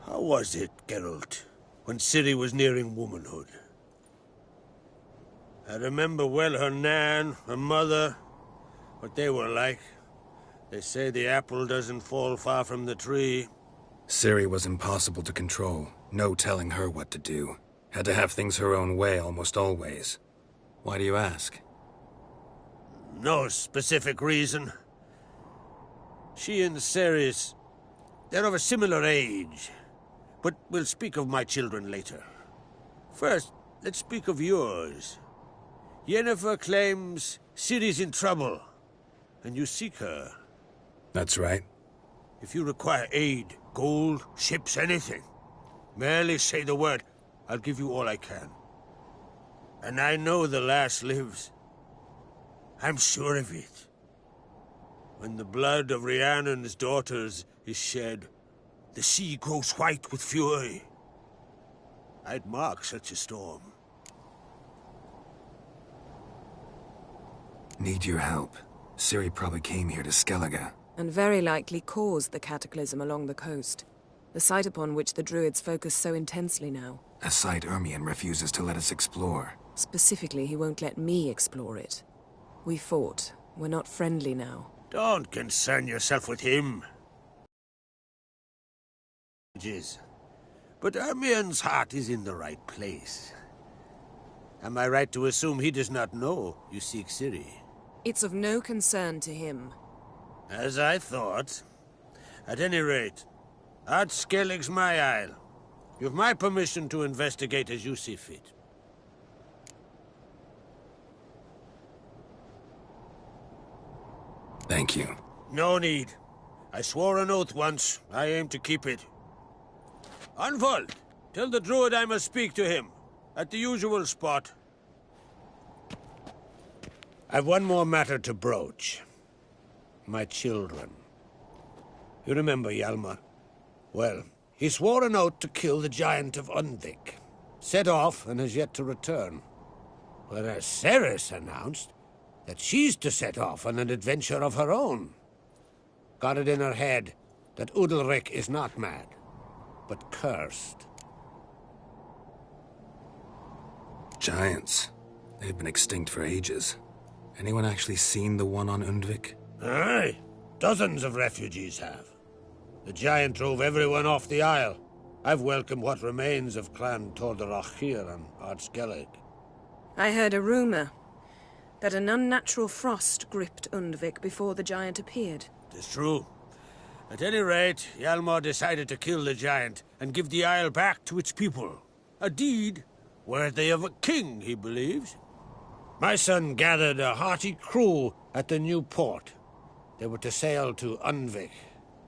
How was it, Geralt, when Ciri was nearing womanhood? I remember well her nan, her mother, what they were like. They say the apple doesn't fall far from the tree. Ciri was impossible to control. No telling her what to do. Had to have things her own way almost always. Why do you ask? No specific reason. She and Ceres, they're of a similar age. But we'll speak of my children later. First, let's speak of yours. Yennefer claims Ciri's in trouble, and you seek her. That's right. If you require aid, gold, ships, anything, merely say the word. I'll give you all I can. And I know the lass lives. I'm sure of it. When the blood of Rhiannon's daughters is shed, the sea grows white with fury. I'd mark such a storm. Need your help. Ciri probably came here to Skellige. And very likely caused the cataclysm along the coast. The site upon which the Druids focus so intensely now. A site Ermion refuses to let us explore. Specifically, he won't let me explore it. We fought. We're not friendly now. Don't concern yourself with him. But Ermion's heart is in the right place. Am I right to assume he does not know you seek Ciri? It's of no concern to him. As I thought. At any rate, Ard Skellig's my isle. You've my permission to investigate as you see fit. Thank you. No need. I swore an oath once. I aim to keep it. Unfold! Tell the druid I must speak to him. At the usual spot. I've one more matter to broach. My children. You remember Hjalmar? Well, he swore an oath to kill the giant of Undvik. Set off and has yet to return. Whereas Ceres announced that she's to set off on an adventure of her own. Got it in her head that Udalric is not mad, but cursed. Giants. They've been extinct for ages. Anyone actually seen the one on Undvik? Aye. Dozens of refugees have. The giant drove everyone off the isle. I've welcomed what remains of Clan Tordarach here on Ard Skellig. I heard a rumor that an unnatural frost gripped Undvik before the giant appeared. It's true. At any rate, Hjalmar decided to kill the giant and give the isle back to its people. A deed worthy of a king, he believes. My son gathered a hearty crew at the new port. They were to sail to Undvik,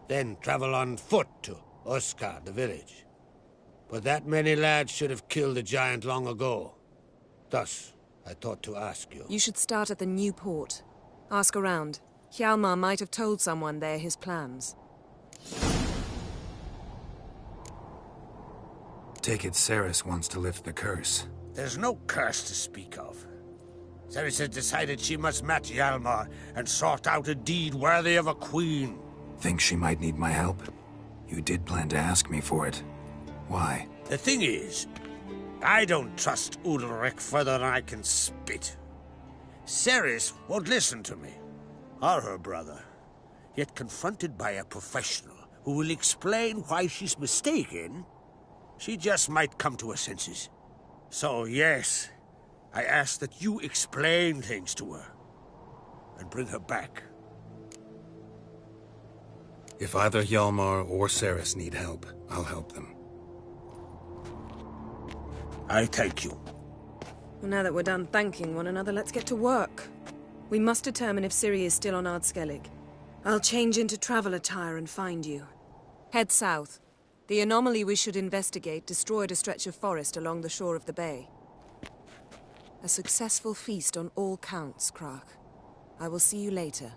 then travel on foot to Oskar, the village. But that many lads should have killed the giant long ago. Thus, I thought to ask you. You should start at the new port. Ask around. Hjalmar might have told someone there his plans. Take it Ceres wants to lift the curse. There's no curse to speak of. Ceres has decided she must match Hjalmar and sort out a deed worthy of a queen. Think she might need my help? You did plan to ask me for it. Why? The thing is, I don't trust Udalric further than I can spit. Ceres won't listen to me, or her brother. Yet confronted by a professional who will explain why she's mistaken, she just might come to her senses. So yes, I ask that you explain things to her and bring her back. If either Hjalmar or Ceres need help, I'll help them. I thank you. Well, now that we're done thanking one another, let's get to work. We must determine if Ciri is still on Ard Skellig. I'll change into travel attire and find you. Head south. The anomaly we should investigate destroyed a stretch of forest along the shore of the bay. A successful feast on all counts, Krak. I will see you later.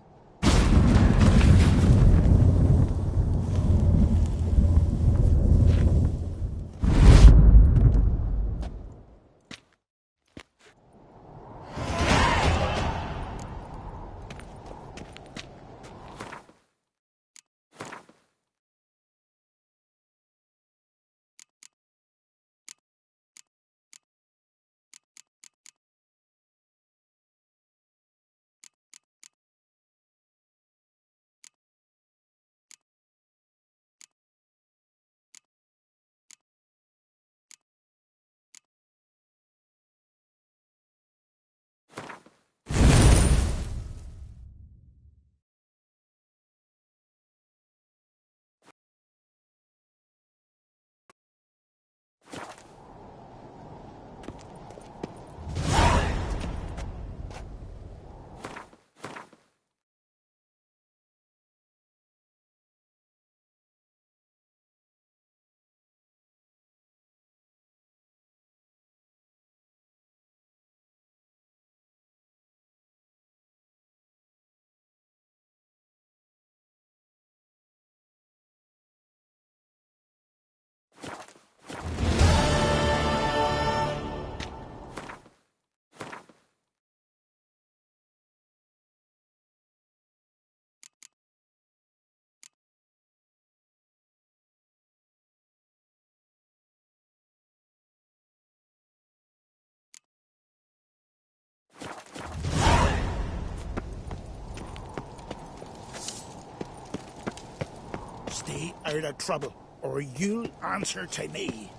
stay out of trouble, or you'll answer to me.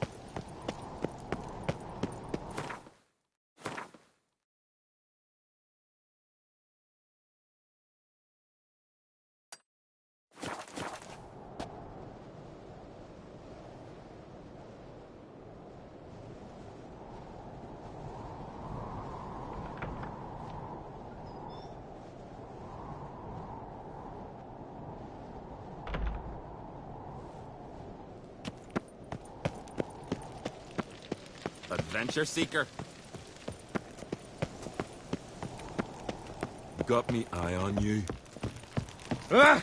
Adventure seeker. Got me eye on you. Ah!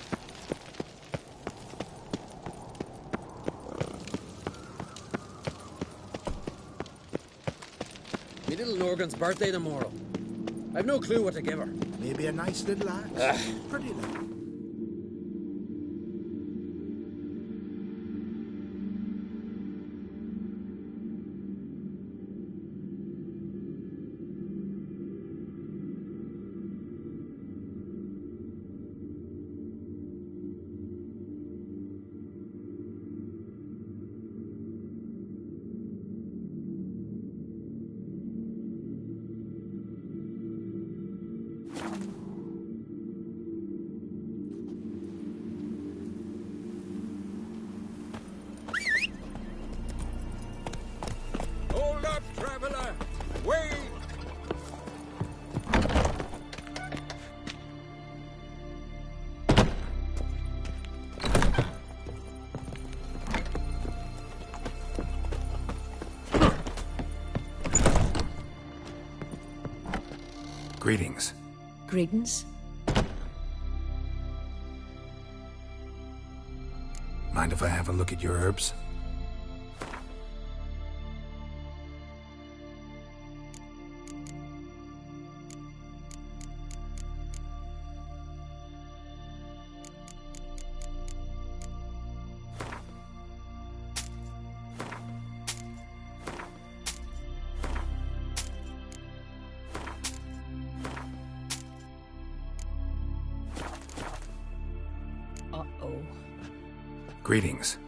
Me little Norgan's birthday tomorrow. I've no clue what to give her. Maybe a nice little axe. Pretty little. Hold up, traveler! Wait! Greetings. Greetings. Mind if I have a look at your herbs? Uh-oh. Greetings.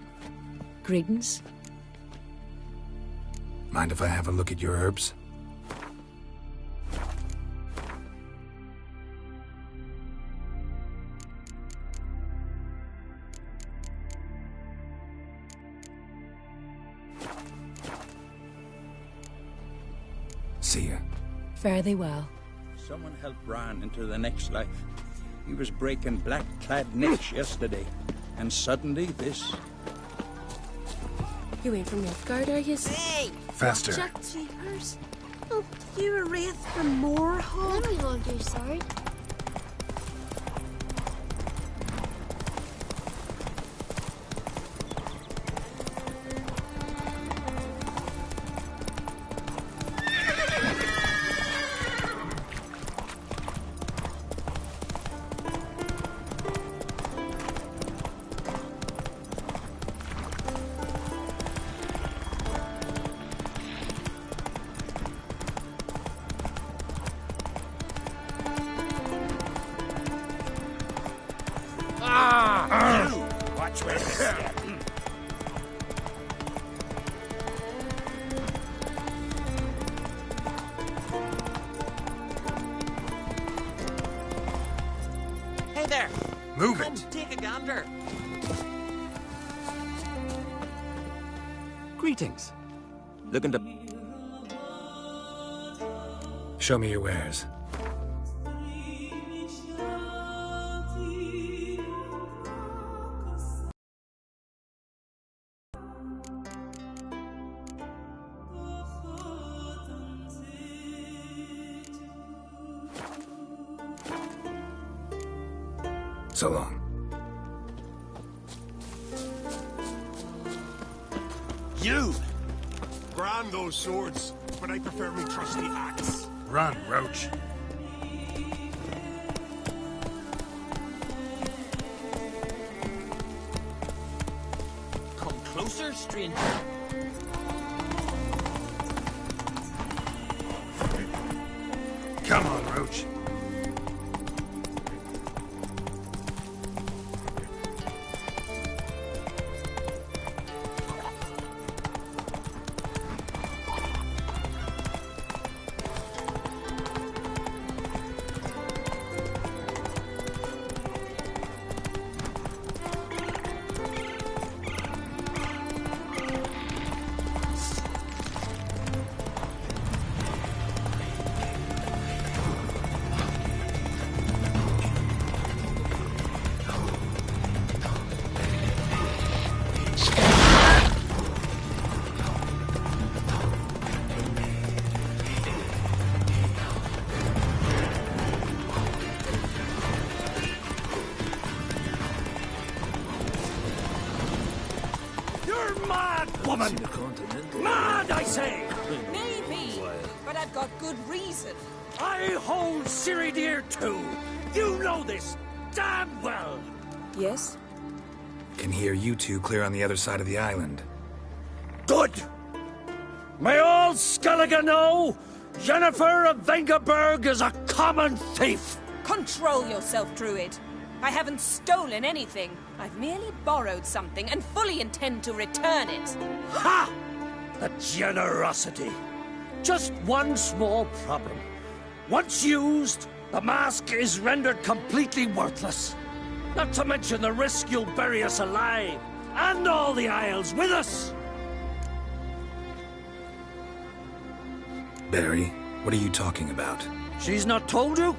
Greetings. Mind if I have a look at your herbs? See ya. Fare thee well. Someone helped Bran into the next life. He was breaking black-clad necks yesterday, and suddenly this. You ain't from Nilfgaard, are you? Hey! Faster. Jack Jeepers. Oh, you a wraith from Moorhall? Let me hold your sword. Watch where you step. Hey there! Move Come, it! take a gander. Greetings. Looking to... Show me your wares. So long. You! Grand those swords, but I prefer me trusty axe. Run, Roach. Come closer, stranger. Come on, Roach. mad, woman! Mad, I say! Maybe, but I've got good reason. I hold Ciri dear too. You know this damn well. Yes? Can hear you two clear on the other side of the island. Good. May all Skellige know Yennefer of Vengerberg is a common thief. Control yourself, Druid. I haven't stolen anything. I've merely borrowed something and fully intend to return it. Ha! The generosity. Just one small problem. Once used, the mask is rendered completely worthless. Not to mention the risk you'll bury us alive, and all the Isles with us. Barry, what are you talking about? She's not told you?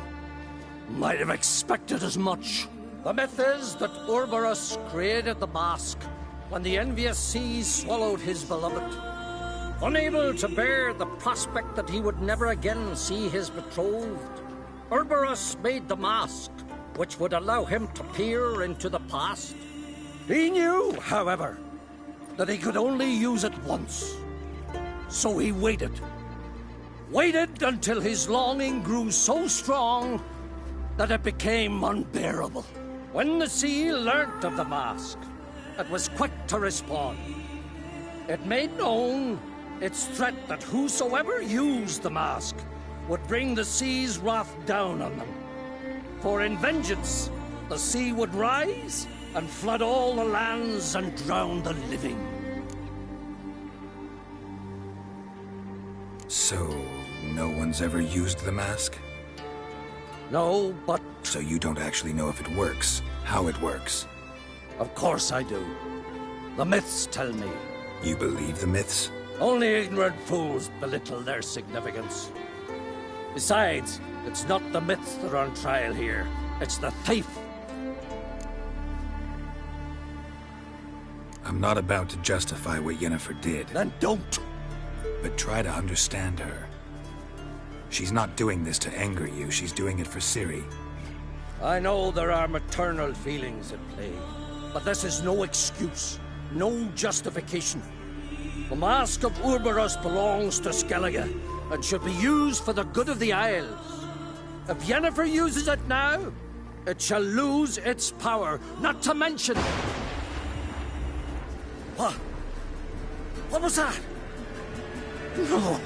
Might have expected as much. The myth is that Ouroboros created the mask when the envious seas swallowed his beloved. Unable to bear the prospect that he would never again see his betrothed, Ouroboros made the mask, which would allow him to peer into the past. He knew, however, that he could only use it once. So he waited. Waited until his longing grew so strong that it became unbearable. When the sea learnt of the mask, it was quick to respond. It made known its threat that whosoever used the mask would bring the sea's wrath down on them. For in vengeance, the sea would rise and flood all the lands and drown the living. So, no one's ever used the mask? No, but... So you don't actually know if it works, how it works? Of course I do. The myths tell me. You believe the myths? Only ignorant fools belittle their significance. Besides, it's not the myths that are on trial here. It's the thief. I'm not about to justify what Yennefer did. Then don't. But try to understand her. She's not doing this to anger you, she's doing it for Ciri. I know there are maternal feelings at play, but this is no excuse, no justification. The Mask of Ouroboros belongs to Skellige, and should be used for the good of the Isles. If Yennefer uses it now, it shall lose its power, not to mention... What? What was that? No.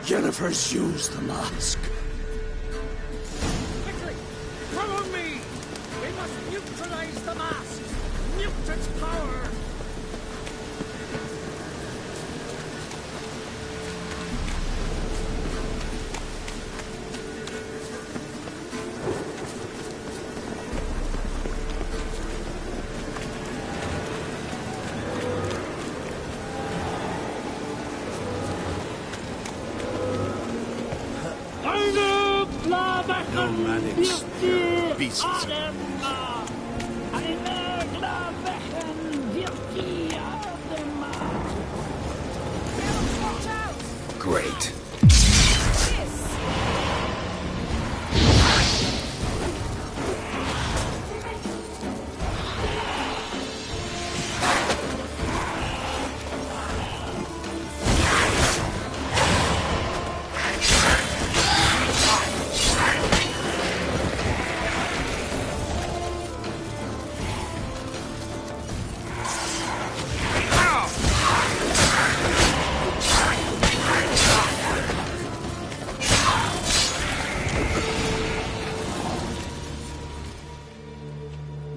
Yennefer's used the mask. Quickly! Follow me! We must neutralize the mask! Mute its power! Nomadix, they're beasts. Great.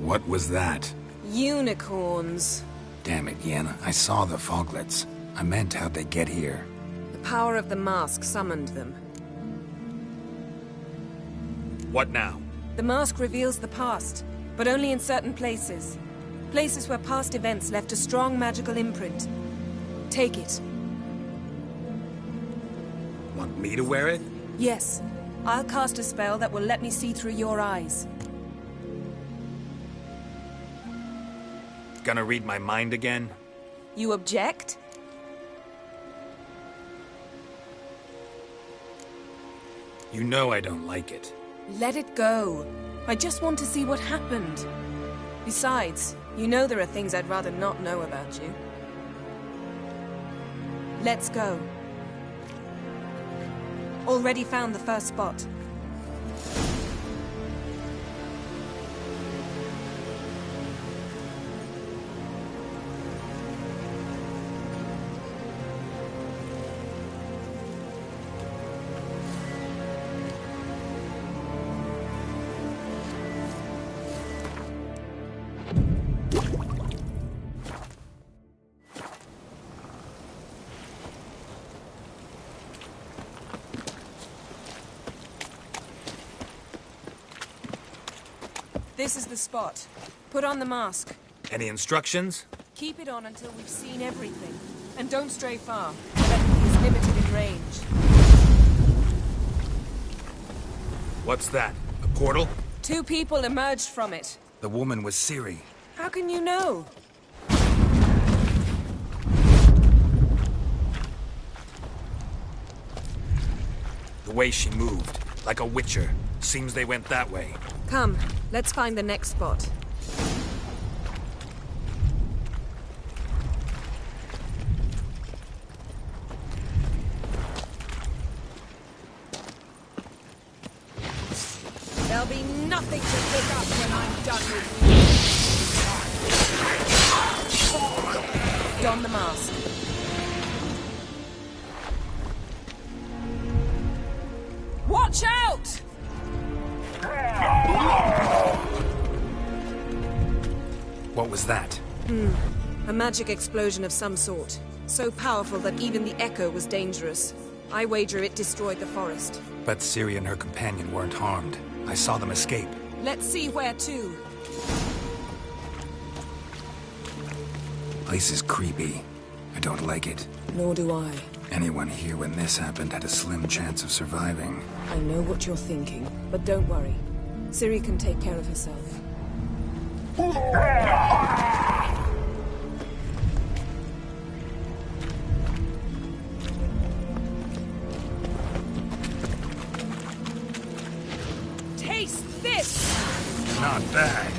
What was that? Unicorns. Damn it, Yen. I saw the foglets. I meant how'd they get here? The power of the mask summoned them. What now? The mask reveals the past, but only in certain places. Places where past events left a strong magical imprint. Take it. Want me to wear it? Yes. I'll cast a spell that will let me see through your eyes. Gonna read my mind again? You object? You know I don't like it. Let it go. I just want to see what happened. Besides, you know there are things I'd rather not know about you. Let's go. Already found the first spot. This is the spot. Put on the mask. Any instructions? Keep it on until we've seen everything. And don't stray far. The enemy is limited in range. What's that? A portal? 2 people emerged from it. The woman was Ciri. How can you know? The way she moved, like a witcher. Seems they went that way. Come, let's find the next spot. There'll be nothing to pick up when I'm done with you. Don the mask. Watch out! What was that? A magic explosion of some sort. So powerful that even the echo was dangerous. I wager it destroyed the forest. But Ciri and her companion weren't harmed. I saw them escape. Let's see where to. Place is creepy. I don't like it. Nor do I. Anyone here when this happened had a slim chance of surviving. I know what you're thinking, but don't worry. Ciri can take care of herself. Taste this! Not bad.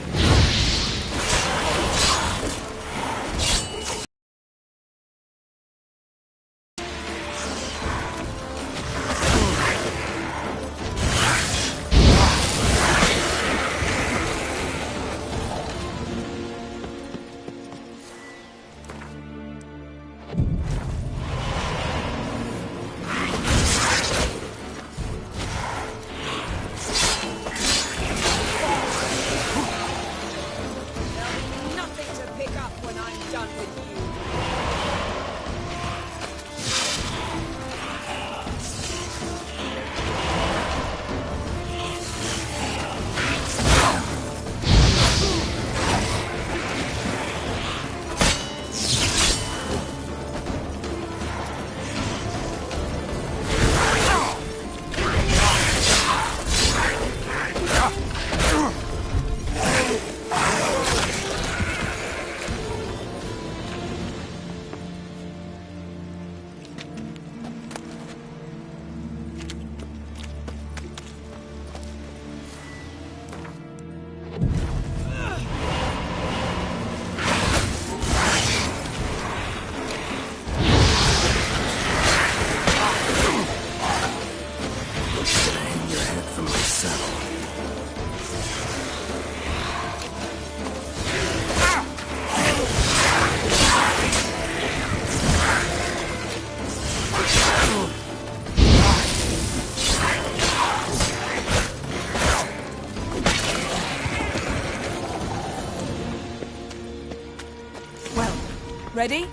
Ready?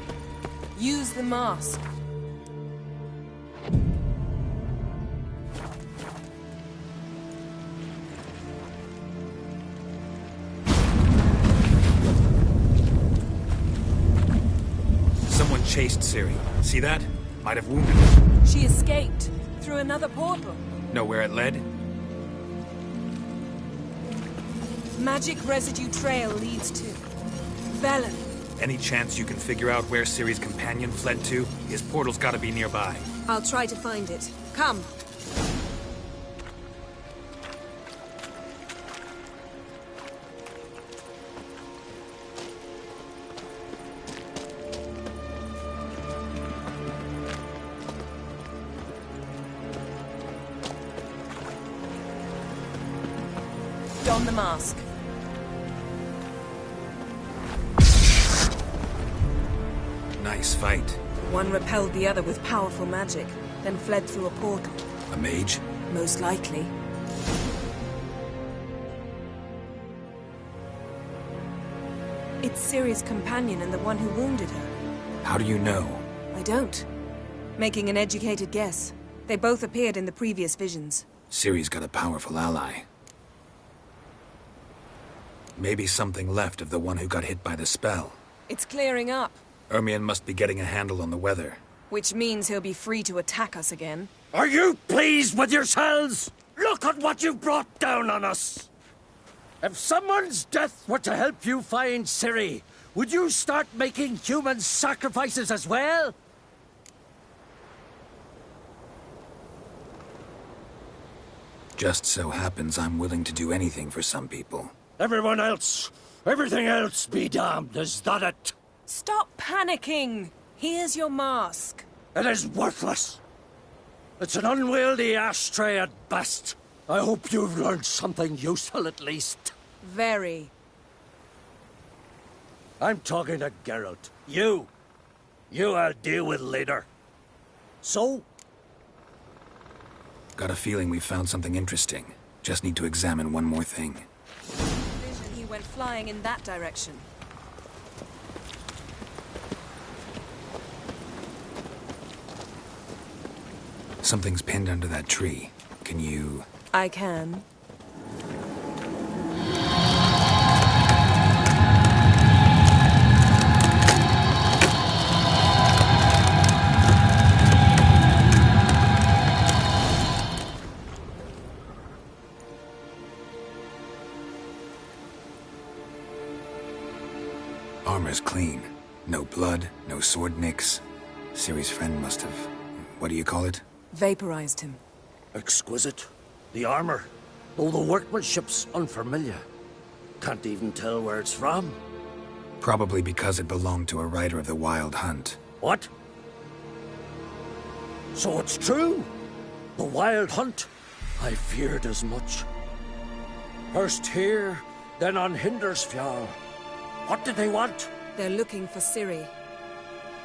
Use the mask. Someone chased Ciri. See that? Might have wounded her. She escaped through another portal. Know where it led? Magic residue trail leads to Velen. Any chance you can figure out where Ciri's companion fled to? His portal's gotta be nearby. I'll try to find it. Come. Don the mask. Nice fight. One repelled the other with powerful magic, then fled through a portal. A mage? Most likely. It's Ciri's companion and the one who wounded her. How do you know? I don't. Making an educated guess. They both appeared in the previous visions. Ciri's got a powerful ally. Maybe something left of the one who got hit by the spell. It's clearing up. Ermion must be getting a handle on the weather. Which means he'll be free to attack us again. Are you pleased with yourselves? Look at what you've brought down on us! If someone's death were to help you find Ciri, would you start making human sacrifices as well? Just so happens I'm willing to do anything for some people. Everyone else, everything else be damned, is that it? Stop panicking! Here's your mask. It is worthless. It's an unwieldy ashtray at best. I hope you've learned something useful at least. Very. I'm talking to Geralt. You I'll deal with later. So? Got a feeling we found something interesting. Just need to examine one more thing. Vision, he went flying in that direction. Something's pinned under that tree. Can you... I can. Armor's clean. No blood, no sword nicks. Ciri's friend must have... what do you call it? Vaporized him. Exquisite. The armor, though the workmanship's unfamiliar. Can't even tell where it's from. Probably because it belonged to a rider of the Wild Hunt. What? So it's true? The Wild Hunt? I feared as much. First here, then on Hindersfjall. What did they want? They're looking for Ciri.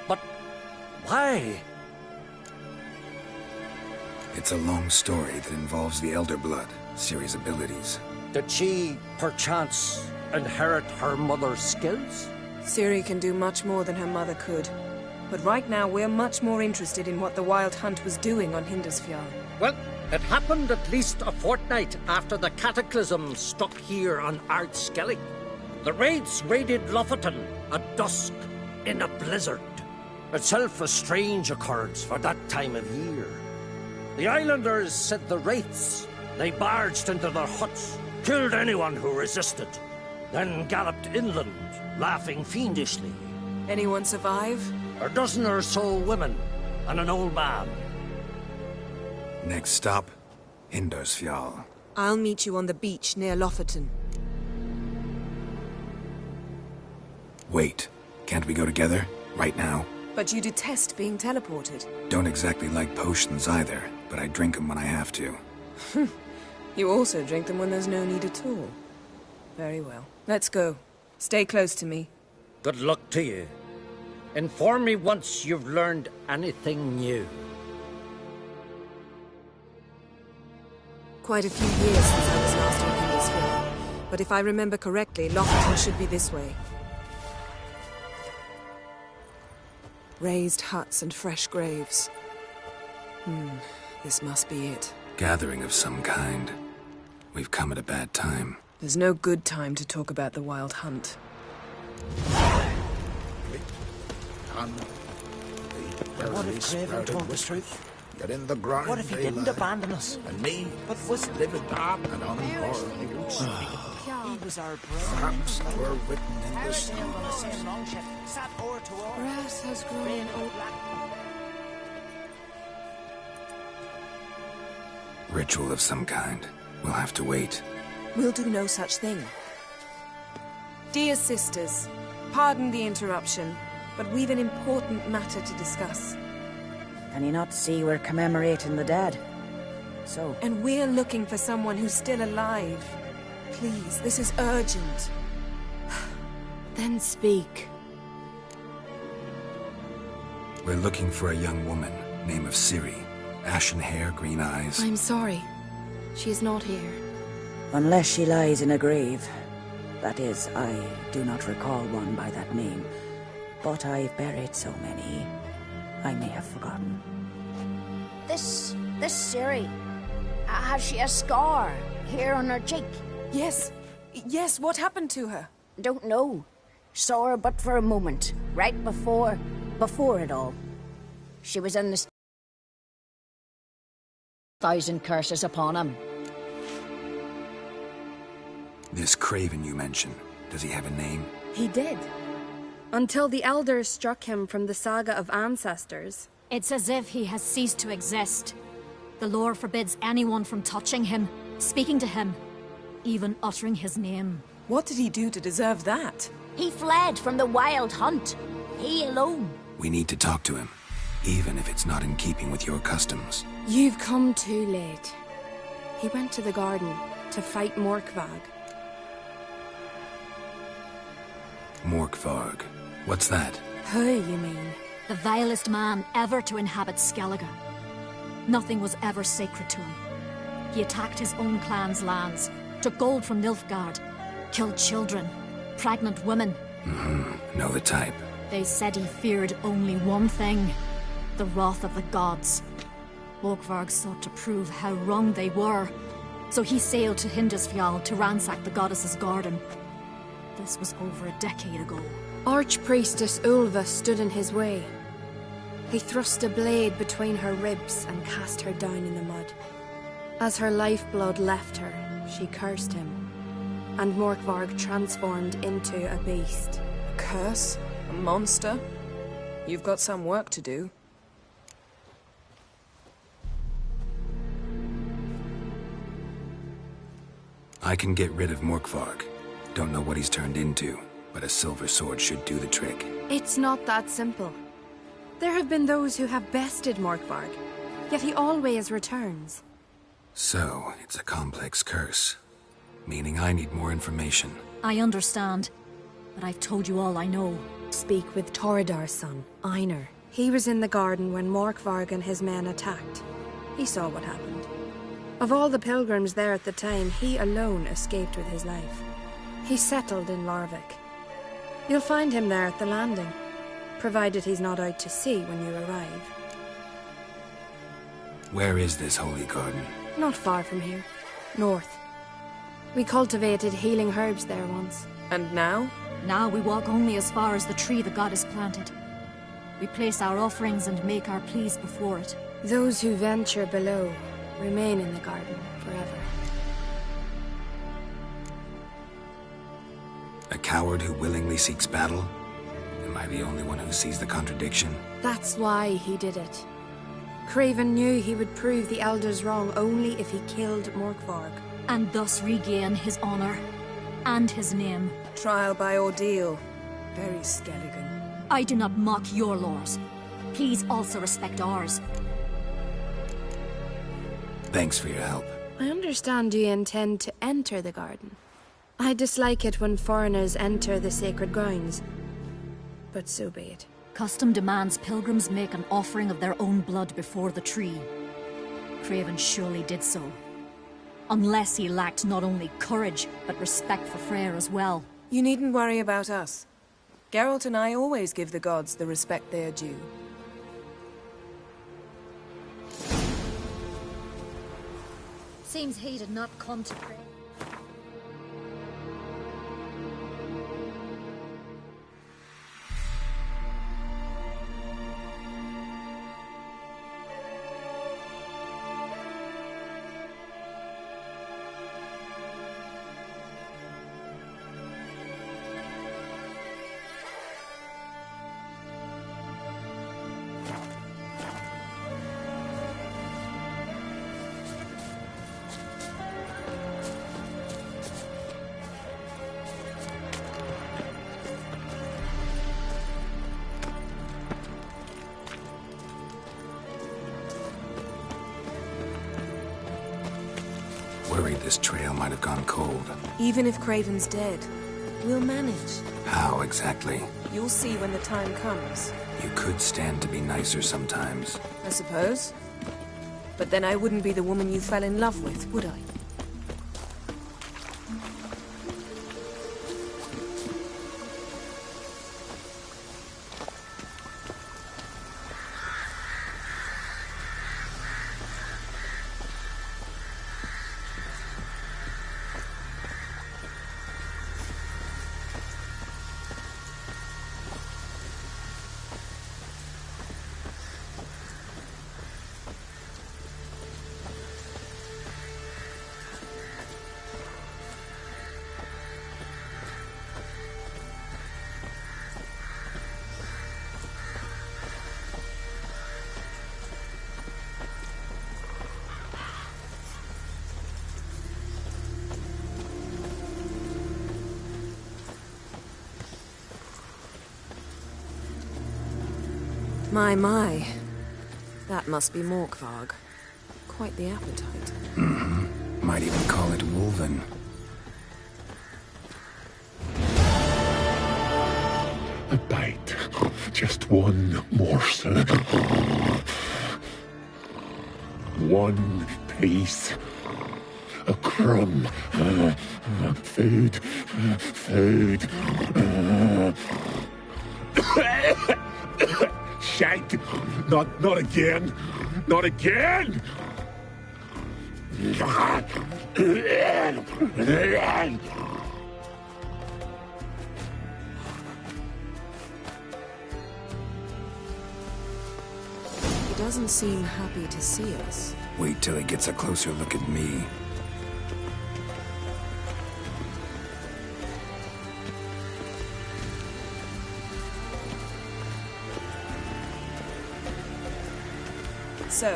But why? It's a long story that involves the Elder Blood, Ciri's abilities. Did she, perchance, inherit her mother's skills? Ciri can do much more than her mother could. But right now, we're much more interested in what the Wild Hunt was doing on Hindersfjall. Well, it happened at least a fortnight after the cataclysm struck here on Ardskellig. The raids raided Lofoten at dusk in a blizzard. Itself a strange occurrence for that time of year. The islanders said the wraiths. They barged into their huts, killed anyone who resisted, then galloped inland, laughing fiendishly. Anyone survive? A dozen or so women, and an old man. Next stop, Hindersfjall. I'll meet you on the beach near Lofoten. Wait, can't we go together? Right now? But you detest being teleported. Don't exactly like potions either, but I drink them when I have to. You also drink them when there's no need at all. Very well. Let's go. Stay close to me. Good luck to you. Inform me once you've learned anything new. Quite a few years since I was last on Hindersfjall. But if I remember correctly, Lofoten should be this way. Raised huts and fresh graves. This must be it. Gathering of some kind. We've come at a bad time. There's no good time to talk about the Wild Hunt. What if Craven told the truth? Get in the ground. What if he didn't abandon us? And me, but was living dark and on He was our brother. Perhaps we're written in the Grass stars. has grown old. Ritual of some kind. We'll have to wait. We'll do no such thing. Dear sisters, pardon the interruption, but we've an important matter to discuss. Can you not see we're commemorating the dead? So... And we're looking for someone who's still alive. please, this is urgent. Then speak. We're looking for a young woman, name of Ciri. Ashen hair, green eyes. I'm sorry. She is not here. Unless she lies in a grave. That is, I do not recall one by that name. But I've buried so many, I may have forgotten. This Ciri, has she a scar here on her cheek? Yes. Yes, what happened to her? Don't know. Saw her but for a moment, right before it all. She was in the 1,000 curses upon him. This Craven you mentioned, does he have a name? He did. Until the elders struck him from the saga of ancestors. It's as if he has ceased to exist. The lore forbids anyone from touching him, speaking to him, even uttering his name. What did he do to deserve that? He fled from the wild hunt. He alone. We need to talk to him, even if it's not in keeping with your customs. You've come too late. He went to the garden to fight Morkvarg. Morkvarg. What's that? Who, you mean? The vilest man ever to inhabit Skellige. Nothing was ever sacred to him. He attacked his own clan's lands, took gold from Nilfgaard, killed children, pregnant women. Know the type. They said he feared only one thing, the wrath of the gods. Morkvarg sought to prove how wrong they were, so he sailed to Hindisfjall to ransack the goddess's garden. This was over a decade ago. Archpriestess Ulva stood in his way. He thrust a blade between her ribs and cast her down in the mud. As her lifeblood left her, she cursed him, and Morkvarg transformed into a beast. A curse? A monster? You've got some work to do. I can get rid of Morkvarg. Don't know what he's turned into, but a silver sword should do the trick. It's not that simple. There have been those who have bested Morkvarg, yet he always returns. So, it's a complex curse. Meaning I need more information. I understand, but I've told you all I know. Speak with Torridar's son, Einar. He was in the garden when Morkvarg and his men attacked. He saw what happened. Of all the pilgrims there at the time, he alone escaped with his life. He settled in Larvik. You'll find him there at the landing, provided he's not out to sea when you arrive. Where is this holy garden? Not far from here. North. We cultivated healing herbs there once. And now? Now we walk only as far as the tree the goddess planted. We place our offerings and make our pleas before it. Those who venture below remain in the garden forever. A coward who willingly seeks battle? Am I the only one who sees the contradiction? That's why he did it. Craven knew he would prove the elders wrong only if he killed Morkvarg. And thus regain his honor and his name. Trial by ordeal. Very Skelligan. I do not mock your laws. Please also respect ours. Thanks for your help. I understand you intend to enter the garden. I dislike it when foreigners enter the sacred grounds, but so be it. Custom demands pilgrims make an offering of their own blood before the tree. Craven surely did so. Unless he lacked not only courage, but respect for Freyr as well. You needn't worry about us. Geralt and I always give the gods the respect they are due. Seems he did not come to pray. this trail might have gone cold. Even if Craven's dead, we'll manage. How exactly? You'll see when the time comes. You could stand to be nicer sometimes. I suppose. But then I wouldn't be the woman you fell in love with, would I? My. That must be Morkvarg. Quite the appetite. Mm-hmm. Might even call it Wolven. A bite. Just one morsel. One piece. A crumb. Food. Food. Shank! Not again! Not again! He doesn't seem happy to see us. Wait till he gets a closer look at me. So,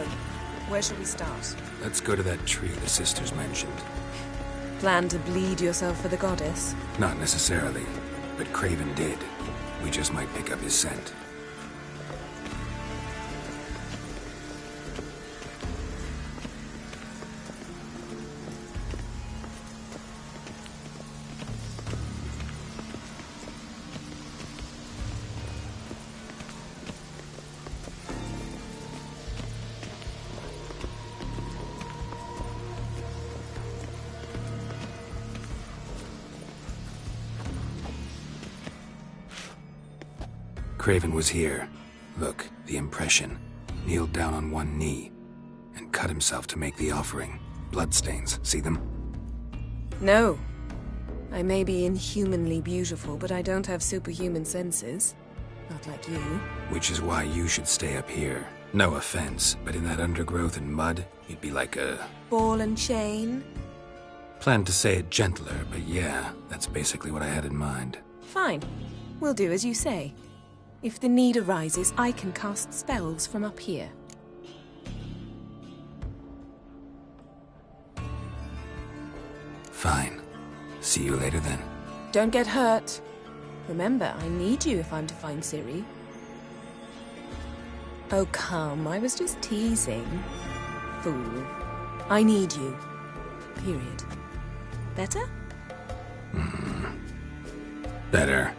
where shall we start? Let's go to that tree the sisters mentioned. Plan to bleed yourself for the goddess? Not necessarily, but Craven did. We just might pick up his scent. Craven was here. Look, the impression. Kneeled down on one knee and cut himself to make the offering. Bloodstains, see them? No. I may be inhumanly beautiful, but I don't have superhuman senses. Not like you. Which is why you should stay up here. No offense, but in that undergrowth and mud, you'd be like a... ball and chain? Planned to say it gentler, but yeah, that's basically what I had in mind. Fine. We'll do as you say. If the need arises, I can cast spells from up here. Fine. See you later then. Don't get hurt. Remember, I need you if I'm to find Ciri. Oh, come. I was just teasing. Fool. I need you. Period. Better? Better.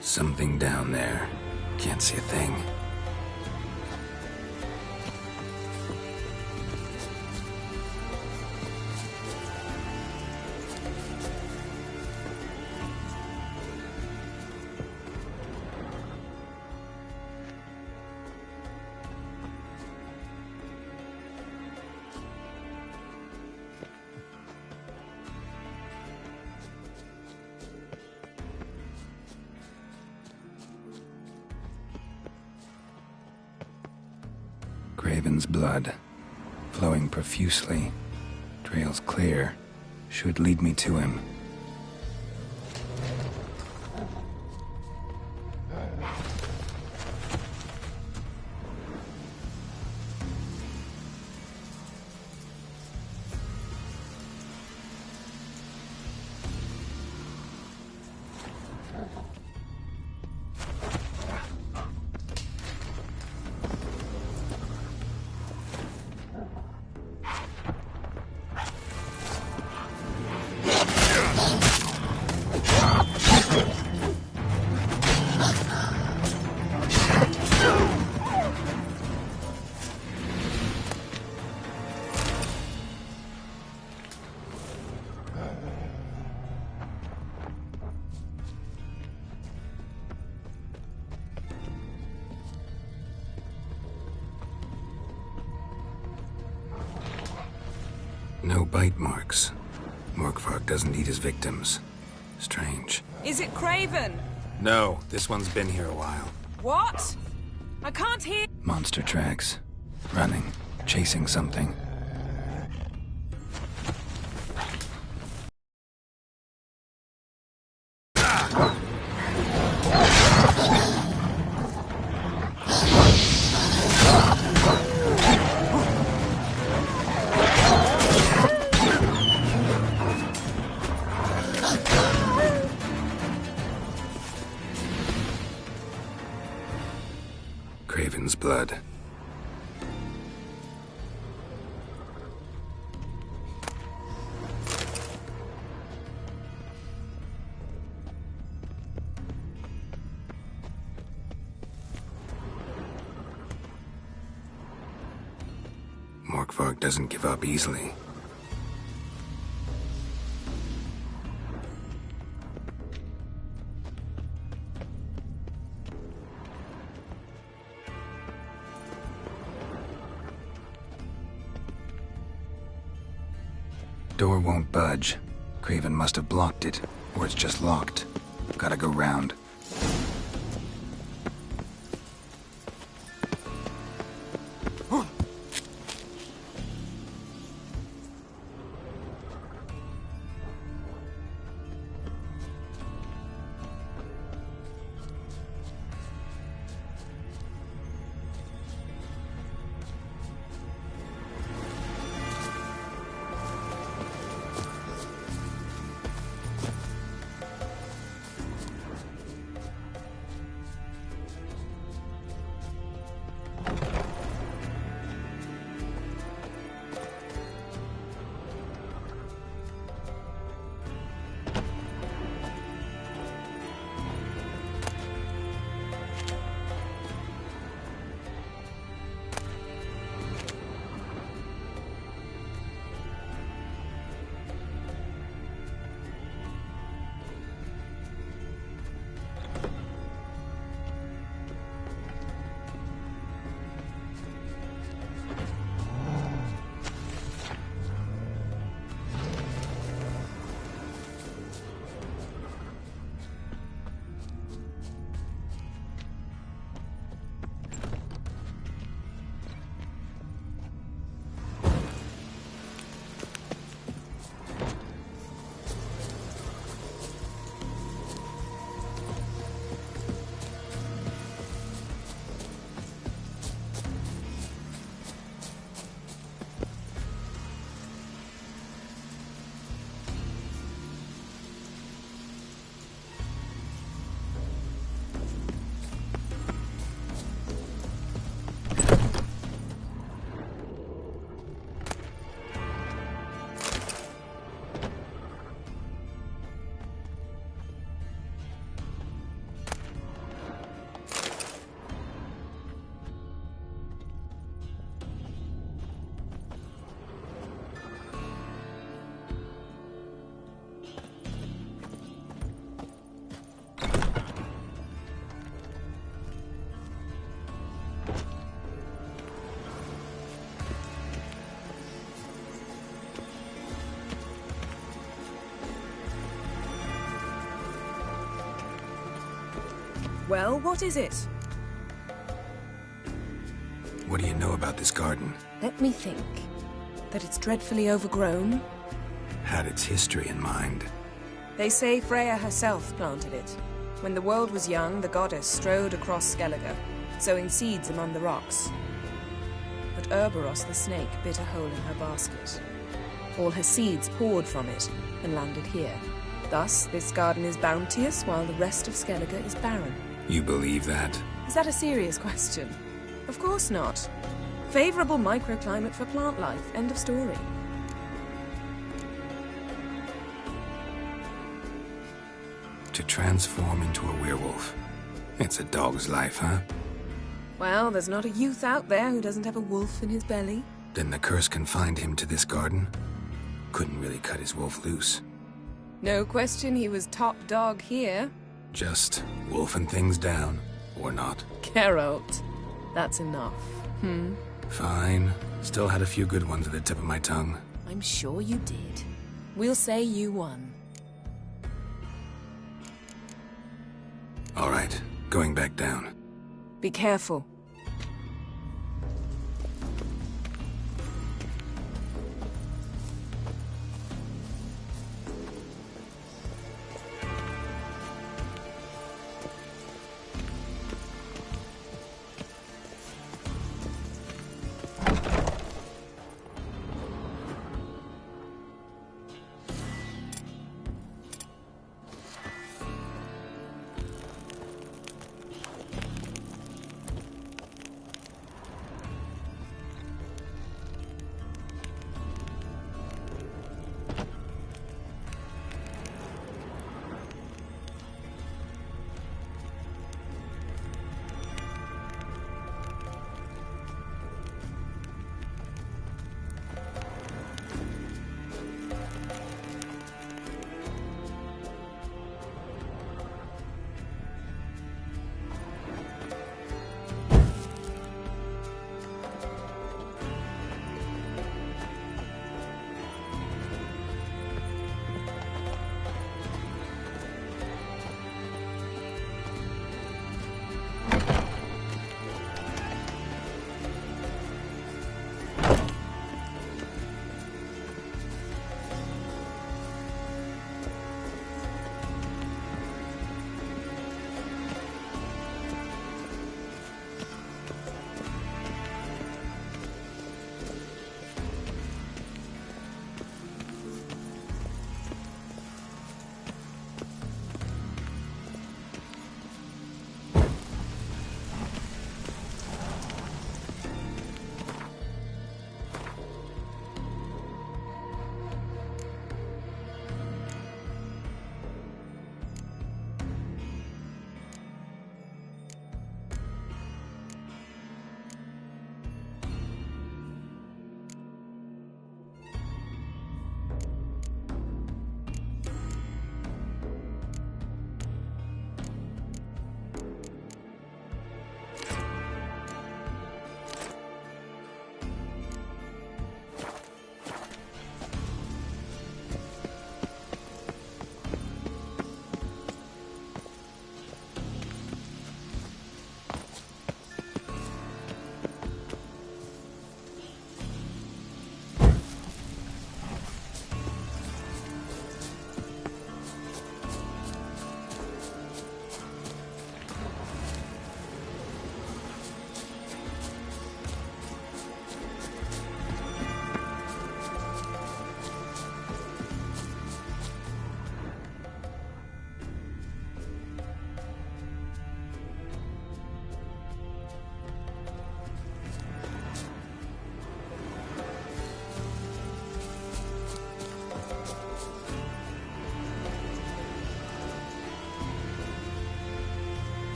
Something down there. Can't see a thing. Craven's blood, flowing profusely. Trail's clear. Should lead me to him. No bite marks. Morkvarg doesn't eat his victims. Strange. Is it Craven? No, this one's been here a while. What? I can't hear. Monster tracks. Running. Chasing something. Craven's blood. Morkvarg doesn't give up easily. Door won't budge. Craven must have blocked it, or it's just locked. Gotta go round. Well, what is it? What do you know about this garden? Let me think. That it's dreadfully overgrown. Had its history in mind. They say Freya herself planted it. When the world was young, the goddess strode across Skellige, sowing seeds among the rocks. But Urboros the snake bit a hole in her basket. All her seeds poured from it and landed here. Thus, this garden is bounteous, while the rest of Skellige is barren. You believe that? Is that a serious question? Of course not. Favorable microclimate for plant life. End of story. To transform into a werewolf. It's a dog's life, huh? Well, there's not a youth out there who doesn't have a wolf in his belly. Then the curse confined him to this garden? Couldn't really cut his wolf loose. No question he was top dog here. Just wolfing things down, or not. Geralt. That's enough. Fine. Still had a few good ones at the tip of my tongue. I'm sure you did. We'll say you won. All right, going back down. Be careful.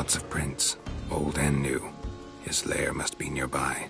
Lots of prints, old and new. His lair must be nearby.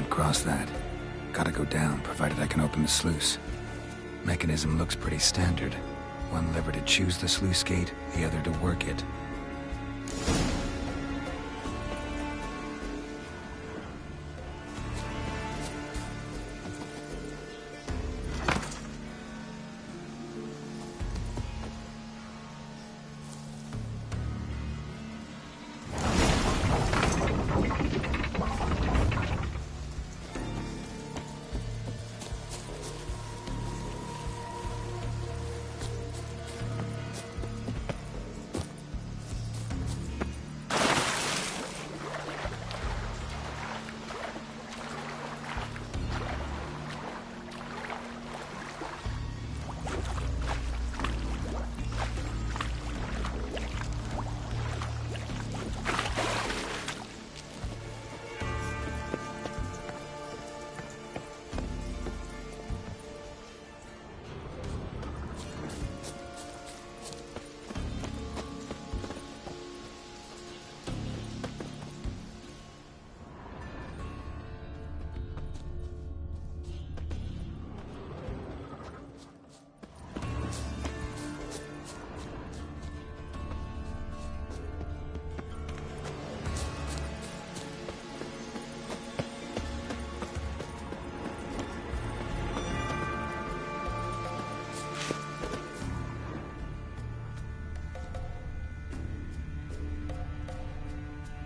Cross that. Gotta go down, provided I can open the sluice. Mechanism looks pretty standard. One lever to choose the sluice gate, the other to work it.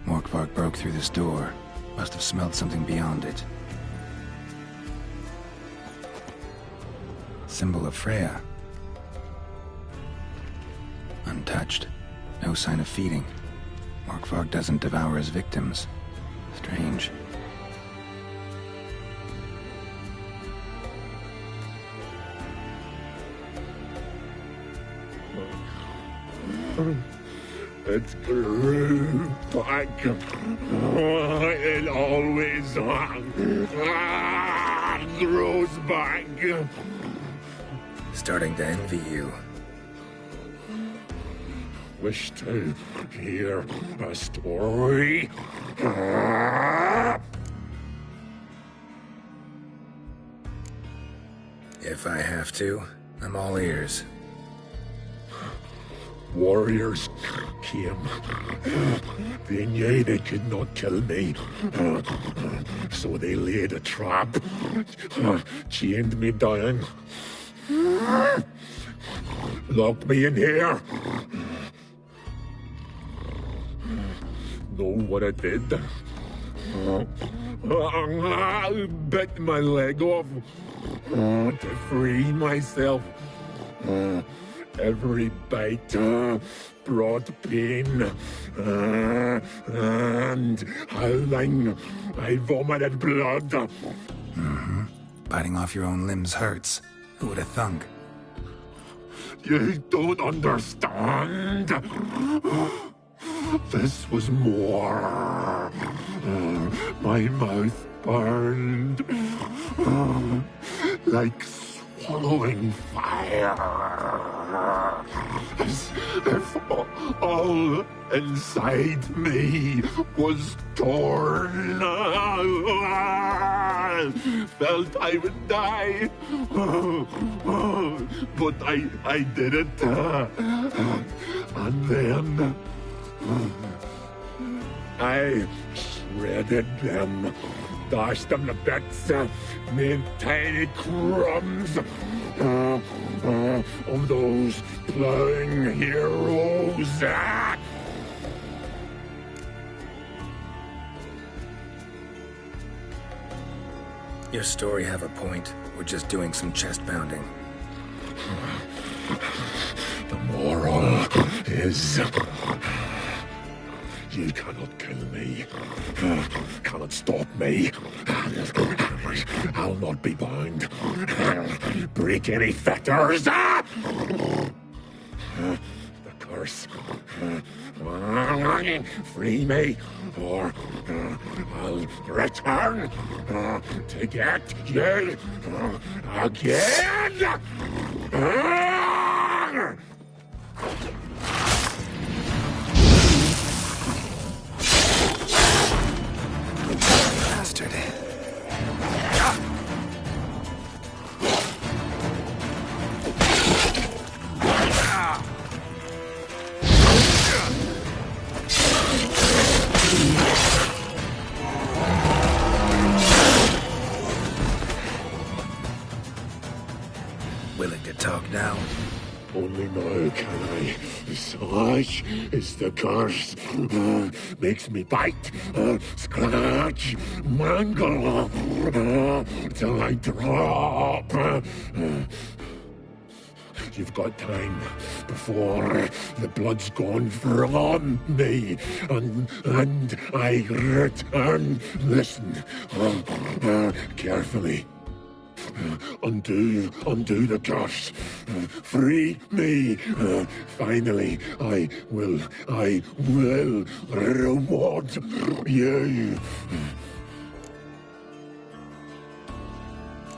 Morkvarg broke through this door. Must have smelled something beyond it. Symbol of Freya. Untouched. No sign of feeding. Morkvarg doesn't devour his victims. strange. It grew back. It always grows back. Starting to envy you. Wish to hear a story? If I have to, I'm all ears. Warriors came. They knew they could not kill me. So they laid a trap. Chained me down. Locked me in here. Know what I did? Bit my leg off to free myself. Every bite brought pain, and howling, I vomited blood. Mm-hmm. Biting off your own limbs hurts. Who would have thunk? You don't understand. This was more. My mouth burned like swallowing fire. As if all inside me was torn. Felt I would die. But I did it. And then I shredded them. Dashed them to bits, made tiny crumbs of those plowing heroes. Your story have a point. We're just doing some chest pounding. The moral is... You cannot kill me. Cannot stop me. I'll not be bound. Break any fetters. The curse. Free me, or I'll return to get you again. Bastard. Willing to talk now? Only now can I. Such is the curse. Makes me bite, scratch, mangle, till I drop. You've got time before the blood's gone from me, and I return. Listen, carefully. Undo the curse. Free me. Finally, I will reward you.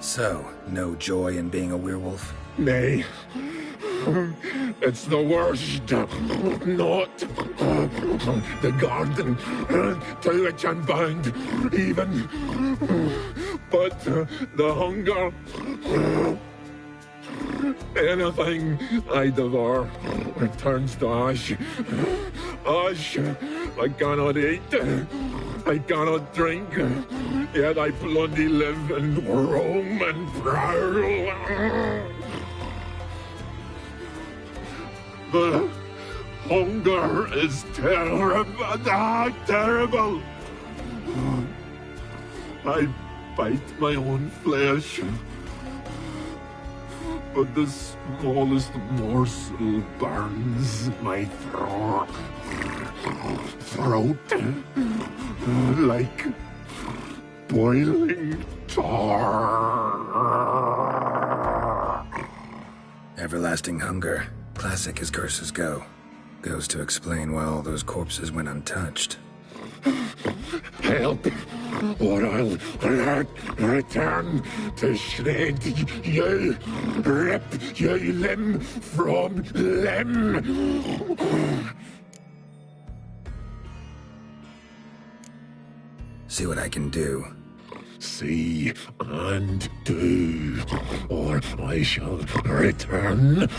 So, no joy in being a werewolf? Nay. It's the worst. Not the garden to which I'm bound, even. But the hunger. Anything I devour turns to ash. Ash I cannot eat. I cannot drink. Yet I bloody live and roam and prowl. The hunger is terrible. Terrible. I bite my own flesh, but the smallest morsel burns my throat. like boiling tar. Everlasting hunger. Classic as curses go. Goes to explain why all those corpses went untouched. Help, or I'll return to shred you, rip you limb from limb. See what I can do. See and do, or I shall return.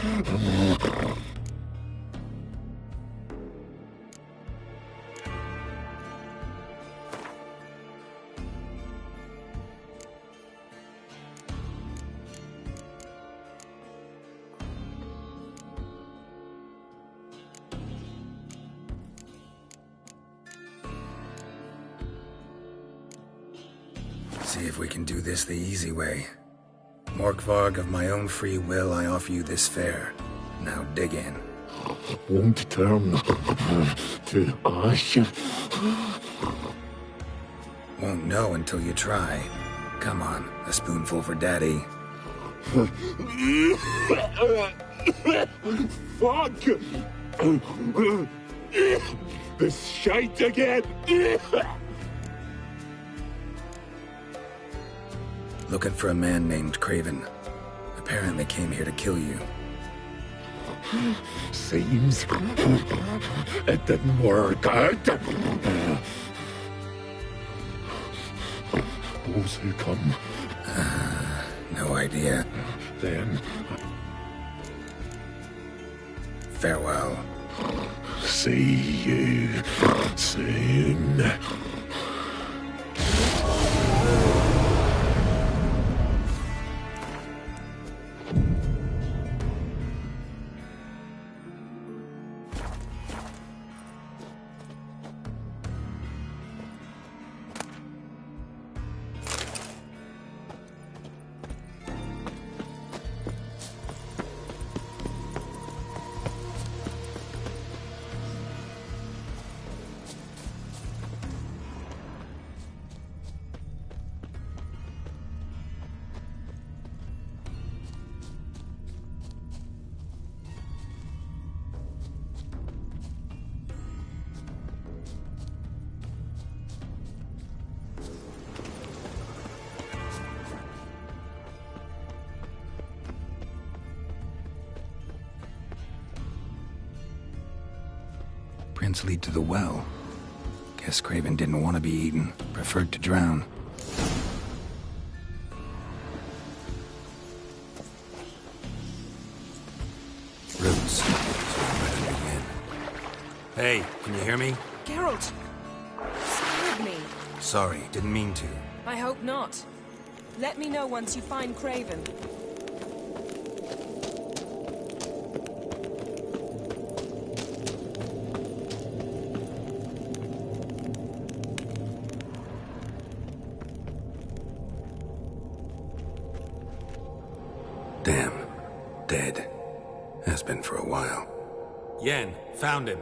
See if we can do this the easy way. Morkvarg, of my own free will, I offer you this fare. Now dig in. Won't turn to ash. Won't know until you try. Come on, a spoonful for Daddy. Fuck! This shite again! Looking for a man named Craven. Apparently came here to kill you. Seems it didn't work out. Those who come. No idea. Then. Farewell. See you soon. Prints lead to the well. Guess Craven didn't want to be eaten. Preferred to drown. Roots. So where to begin? Hey, can you hear me? Geralt! Scared me. Sorry, didn't mean to. I hope not. Let me know once you find Craven. Damn. Dead. Has been for a while. Yen, found him.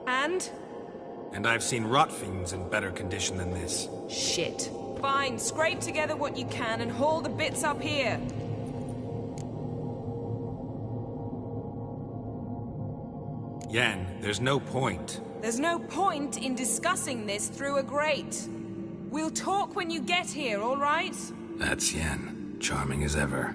And? And I've seen rot fiends in better condition than this. Shit. Fine, scrape together what you can and haul the bits up here. Yen, there's no point. There's no point in discussing this through a grate. We'll talk when you get here, all right? That's Yen. Charming as ever.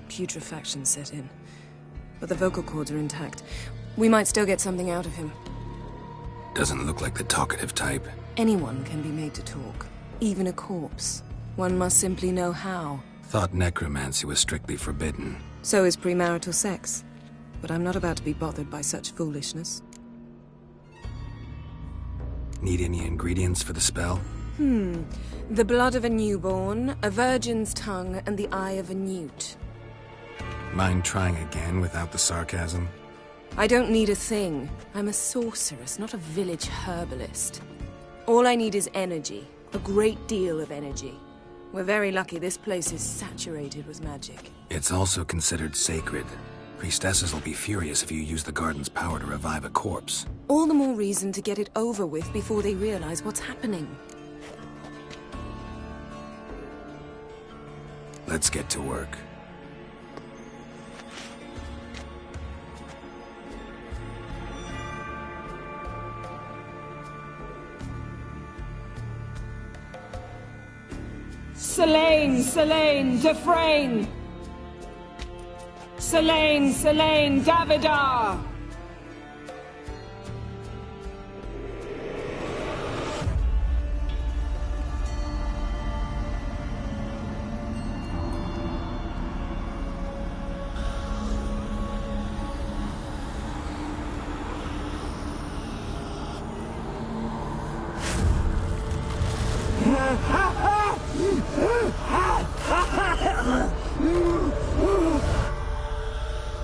Putrefaction set in. But the vocal cords are intact. We might still get something out of him. Doesn't look like the talkative type. Anyone can be made to talk. Even a corpse. One must simply know how. Thought necromancy was strictly forbidden. So is premarital sex. But I'm not about to be bothered by such foolishness. Need any ingredients for the spell? The blood of a newborn, a virgin's tongue, and the eye of a newt. Mind trying again without the sarcasm? I don't need a thing. I'm a sorceress, not a village herbalist. All I need is energy. A great deal of energy. We're very lucky this place is saturated with magic. It's also considered sacred. Priestesses will be furious if you use the garden's power to revive a corpse. All the more reason to get it over with before they realize what's happening. Let's get to work. Selene, Selene, Dufresne! Selene, Selene, Davidar!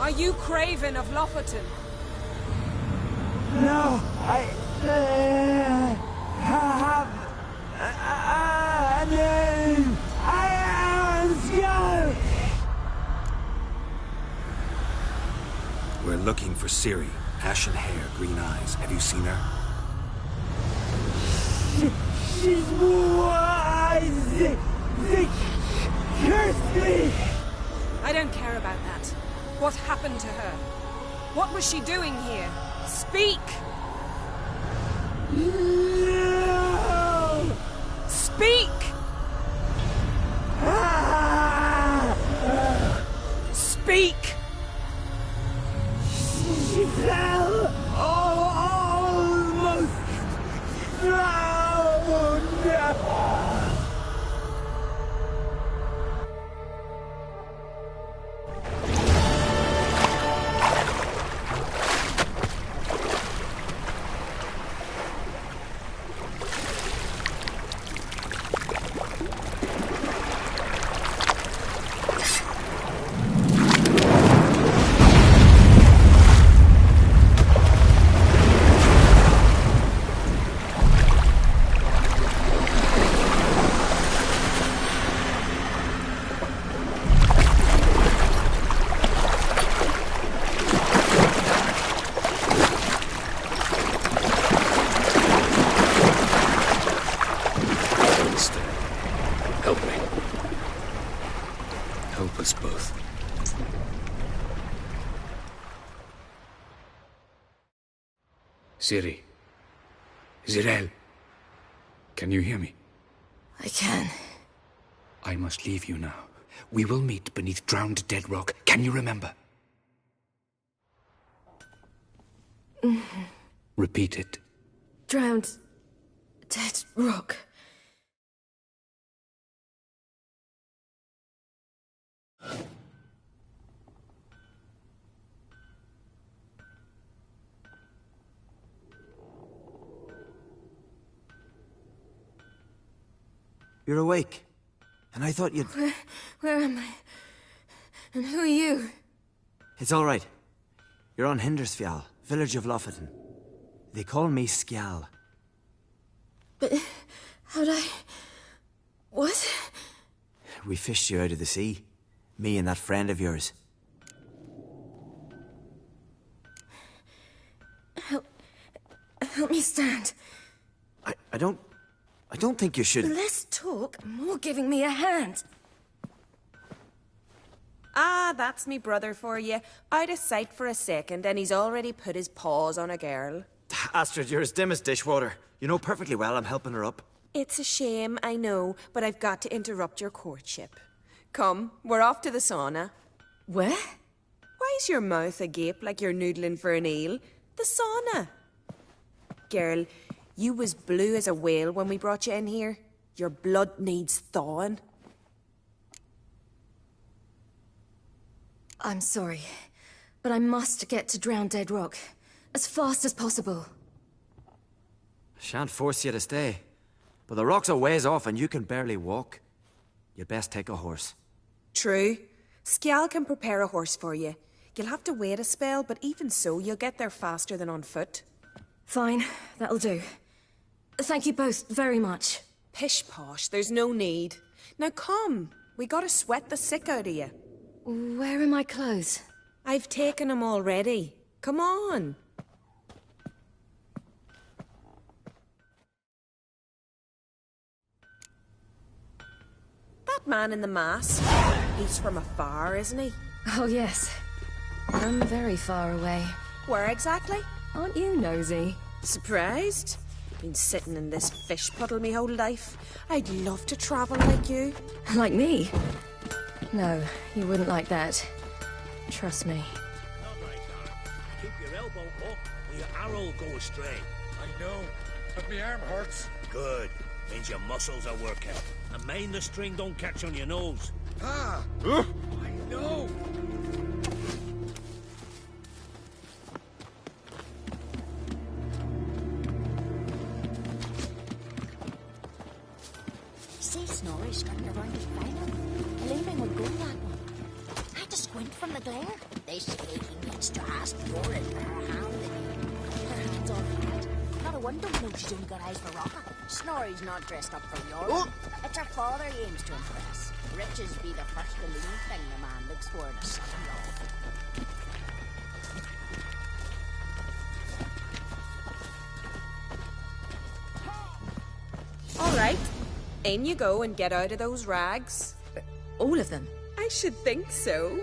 Are you Craven of Lofoten? No, I have a name. I am Skull. We're looking for Ciri. Ashen hair, green eyes. Have you seen her? She's wise. They cursed me. I don't care about that. What happened to her? What was she doing here? Speak! No! Speak! Speak! She fell! Almost drowned! Help me. Help us both. Ciri. Zirel. Can you hear me? I can. I must leave you now. We will meet beneath drowned dead rock. Can you remember? Repeat it. Drowned. Dead rock. You're awake. And I thought you'd... Where am I? And who are you? It's all right. You're on Hindersfjall, village of Lofoten. They call me Skjal. But how'd I... What? We fished you out of the sea. Me and that friend of yours. Help me stand. I don't think you should... Less talk, more giving me a hand. Ah, that's me brother for you. Out of sight for a second, and he's already put his paws on a girl. Astrid, you're as dim as dishwater. You know perfectly well I'm helping her up. It's a shame, I know, but I've got to interrupt your courtship. Come, we're off to the sauna. Where? Why's your mouth agape like you're noodling for an eel? The sauna. Girl, you was blue as a whale when we brought you in here. Your blood needs thawing. I'm sorry, but I must get to Drowned Dead Rock as fast as possible. Shan't force you to stay. But the rocks are ways off and you can barely walk. You'd best take a horse. True. Skjal can prepare a horse for you. You'll have to wait a spell, but even so, you'll get there faster than on foot. Fine, that'll do. Thank you both very much. Pish-posh, there's no need. Now come, we gotta sweat the sick out of you. Where are my clothes? I've taken them already. Come on. That man in the mask, he's from afar, isn't he? Oh, yes. From very far away. Where exactly? Aren't you nosy? Surprised? Been sitting in this fish puddle me whole life. I'd love to travel like you. Like me? No, you wouldn't like that. Trust me. Not right, Doc. Keep your elbow up or your arrow will go astray. I know, but my arm hurts. Good. Means your muscles are working. And mind the string don't catch on your nose. Ah! I know! See Snorri strutting around his final. Believing we're going that one. I had to squint from the glare. They say he needs to ask for it for her hand. Her hand's all flat. Not a one don't know she's only got eyes for rocker. Snorri's not dressed up for your. It's her father he aims to impress. Riches be the first and leading thing the man looks for in a son-in-law. All right. In you go and get out of those rags. All of them? I should think so.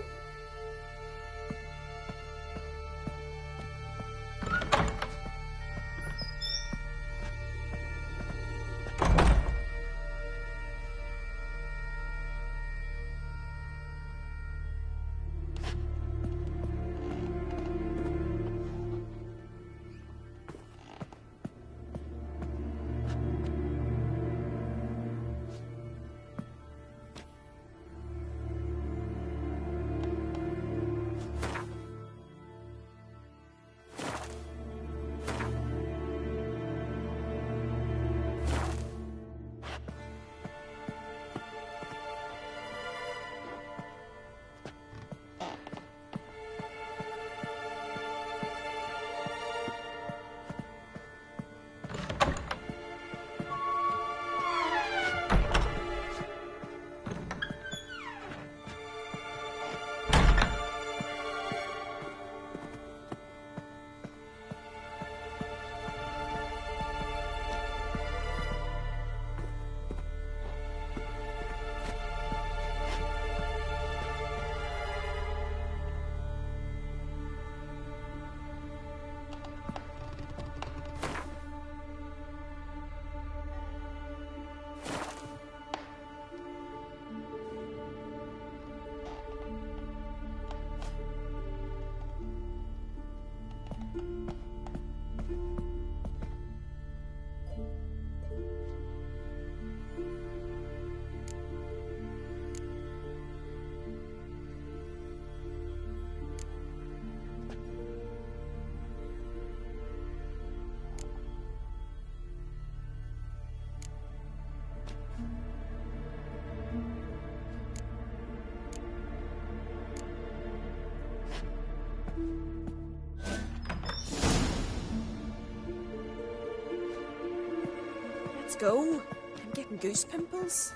Let's go. I'm getting goose pimples.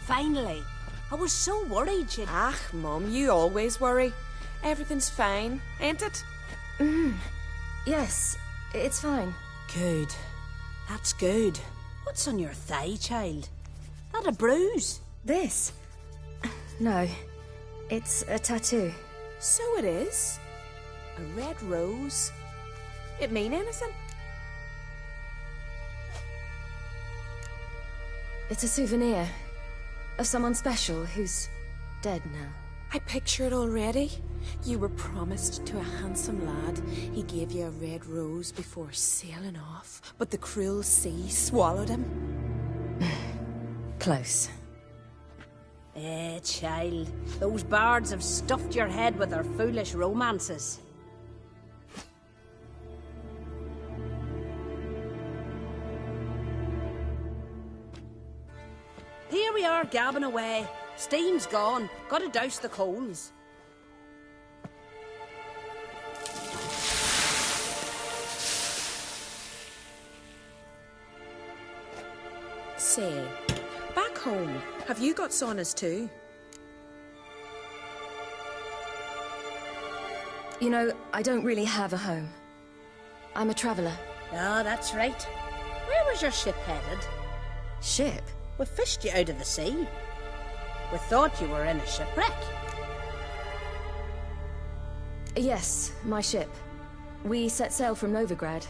Finally. I was so worried she'd... Ah, Mum, you always worry. Everything's fine, ain't it? Yes, it's fine. Good. That's good. What's on your thigh, child? That a bruise? This? No. It's a tattoo. So it is. A red rose. It mean anything? It's a souvenir of someone special who's dead now. I picture it already. You were promised to a handsome lad. He gave you a red rose before sailing off, but the cruel sea swallowed him. Close. Child. Those bards have stuffed your head with their foolish romances. Here we are, gabbing away. Steam's gone. Gotta douse the coals. Say, back home, have you got saunas too? You know, I don't really have a home. I'm a traveller. Ah, that's right. Where was your ship headed? Ship? We fished you out of the sea. We thought you were in a shipwreck. Yes, my ship. We set sail from Novigrad.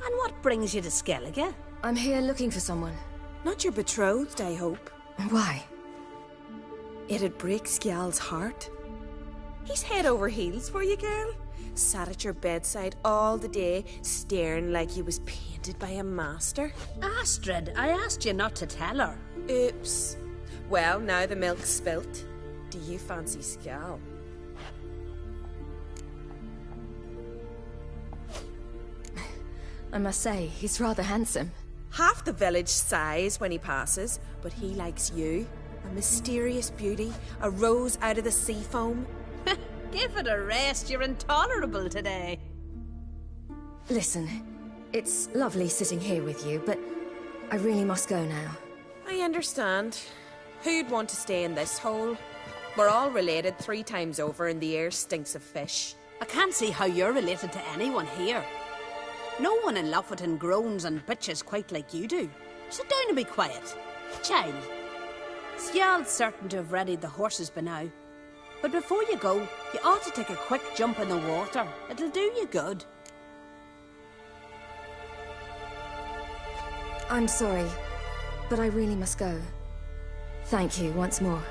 And what brings you to Skellige? I'm here looking for someone. Not your betrothed, I hope. Why? It'd break Skjal's heart. He's head over heels for you, girl. Sat at your bedside all the day, staring like he was painted by a master. Astrid, I asked you not to tell her. Oops. Well, now the milk's spilt. Do you fancy Skjal? I must say, he's rather handsome. Half the village sighs when he passes, but he likes you. A mysterious beauty, a rose out of the sea foam. Give it a rest, you're intolerable today. Listen, it's lovely sitting here with you, but I really must go now. I understand. Who'd want to stay in this hole? We're all related 3 times over and the air stinks of fish. I can't see how you're related to anyone here. No one in Lofoten groans and bitches quite like you do. Sit down and be quiet. Child, Skjal's certain to have readied the horses by now. But before you go, you ought to take a quick jump in the water. It'll do you good. I'm sorry, but I really must go. Thank you once more.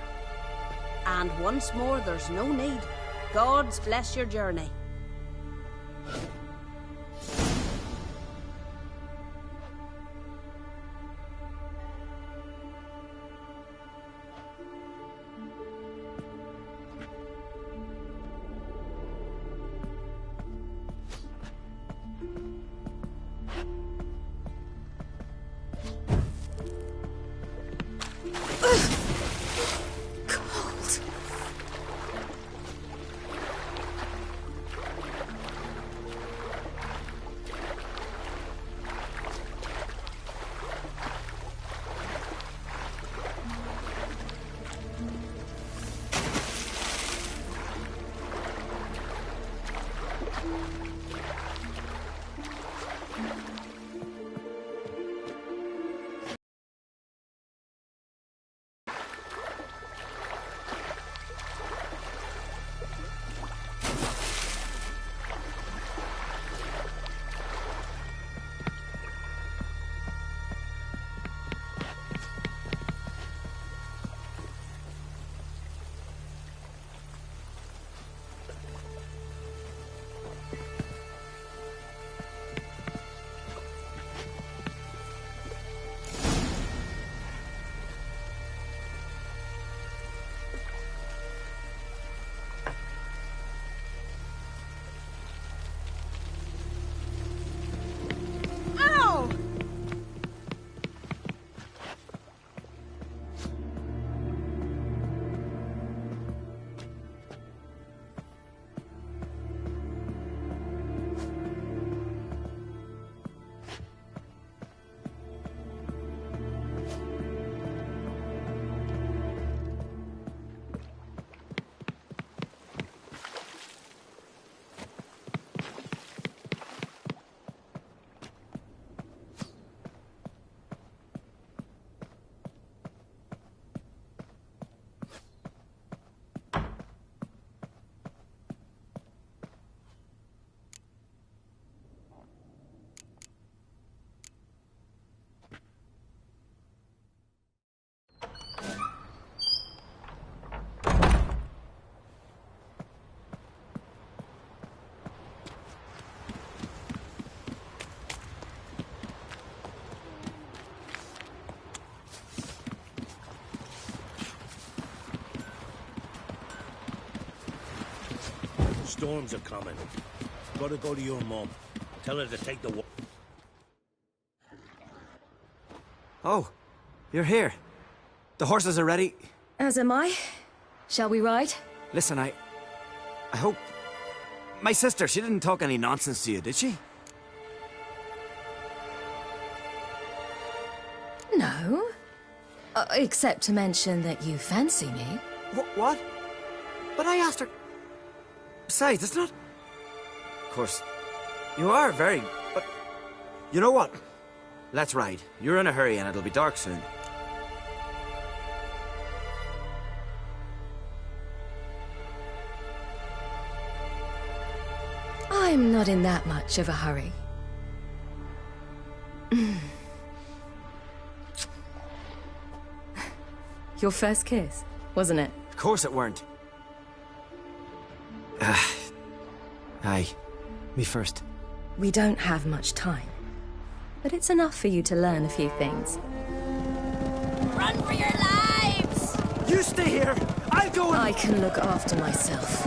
And once more, there's no need. Gods bless your journey. Storms are coming. Gotta go to your mom. Tell her to take the Oh, you're here. The horses are ready. As am I. Shall we ride? Listen, I hope... My sister, she didn't talk any nonsense to you, did she? No. Except to mention that you fancy me. What? But I asked her... Besides, it's not... Of course, you are very... But... You know what? Let's ride. You're in a hurry and it'll be dark soon. I'm not in that much of a hurry. Your first kiss, wasn't it? Of course it weren't. Aye. Me first. We don't have much time. But it's enough for you to learn a few things. Run for your lives! You stay here! I'll go and... I can look after myself.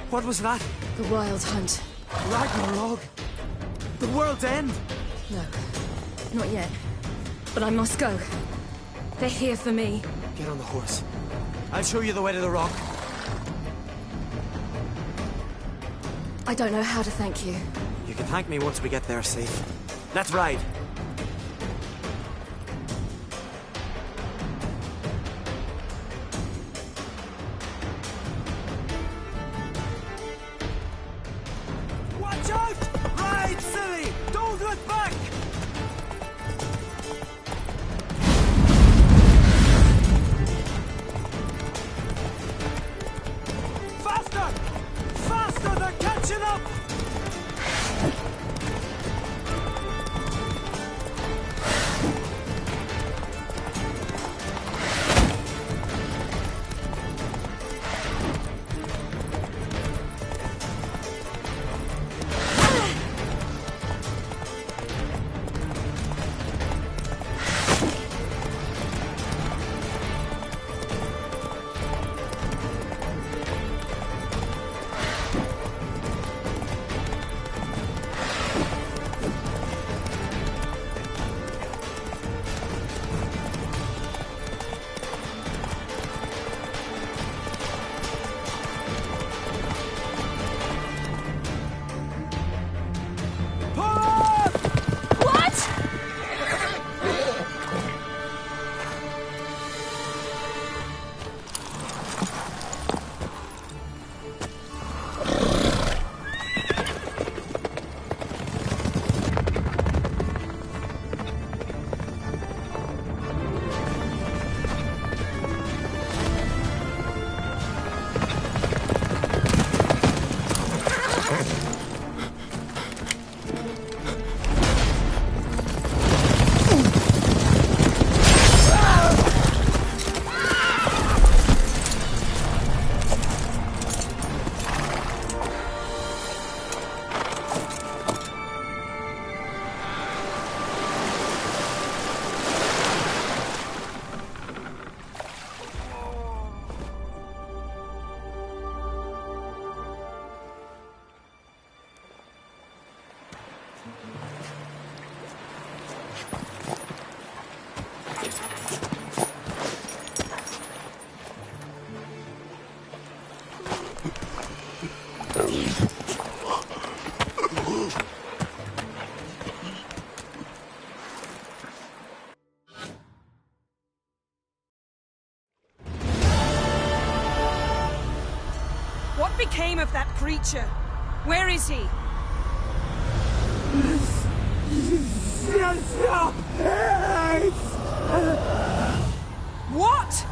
What was that? The Wild Hunt. Ragnarok? The world's end? No, not yet. But I must go. They're here for me. Get on the horse. I'll show you the way to the rock. I don't know how to thank you. You can thank me once we get there safe. Let's ride. Watch out! Ride, silly! Don't look back! Faster! Faster! They're catching up! became of that creature? Where is he? What?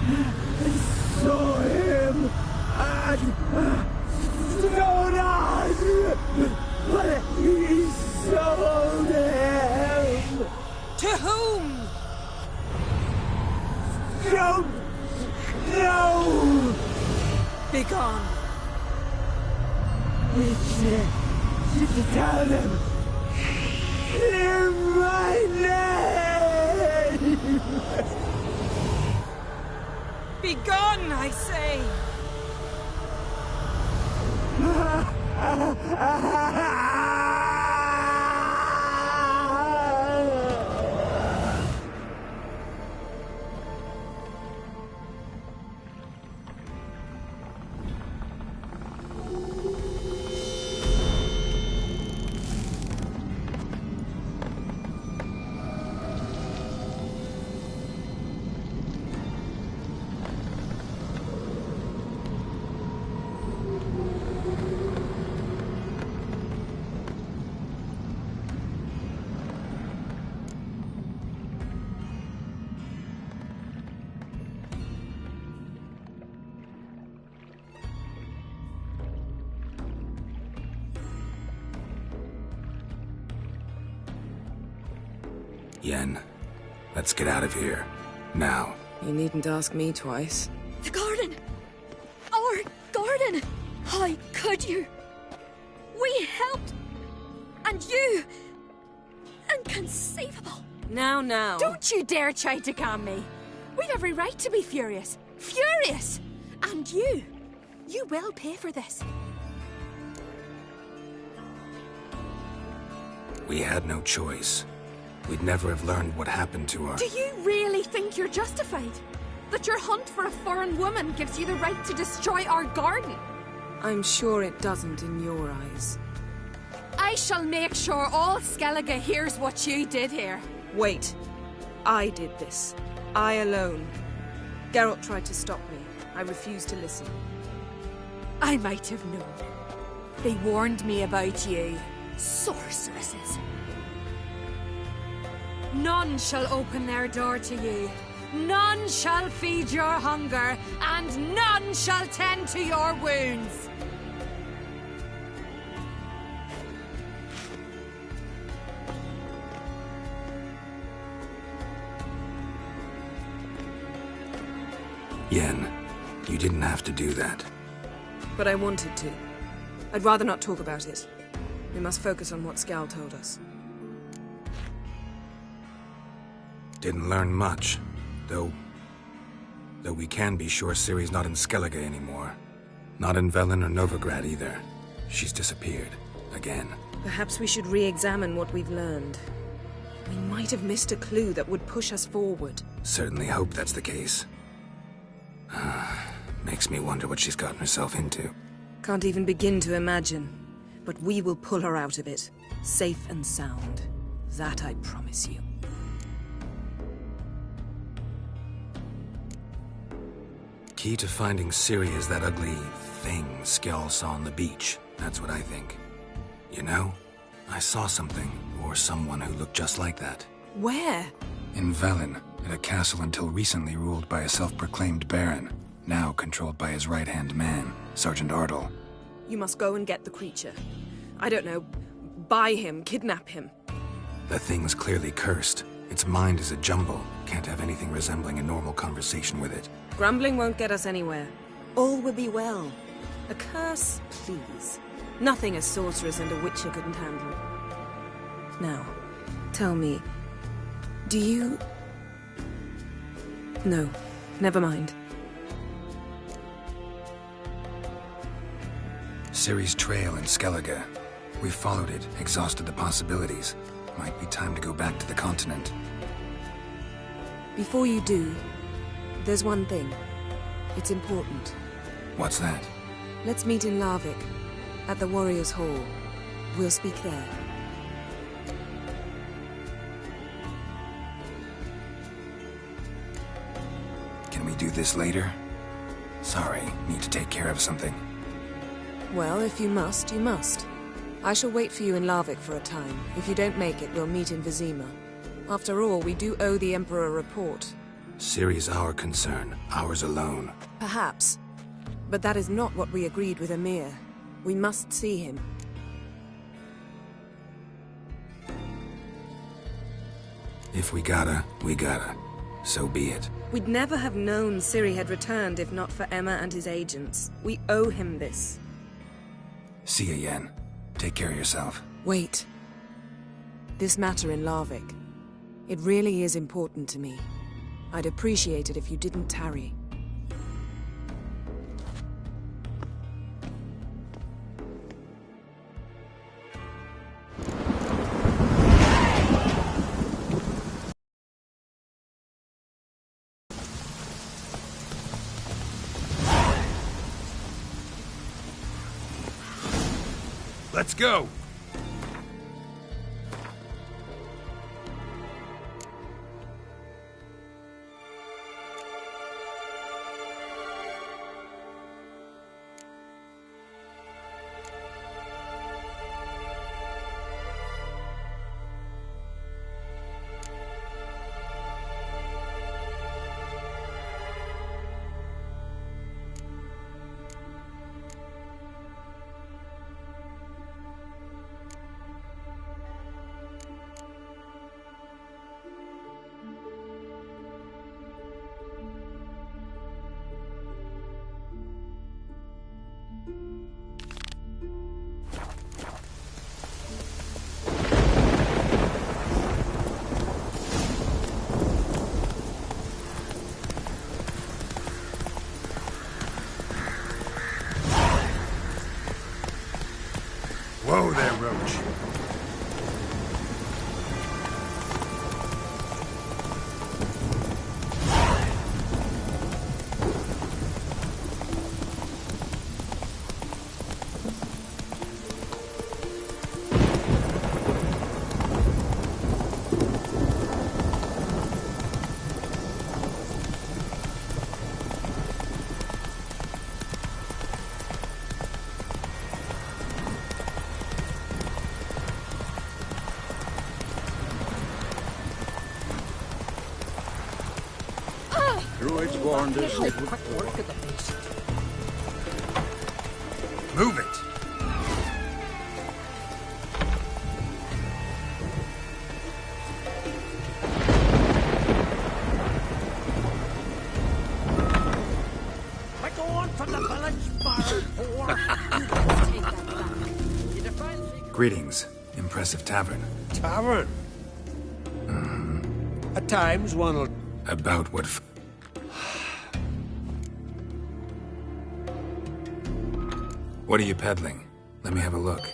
I saw him at Stonehouse, but he sold him. To whom? Don't know. Begone. Tell them. Clear my name. Begone, I say. Yen, let's get out of here. Now. You needn't ask me twice. The garden! Our garden! How could you? We helped! And you! Inconceivable! Now. Don't you dare try to calm me. We've every right to be furious. Furious! And you will pay for this. We had no choice. We'd never have learned what happened to her. Do you really think you're justified? That your hunt for a foreign woman gives you the right to destroy our garden? I'm sure it doesn't in your eyes. I shall make sure all Skellige hears what you did here. Wait. I did this. I alone. Geralt tried to stop me. I refused to listen. I might have known. They warned me about you. Sorceresses. None shall open their door to you. None shall feed your hunger, and none shall tend to your wounds. Yen, you didn't have to do that. But I wanted to. I'd rather not talk about it. We must focus on what Scal told us. Didn't learn much, though we can be sure Ciri's not in Skellige anymore. Not in Velen or Novigrad either. She's disappeared. Again. Perhaps we should re-examine what we've learned. We might have missed a clue that would push us forward. Certainly hope that's the case. Makes me wonder what she's gotten herself into. Can't even begin to imagine. But we will pull her out of it. Safe and sound. That I promise you. Key to finding Ciri is that ugly thing Skell saw on the beach. That's what I think. You know, I saw something, or someone who looked just like that. Where? In Velen, at a castle until recently ruled by a self-proclaimed baron, now controlled by his right-hand man, Sergeant Ardle. You must go and get the creature. I don't know, buy him, kidnap him. The thing's clearly cursed. Its mind is a jumble. Can't have anything resembling a normal conversation with it. Grumbling won't get us anywhere. All will be well. A curse, please. Nothing a sorceress and a witcher couldn't handle. Now, tell me, do you... No, never mind. Ciri's trail in Skellige. We followed it, exhausted the possibilities. Might be time to go back to the continent. Before you do, there's one thing. It's important. What's that? Let's meet in Larvik, at the Warriors' Hall. We'll speak there. Can we do this later? Sorry, need to take care of something. Well, if you must, you must. I shall wait for you in Larvik for a time. If you don't make it, we'll meet in Vizima. After all, we do owe the Emperor a report. Ciri's our concern, ours alone. Perhaps. But that is not what we agreed with Emir. We must see him. If we gotta, we gotta. So be it. We'd never have known Ciri had returned if not for Emma and his agents. We owe him this. See you, Yen. Take care of yourself. Wait. This matter in Larvik. It really is important to me. I'd appreciate it if you didn't tarry. Let's go! Whoa there, Roach. Druids warned us it would Quick work at the base. Move it! We're going from the village bar for. Take that back. Greetings. Impressive tavern. Tavern? At times, one'll... About what What are you peddling? Let me have a look.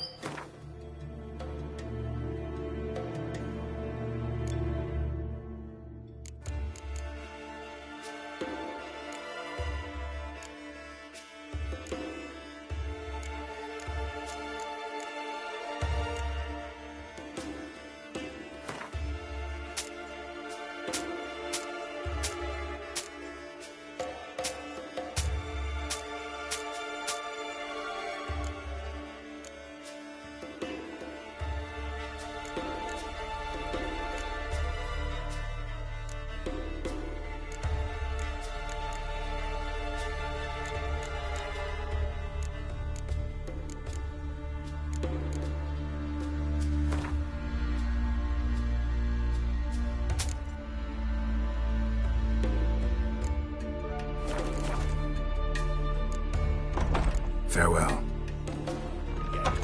Farewell.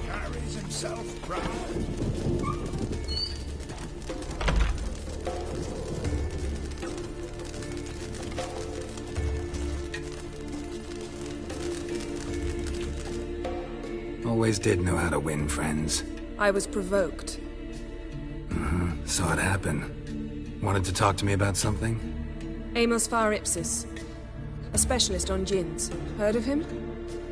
Carries himself proud. Always did know how to win friends. I was provoked. Saw it happen. Wanted to talk to me about something? Amos Far Ipsis. A specialist on djinns. Heard of him?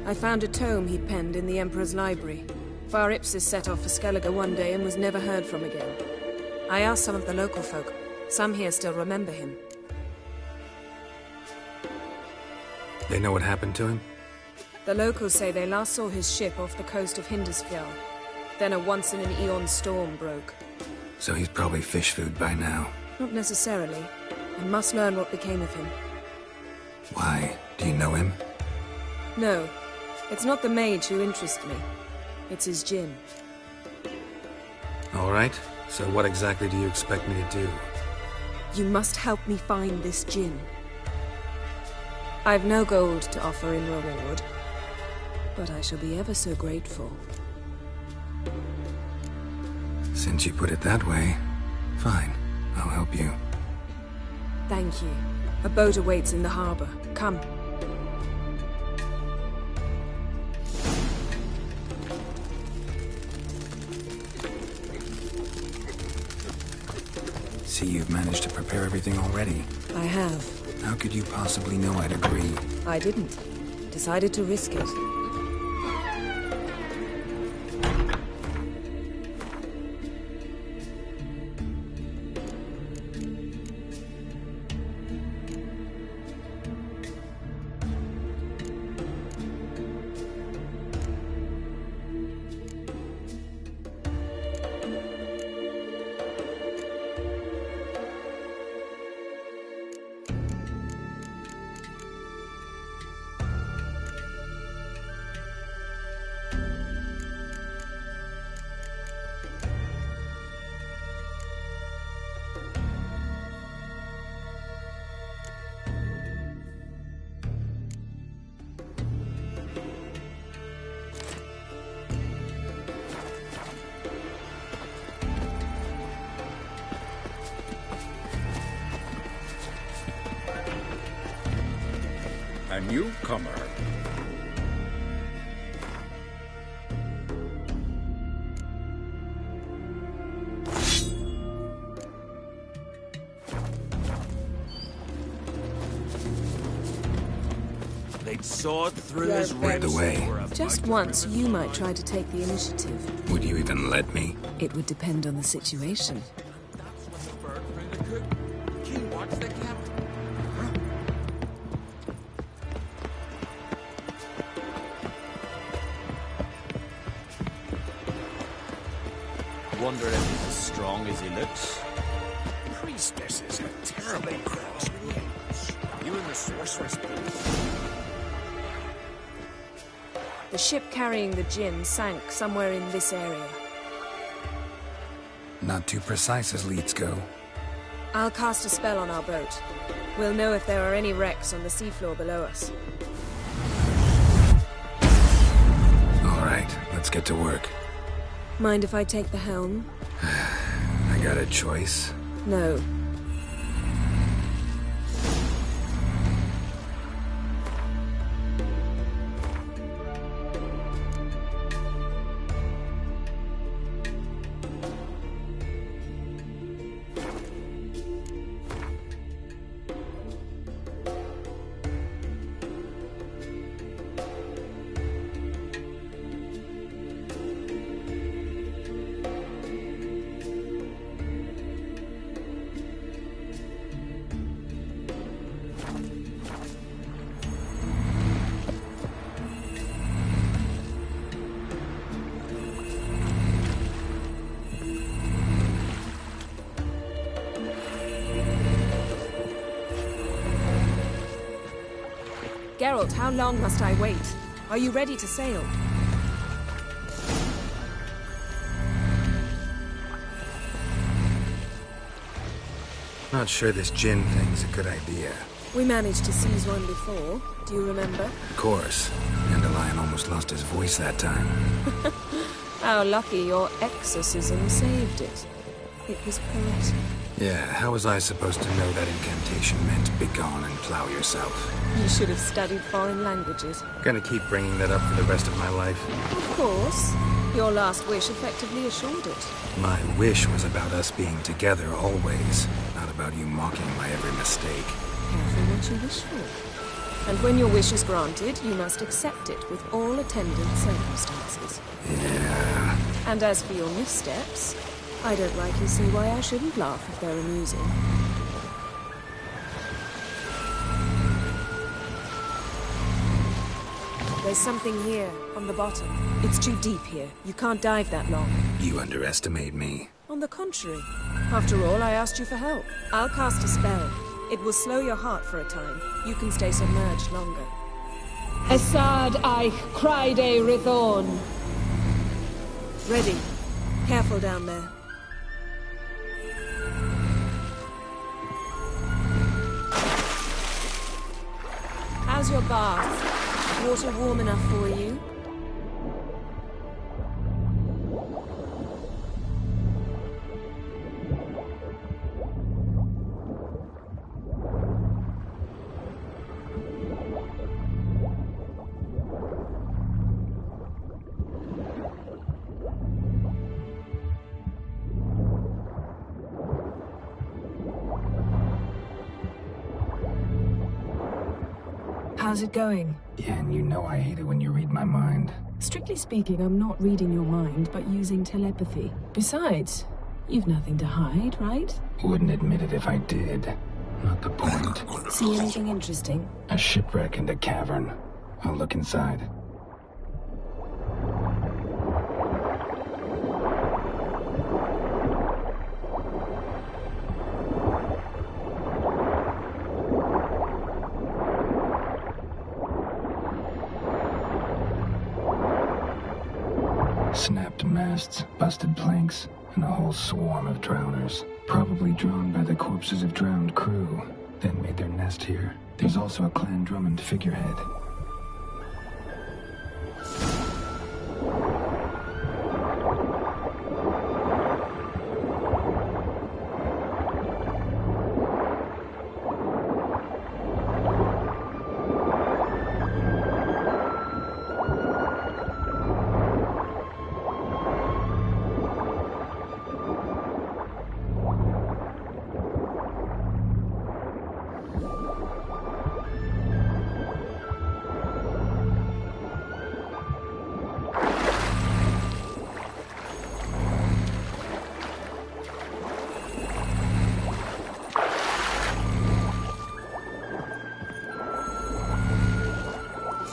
I found a tome he penned in the Emperor's library. Far Ipsis set off for Skellige one day and was never heard from again. I asked some of the local folk. Some here still remember him. They know what happened to him? The locals say they last saw his ship off the coast of Hindisfjall. Then a once-in-an-eon storm broke. So he's probably fish food by now. Not necessarily. I must learn what became of him. Why? Do you know him? No. It's not the mage who interests me. It's his djinn. All right. So what exactly do you expect me to do? You must help me find this djinn. I've no gold to offer in reward, but I shall be ever so grateful. Since you put it that way, fine. I'll help you. Thank you. A boat awaits in the harbor. Come. See, you've managed to prepare everything already. I have. How could you possibly know I'd agree? I didn't. Decided to risk it. A newcomer. They'd sawed through his By the way, Just once, you might try to take the initiative. would you even let me? It would depend on the situation. Wonder if he's as strong as he looks. Priestesses are terribly cross with you. You and the sorceress, please. The ship carrying the djinn sank somewhere in this area. Not too precise as leads go. I'll cast a spell on our boat. We'll know if there are any wrecks on the seafloor below us. All right, let's get to work. Mind if I take the helm? I got a choice. No. Geralt, how long must I wait? Are you ready to sail? Not sure this djinn thing's a good idea. We managed to seize one before. Do you remember? Of course. Dandelion almost lost his voice that time. How lucky your exorcism saved it. It was poetic. Yeah, how was I supposed to know that incantation meant begone and plow yourself? You should have studied foreign languages. Gonna keep bringing that up for the rest of my life. Of course. Your last wish effectively assured it. My wish was about us being together always, not about you mocking my every mistake. Careful what you wish for. And when your wish is granted, you must accept it with all attendant circumstances. Yeah. And as for your missteps, I don't rightly see why I shouldn't laugh if they're amusing. There's something here, on the bottom. It's too deep here. You can't dive that long. You underestimate me. On the contrary. After all, I asked you for help. I'll cast a spell. It will slow your heart for a time. You can stay submerged longer. Assad Eich Cryde Rithorn. Ready. Careful down there. How's your bath? Water warm enough for you? How's it going? Yen, you know I hate it when you read my mind. Strictly speaking, I'm not reading your mind, but using telepathy. Besides, you've nothing to hide, right? Wouldn't admit it if I did. Not the point. See anything interesting? A shipwreck and a cavern. I'll look inside. Snapped masts, busted planks, and a whole swarm of drowners. Probably drawn by the corpses of drowned crew, then made their nest here. There's also a Clan Drummond figurehead.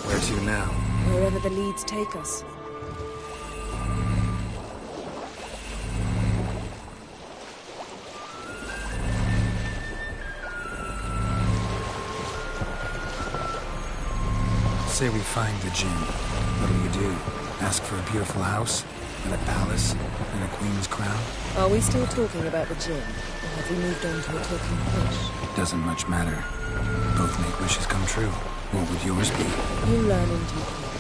Where to now? Wherever the leads take us. Say we find the Jinn. What'll you do? Ask for a beautiful house? And a palace? And a queen's crown? Are we still talking about the Jinn? Or have we moved on to a talking fish? Doesn't much matter. Both make wishes come true. What would yours be? You learn in due course.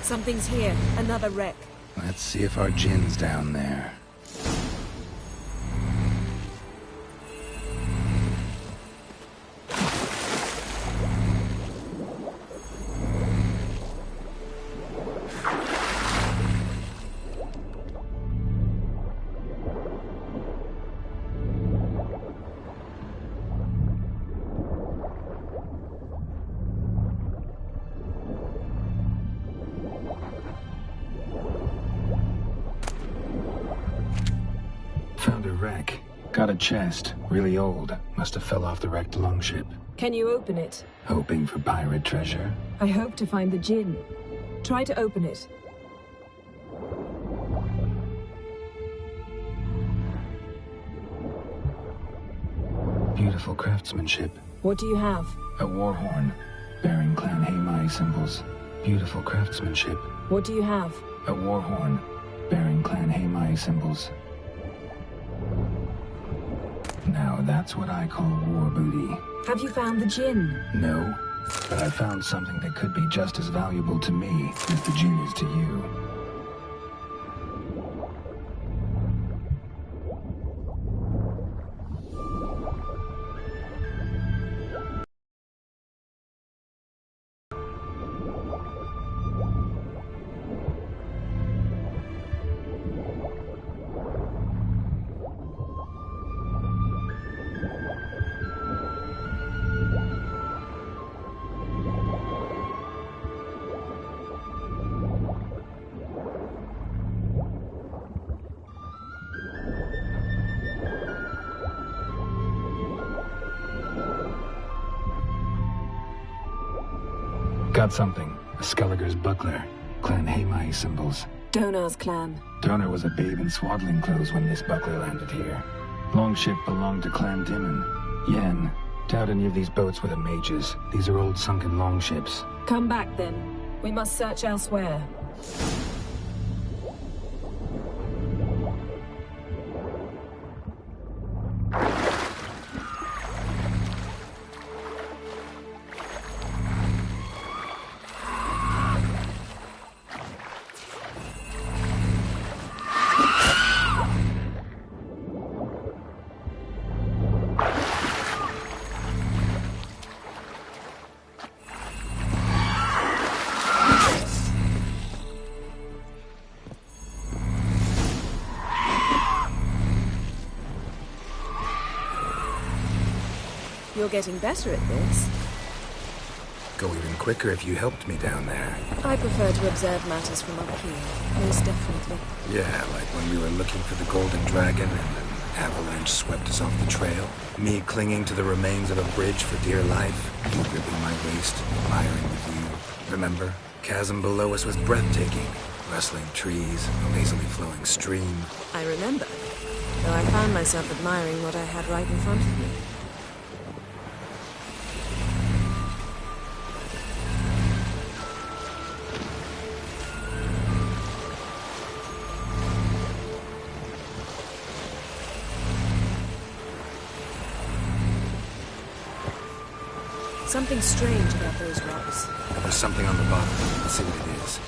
Something's here. Another wreck. Let's see if our Jinn's down there. Found a wreck. Got a chest. Really old. Must have fell off the wrecked longship. Can you open it? Hoping for pirate treasure? I hope to find the Jinn. Try to open it. Beautiful craftsmanship. What do you have? A war horn, bearing Clan Hamai symbols. Beautiful craftsmanship. What do you have? A war horn, bearing Clan Hamai symbols. Now that's what I call war booty. Have you found the Jinn? No, but I found something that could be just as valuable to me as the Jinn is to you. Got something. A Skelliger's buckler. Clan Haemai symbols. Donar's clan. Donar was a babe in swaddling clothes when this buckler landed here. Longship belonged to Clan Dimon. Yen. Doubt any of these boats were the mages. These are old sunken longships. Come back then. We must search elsewhere. You're getting better at this. Go even quicker if you helped me down there. I prefer to observe matters from up here, most definitely. Yeah, like when we were looking for the Golden Dragon and an avalanche swept us off the trail. Me clinging to the remains of a bridge for dear life. You gripping my waist, admiring the view. Remember? Chasm below us was breathtaking. Rustling trees, a lazily flowing stream. I remember, though I found myself admiring what I had right in front of me. Something strange about those rocks. There's something on the bottom. Let's see what it is.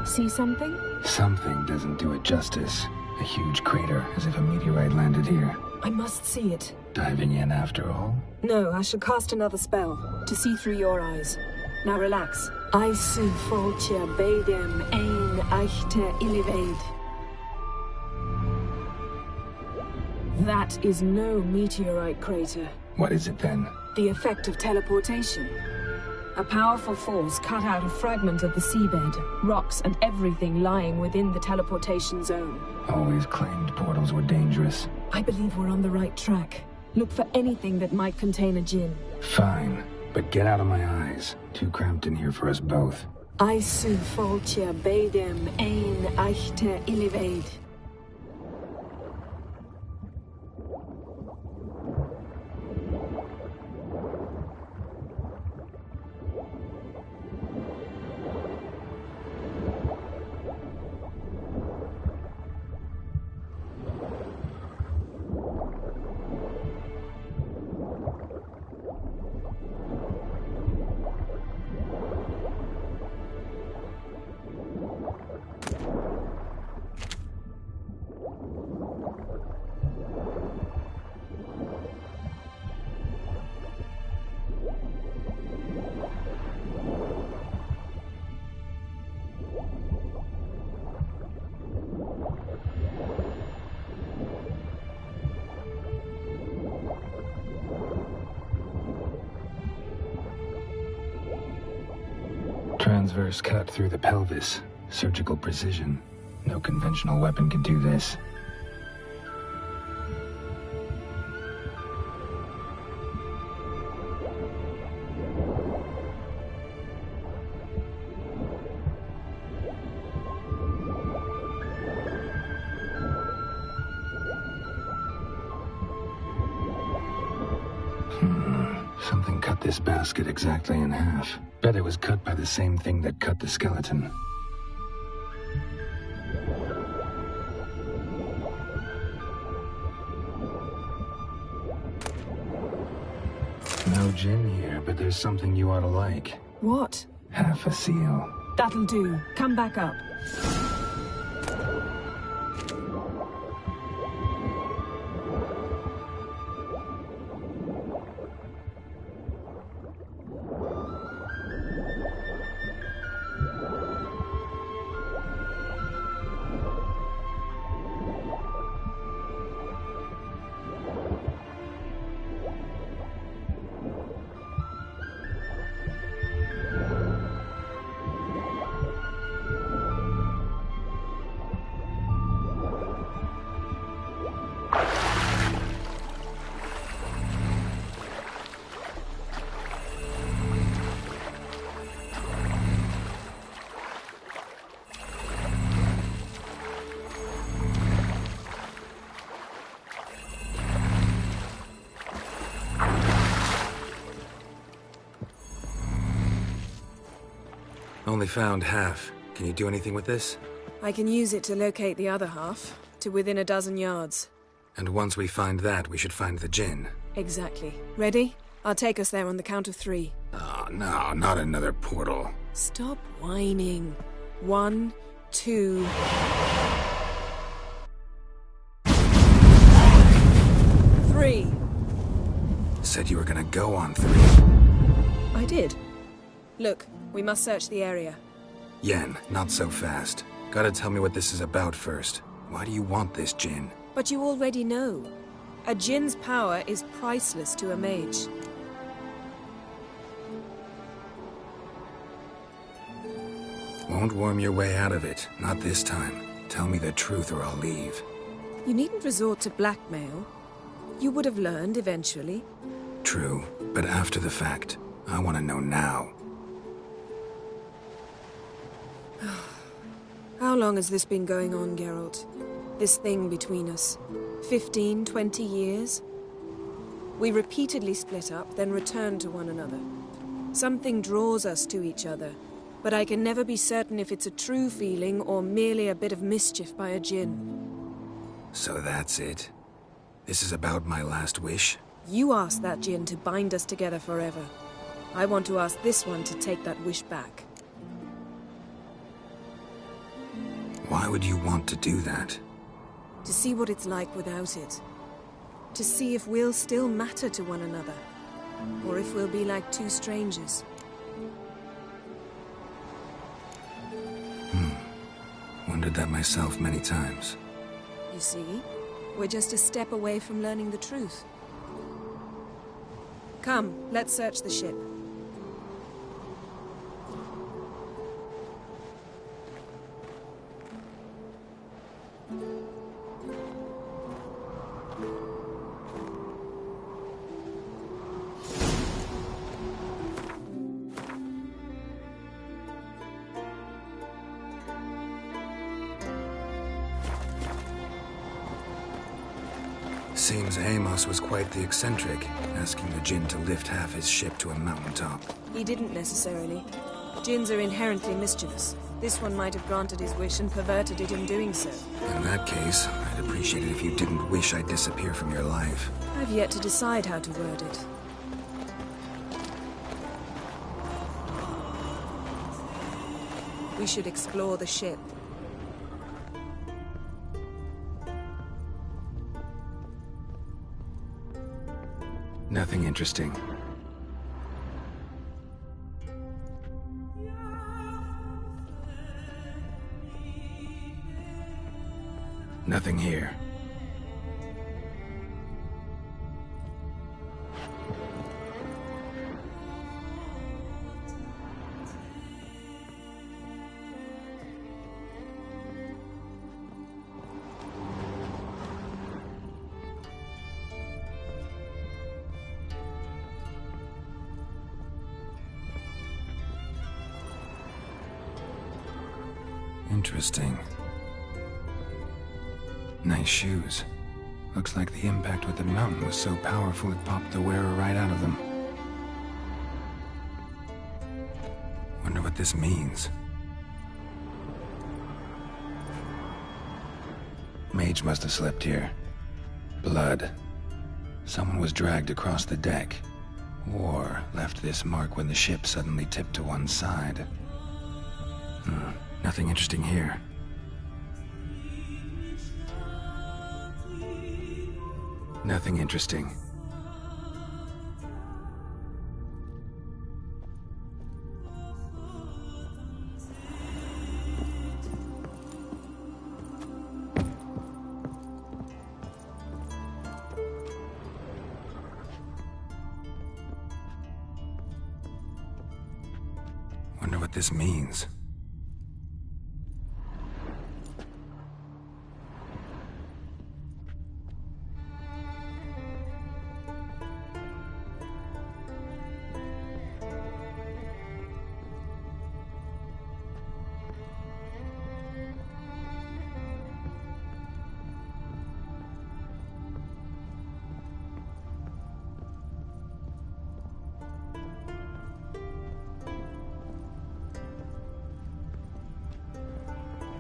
See something? Something doesn't do it justice. A huge crater, as if a meteorite landed here. I must see it. Diving in after all? No, I shall cast another spell, to see through your eyes. Now relax. Aisu foltia beidem ein eichte illivaid. That is no meteorite crater. What is it then? The effect of teleportation. A powerful force cut out a fragment of the seabed, rocks and everything lying within the teleportation zone. Always claimed portals were dangerous. I believe we're on the right track. Look for anything that might contain a djinn. Fine, but get out of my eyes. Too cramped in here for us both. Aisu foltia beidem ein eichte illivaid. Transverse cut through the pelvis. Surgical precision. No conventional weapon can do this. Something cut this basket exactly in half. Bet it was cut by the same thing that cut the skeleton. No gin here, but there's something you ought to like. What? Half a seal. That'll do. Come back up. Only found half. Can you do anything with this? I can use it to locate the other half, to within a dozen yards. And once we find that, we should find the djinn. Exactly. Ready? I'll take us there on the count of 3. Oh, no, not another portal. Stop whining. 1, 2... Three. Said you were gonna go on 3. I did. Look, we must search the area. Yen, not so fast. Gotta tell me what this is about first. Why do you want this djinn? But you already know. A djinn's power is priceless to a mage. Won't worm your way out of it. Not this time. Tell me the truth or I'll leave. You needn't resort to blackmail. You would have learned eventually. True, but after the fact. I want to know now. How long has this been going on, Geralt? This thing between us? 15, 20 years? We repeatedly split up, then returned to one another. Something draws us to each other, but I can never be certain if it's a true feeling or merely a bit of mischief by a djinn. So that's it? This is about my last wish? You asked that djinn to bind us together forever. I want to ask this one to take that wish back. Why would you want to do that? To see what it's like without it. To see if we'll still matter to one another. Or if we'll be like two strangers. Wondered that myself many times. You see? We're just a step away from learning the truth. Come, let's search the ship. Seems Amos was quite the eccentric, asking the djinn to lift half his ship to a mountaintop. He didn't necessarily. Djinns are inherently mischievous. This one might have granted his wish and perverted it in doing so. In that case, I'd appreciate it if you didn't wish I'd disappear from your life. I've yet to decide how to word it. We should explore the ship. Nothing interesting. Nothing here. Interesting. Nice shoes. Looks like the impact with the mountain was so powerful it popped the wearer right out of them. Wonder what this means. Mage must have slept here. Blood. Someone was dragged across the deck. Or left this mark when the ship suddenly tipped to one side. Nothing interesting here. Nothing interesting. Wonder what this means.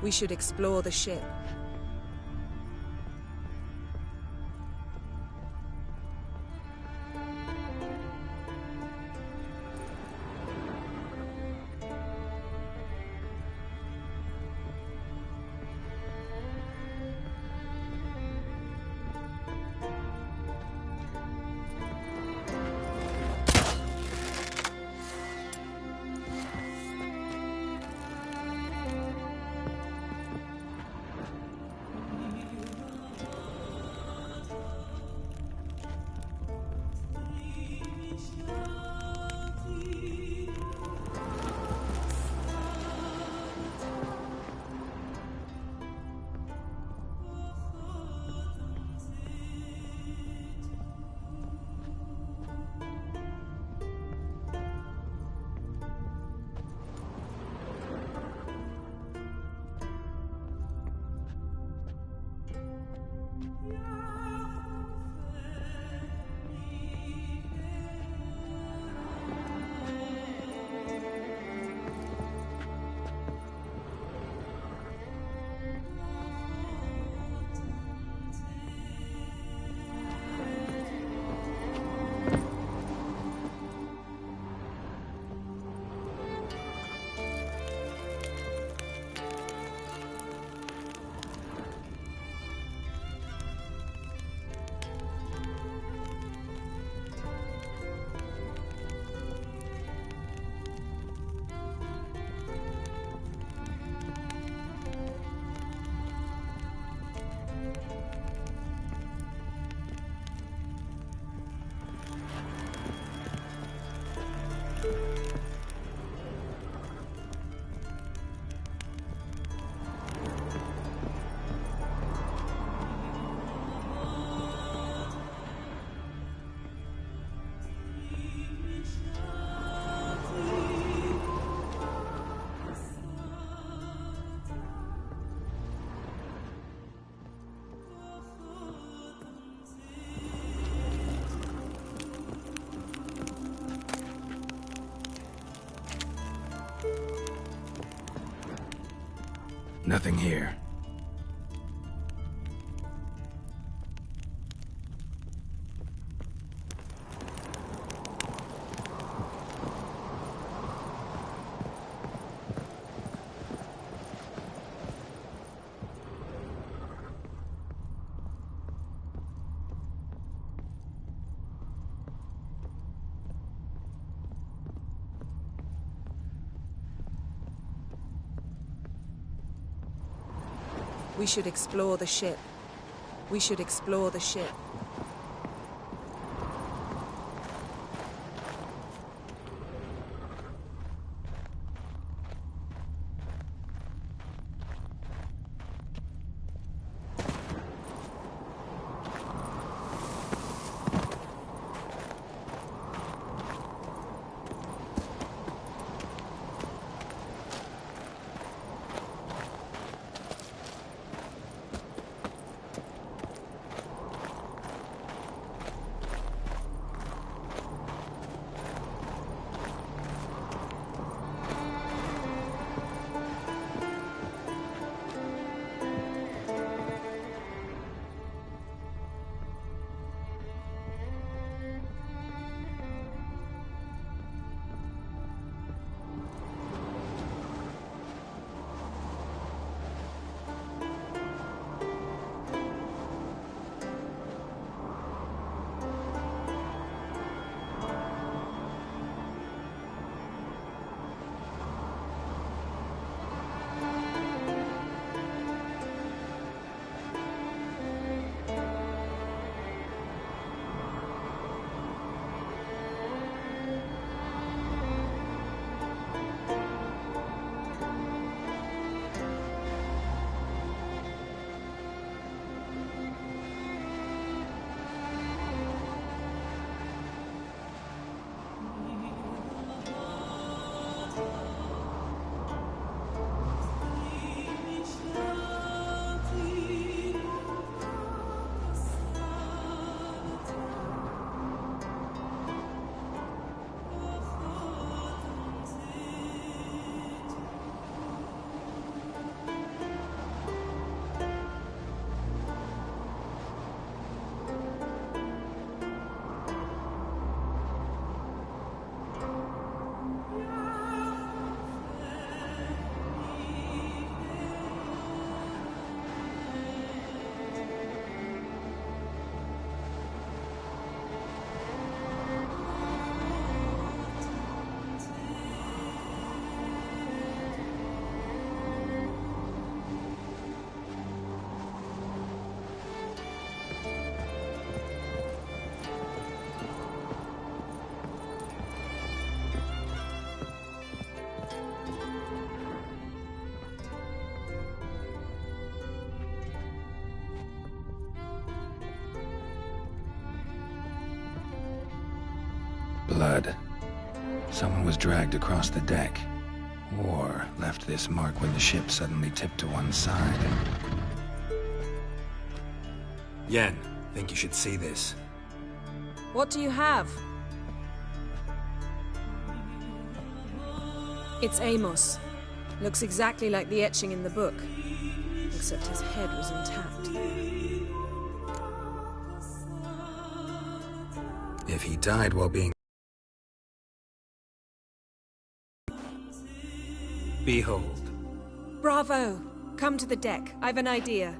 We should explore the ship. Nothing here. We should explore the ship. We should explore the ship. blood. Someone was dragged across the deck. Or left this mark when the ship suddenly tipped to one side. Yen, think you should see this. What do you have? It's Amos. Looks exactly like the etching in the book. Except his head was intact. If he died while being... Behold. Bravo! Come to the deck. I've an idea.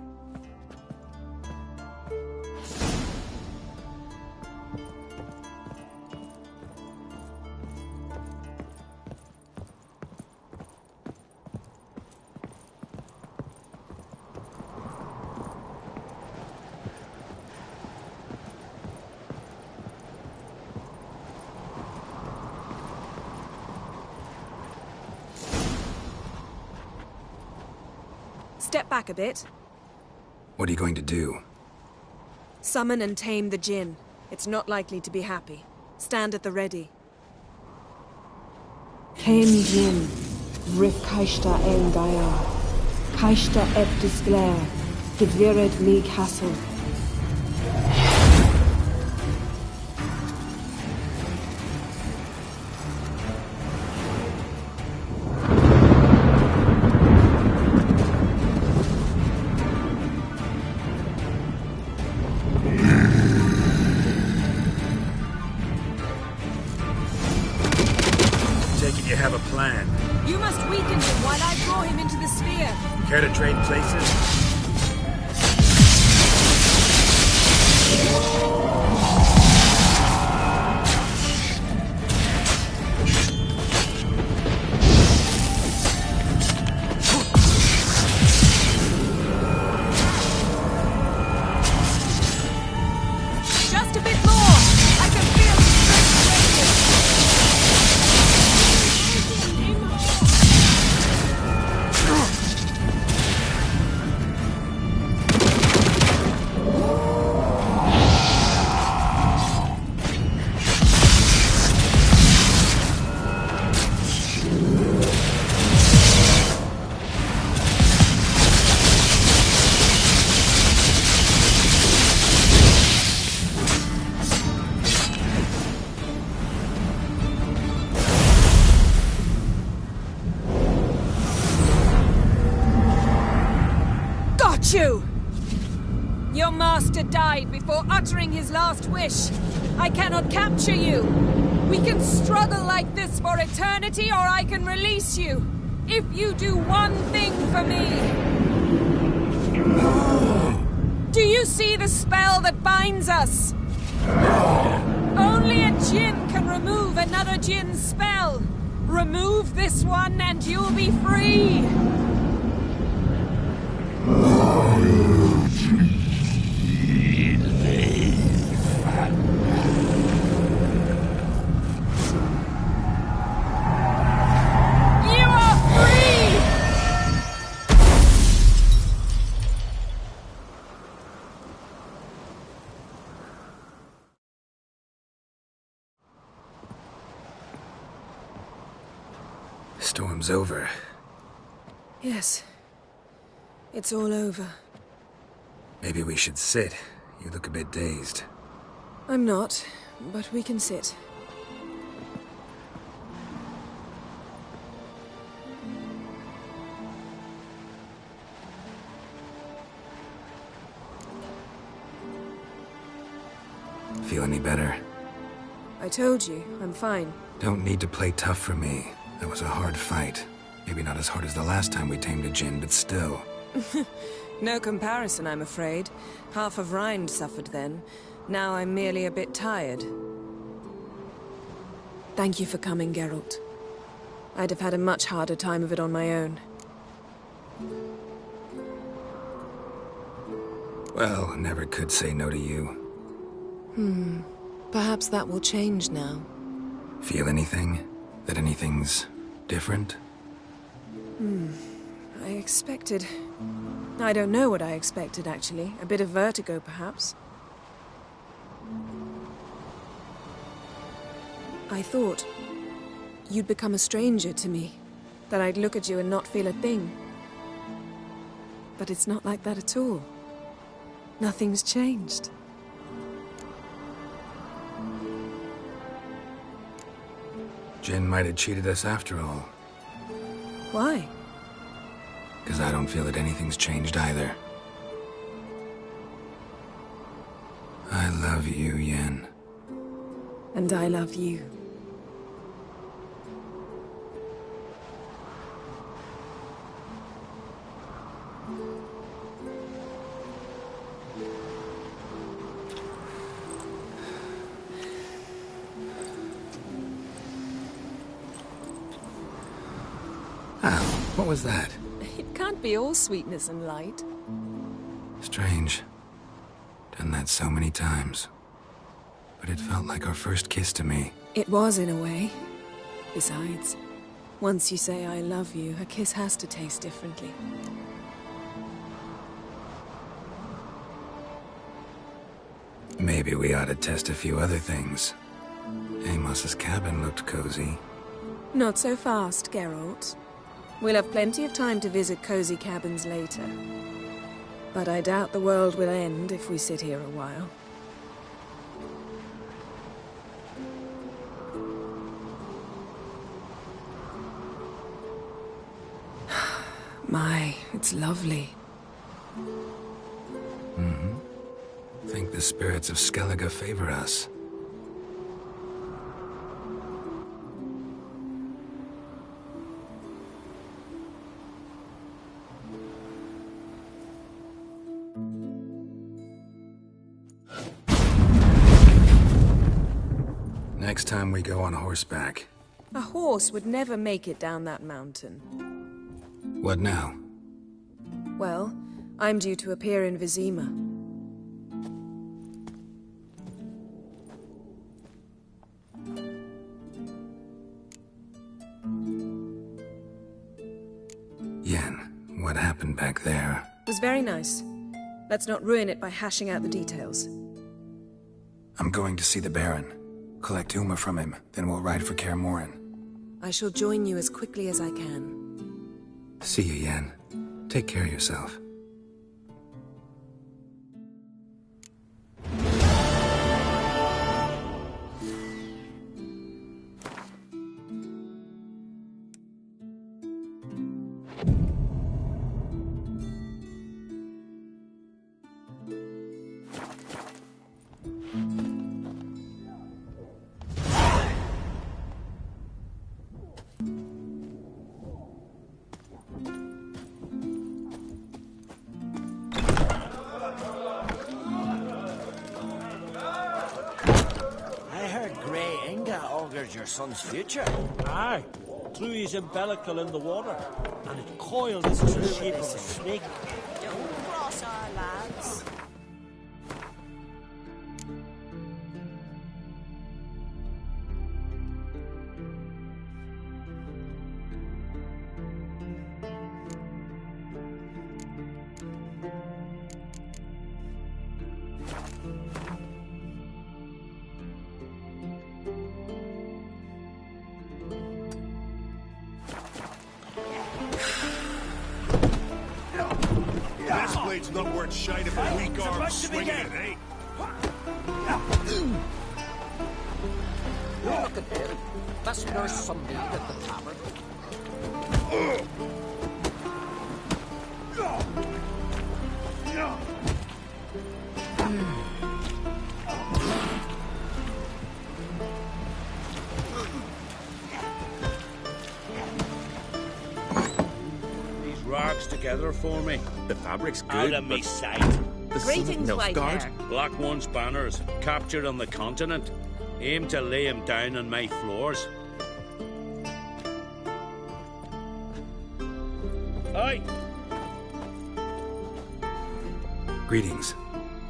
Step back a bit. What are you going to do? Summon and tame the djinn. It's not likely to be happy. Stand at the ready. Tame Jin, Rif Kaishta El Gaia, Kaishta Ep Disglair, Gedvired Lee Castle. You have a plan. You must weaken him while I draw him into the sphere. Care to trade places? Just a bit more! I can feel his strength radiant. You! Your master died before uttering his last wish. I cannot capture you. We can struggle like this for eternity, or I can release you. If you do one thing for me. Do you see the spell that binds us? Only a djinn can remove another djinn's spell. Remove this one and you'll be free. Storm's over. Yes. It's all over. Maybe we should sit. You look a bit dazed. I'm not, but we can sit. Feel any better? I told you, I'm fine. Don't need to play tough for me. That was a hard fight. Maybe not as hard as the last time we tamed a djinn, but still. No comparison, I'm afraid. Half of Rhind suffered then. Now I'm merely a bit tired. Thank you for coming, Geralt. I'd have had a much harder time of it on my own. Well, never could say no to you. Perhaps that will change now. Feel anything? That anything's different? I expected... I don't know what I expected, actually. A bit of vertigo, perhaps. I thought you'd become a stranger to me, that I'd look at you and not feel a thing. But it's not like that at all. Nothing's changed. Jin might have cheated us after all. Why? Because I don't feel that anything's changed either. I love you, Yen. And I love you. What was that? It can't be all sweetness and light. Strange. Done that so many times. But it felt like our first kiss to me. It was, in a way. Besides, once you say I love you, a kiss has to taste differently. Maybe we ought to test a few other things. Amos's cabin looked cozy. Not so fast, Geralt. We'll have plenty of time to visit cozy cabins later. But I doubt the world will end if we sit here a while. My, it's lovely. Think the spirits of Skellige favor us. Next time we go on horseback. A horse would never make it down that mountain. What now? Well, I'm due to appear in Vizima. Yen, what happened back there? It was very nice. Let's not ruin it by hashing out the details. I'm going to see the Baron. Collect Uma from him, then we'll ride for Kaer Morhen. I shall join you as quickly as I can. See you, Yen. Take care of yourself. Your son's future? Aye. Threw his umbilical in the water, and it coiled as in the shape of a snake. Don't cross our lads. It's not worth shite if a weak arm swinging it, eh? Look at there. Best nurse some meat at the tavern. Rags together for me. The fabric's good. Out of me sight. The Greetings, Whitehair. Black One's banners, captured on the continent. Aim to lay him down on my floors. Aye. Greetings.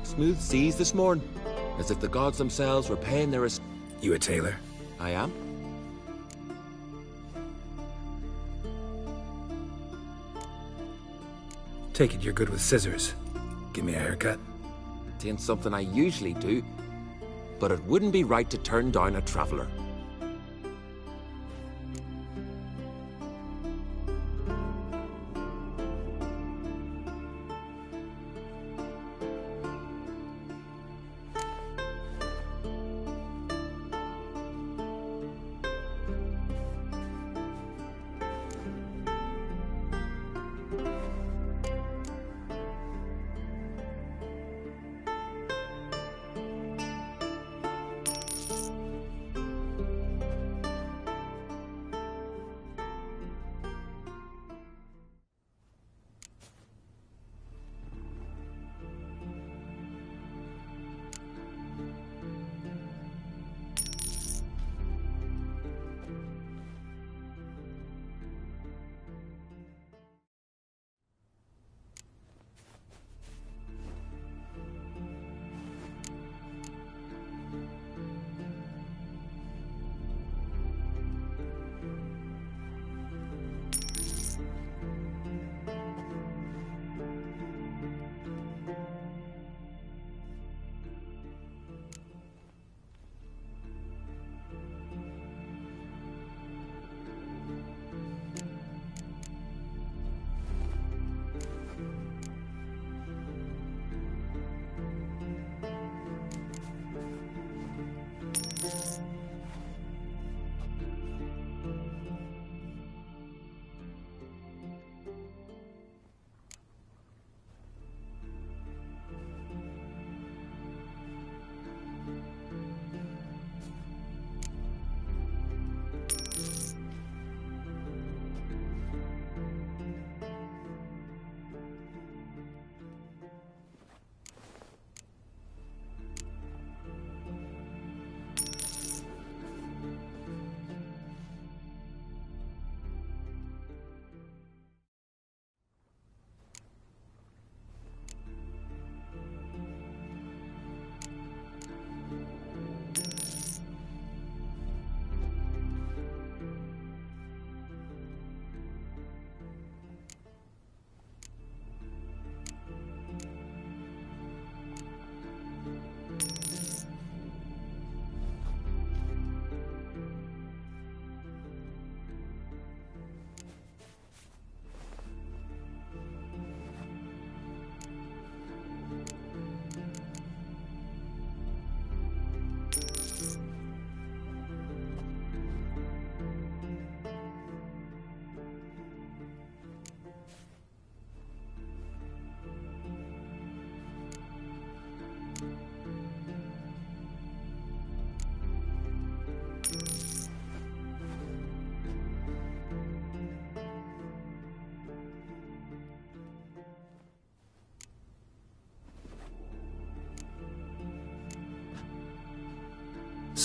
Smooth seas this morning, as if the gods themselves were paying their... You a tailor? I am. Take it you're good with scissors. Give me a haircut. It ain't something I usually do, but it wouldn't be right to turn down a traveller.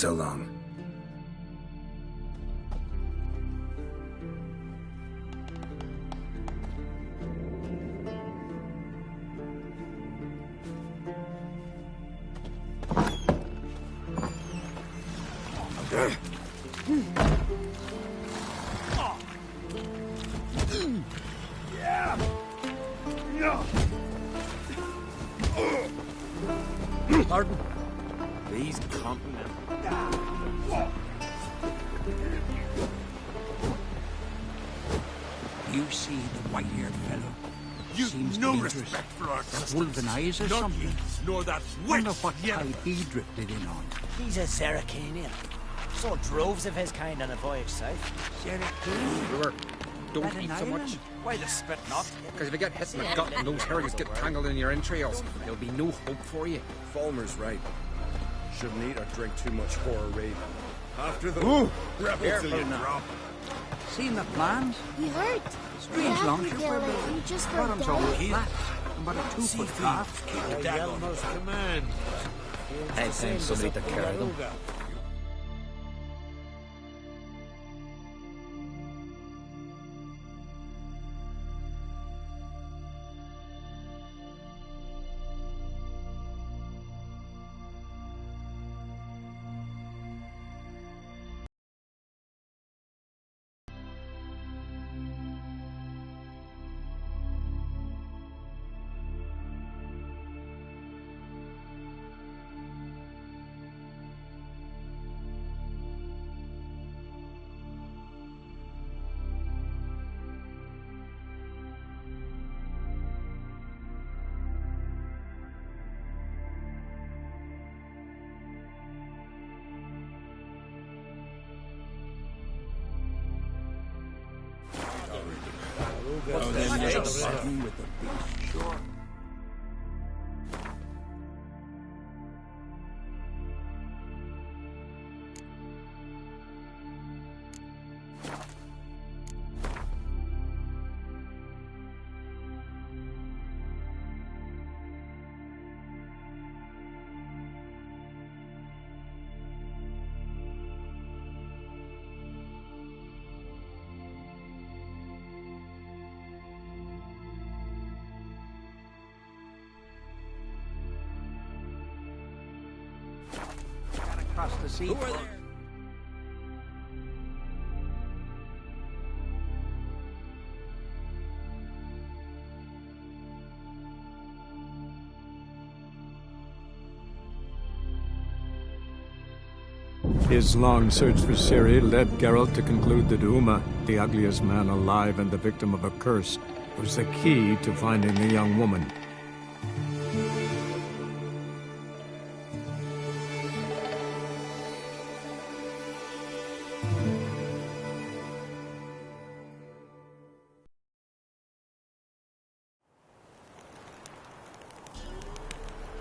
so long. Pardon? These compliment. You see the white-haired fellow? You've Seems no to be respect for our customs. wolven eyes or Not something. you, nor that Wonder witch what yet. tide he drifted in on. He's a Seracanian. Saw droves of his kind on a voyage south. Seracanian? Don't That eat an so much. island? Why the spit not? Because if you get hit in the gut and those herrings get tangled in your entrails, there'll be no hope for you. Falmer's right. Shouldn't eat or drink too much horror raven. After the rebels Careful till you now. drop. Seen the plans? We heard. Strange Yeah, longship Miguel, we're you just bottom's forgot. always flat. And about a 2-foot draft. Keep the Dagon's command. Hey, thanks, somebody took care of them. Oh, then there's a button with the beast. Sure. Across the sea. Who are there? His long search for Ciri led Geralt to conclude that Uma, the ugliest man alive and the victim of a curse, was the key to finding the young woman.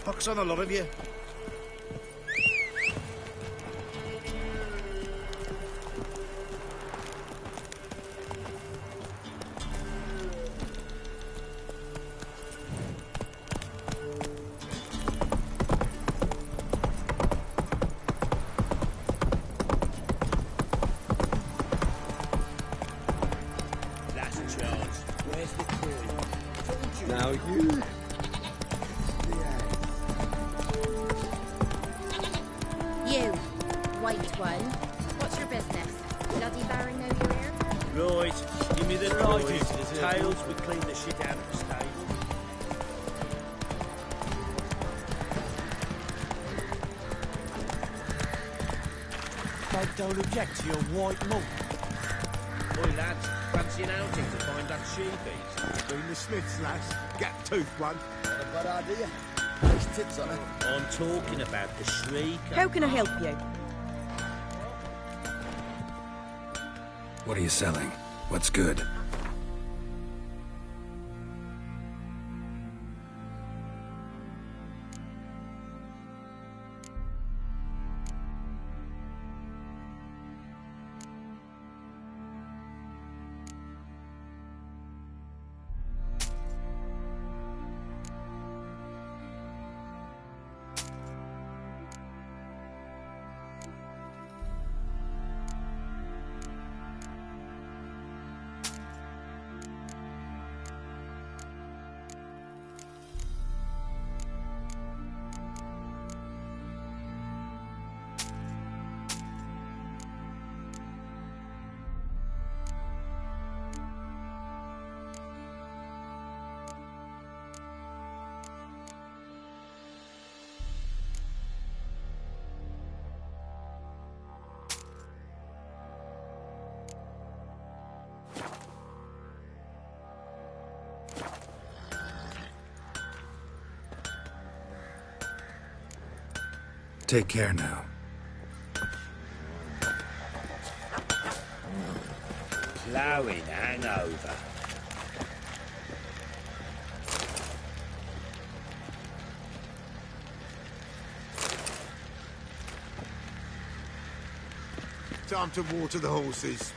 Puck's on a lot of you. Last chance. Where's the crew? Now you... You, white one. What's your business? Bloody Baron know you're here? Right, give me the toys. Tails will clean the shit out of the stable. I don't object to your white mug. Boy, lads, fancy an outing to find that sheepies? Been the Smiths, lass. Get tooth one. Not a bad idea. Nice tits on it. I'm talking about the shrieker. How can I help you? What are you selling? What's good? Take care now. Ploughing hangover. Time to water the horses.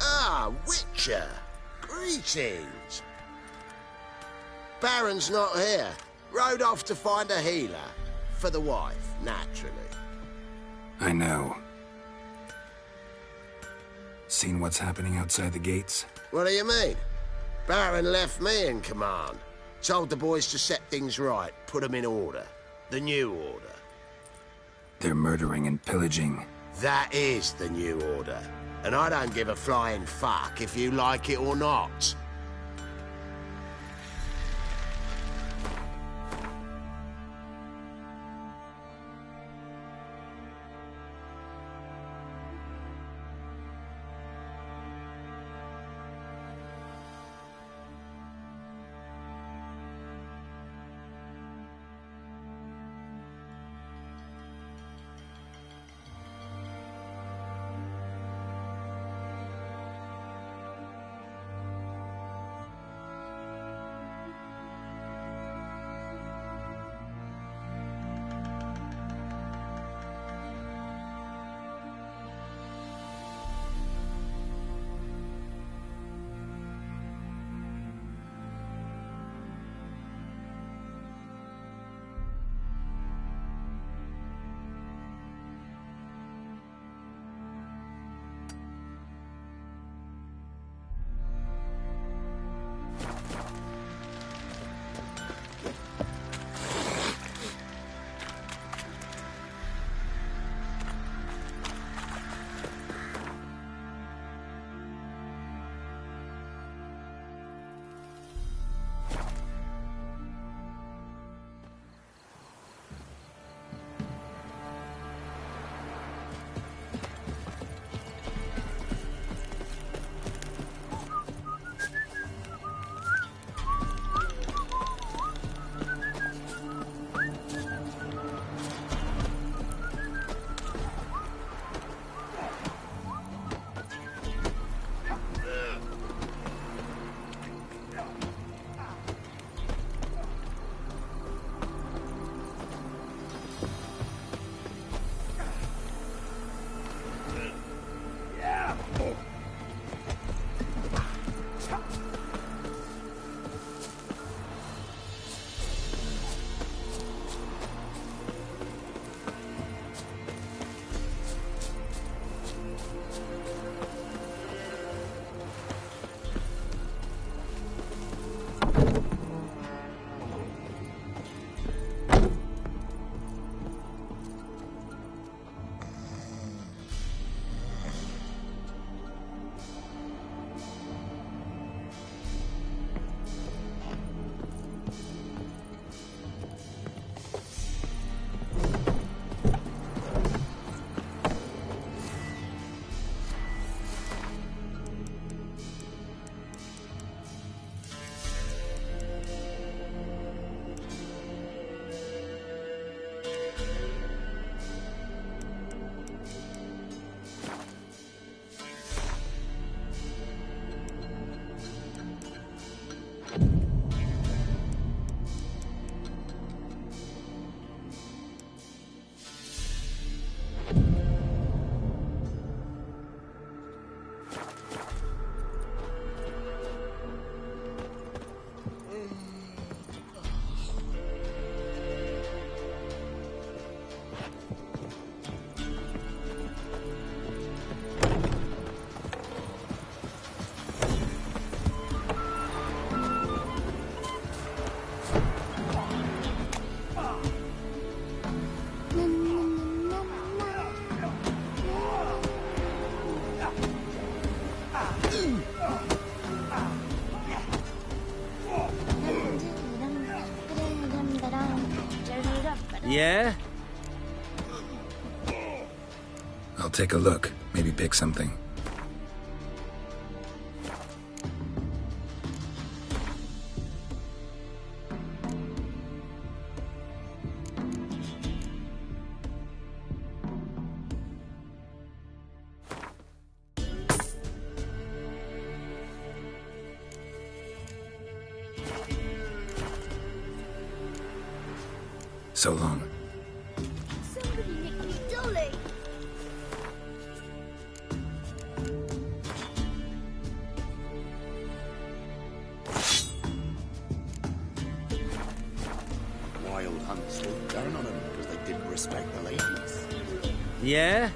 Ah, Witcher! Greetings! Baron's not here. Rode off to find a healer. For the wife, naturally. I know. Seen what's happening outside the gates? What do you mean? Baron left me in command. Told the boys to set things right, put them in order. The new order. They're murdering and pillaging. That is the new order. And I don't give a flying fuck if you like it or not. Yeah? I'll take a look. Maybe pick something. So long. Somebody nicked me dolly. Wild hunts looked down on them because they didn't respect the ladies. Yeah?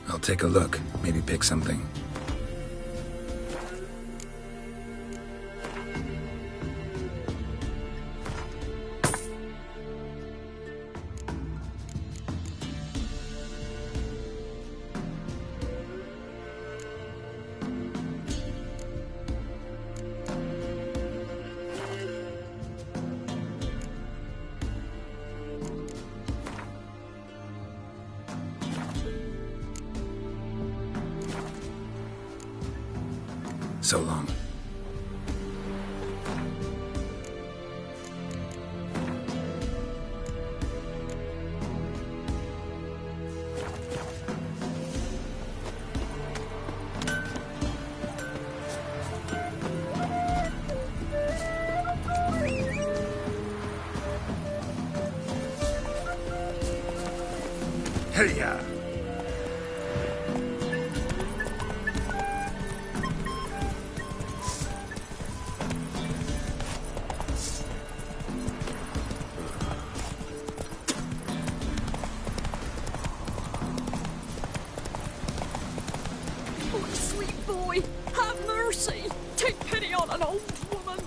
I'll take a look. Maybe pick something. So long. Hey-ya! Oh, sweet boy, have mercy. Take pity on an old woman.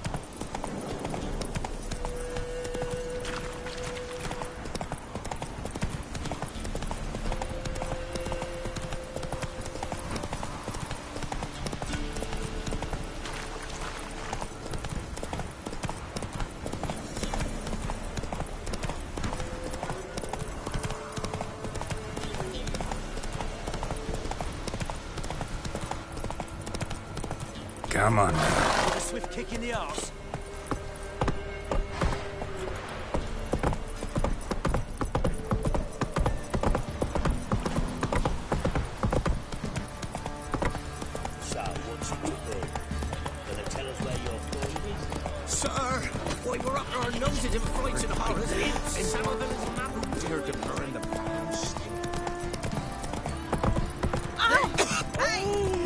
Come on now. With a swift kick in the arse. So, what's it doing? Gonna tell us where your point is? Sir, why we're up our noses in fights and horrors. And some of them is mammoth. Dare to burn the bombs.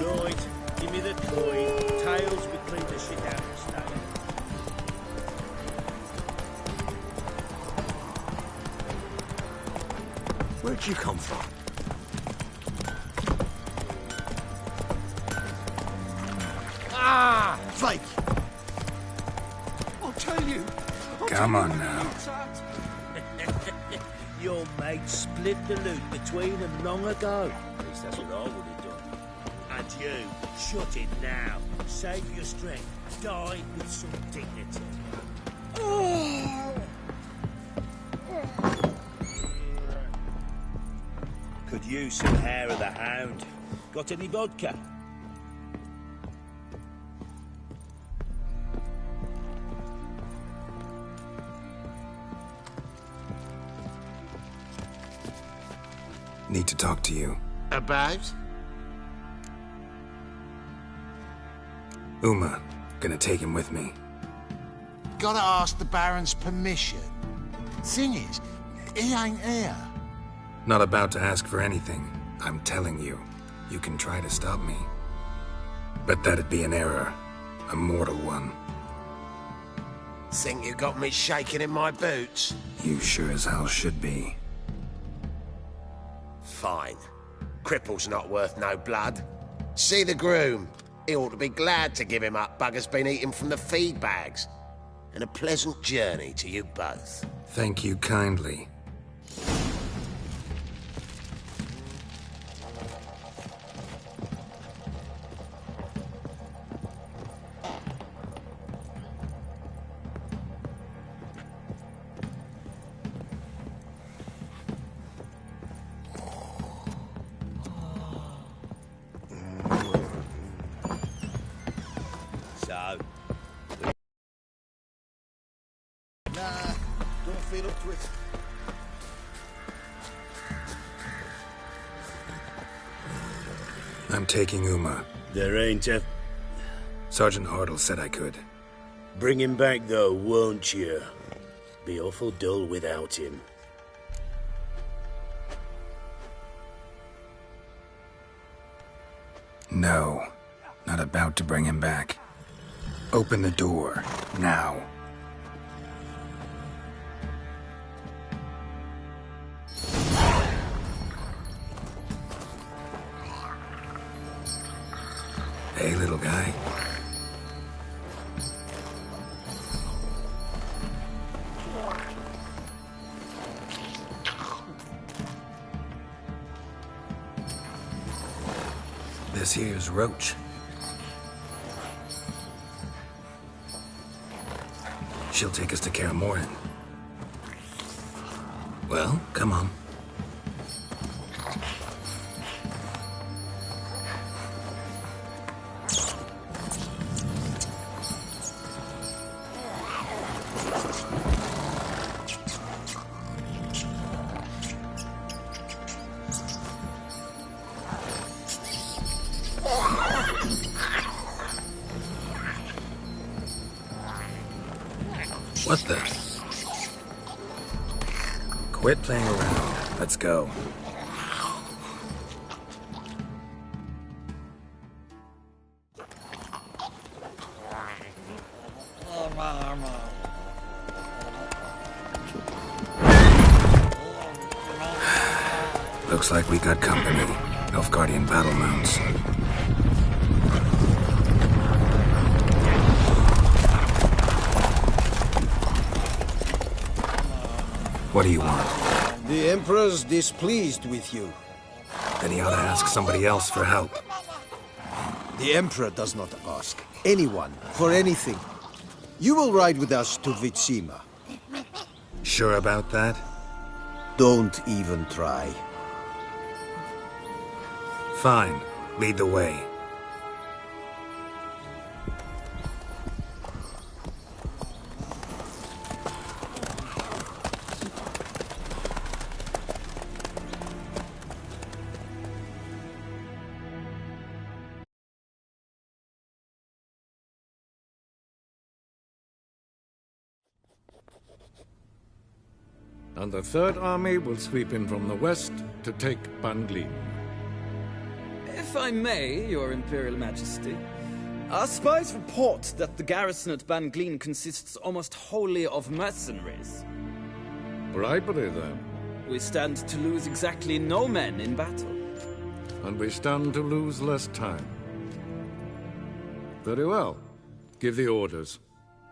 Right, give me the coin. Tails, we clean the shit out of the stone. Where'd you come from? Ah! Flake! I'll tell you. Come on now. Your mate split the loot between them long ago. At least that's what I would have done. And you, shut it now. Save your strength. Die with some dignity. Could use some hair of the hound. Got any vodka? Need to talk to you. About? Uma. Gonna take him with me. Gotta ask the Baron's permission. Thing is, he ain't here. Not about to ask for anything. I'm telling you. You can try to stop me. But that'd be an error. A mortal one. Think you got me shaking in my boots? You sure as hell should be. Fine. Cripple's not worth no blood. See the groom. He ought to be glad to give him up. Bugger's been eating from the feed bags. And a pleasant journey to you both. Thank you kindly. So, Nah, don't feel up to it. I'm taking Uma. there ain't a... Sergeant Hartle said I could. Bring him back, though, won't you? Be awful dull without him. No, not about to bring him back. Open the door, now. Hey, little guy. This here's Roach. She'll take us to Kaer Morhen. Well, come on. What the? Quit playing around. Let's go. Looks like we got company. Nilfgaardian battle mounts. What do you want? The Emperor's displeased with you. Then he ought to ask somebody else for help. The Emperor does not ask anyone for anything. You will ride with us to Vitsima. Sure about that? Don't even try. Fine. Lead the way. And the Third Army will sweep in from the west to take Ban Glin. If I may, Your Imperial Majesty, our spies report that the garrison at Ban Glin consists almost wholly of mercenaries. Bribery, then. We stand to lose exactly no men in battle. And we stand to lose less time. Very well. Give the orders.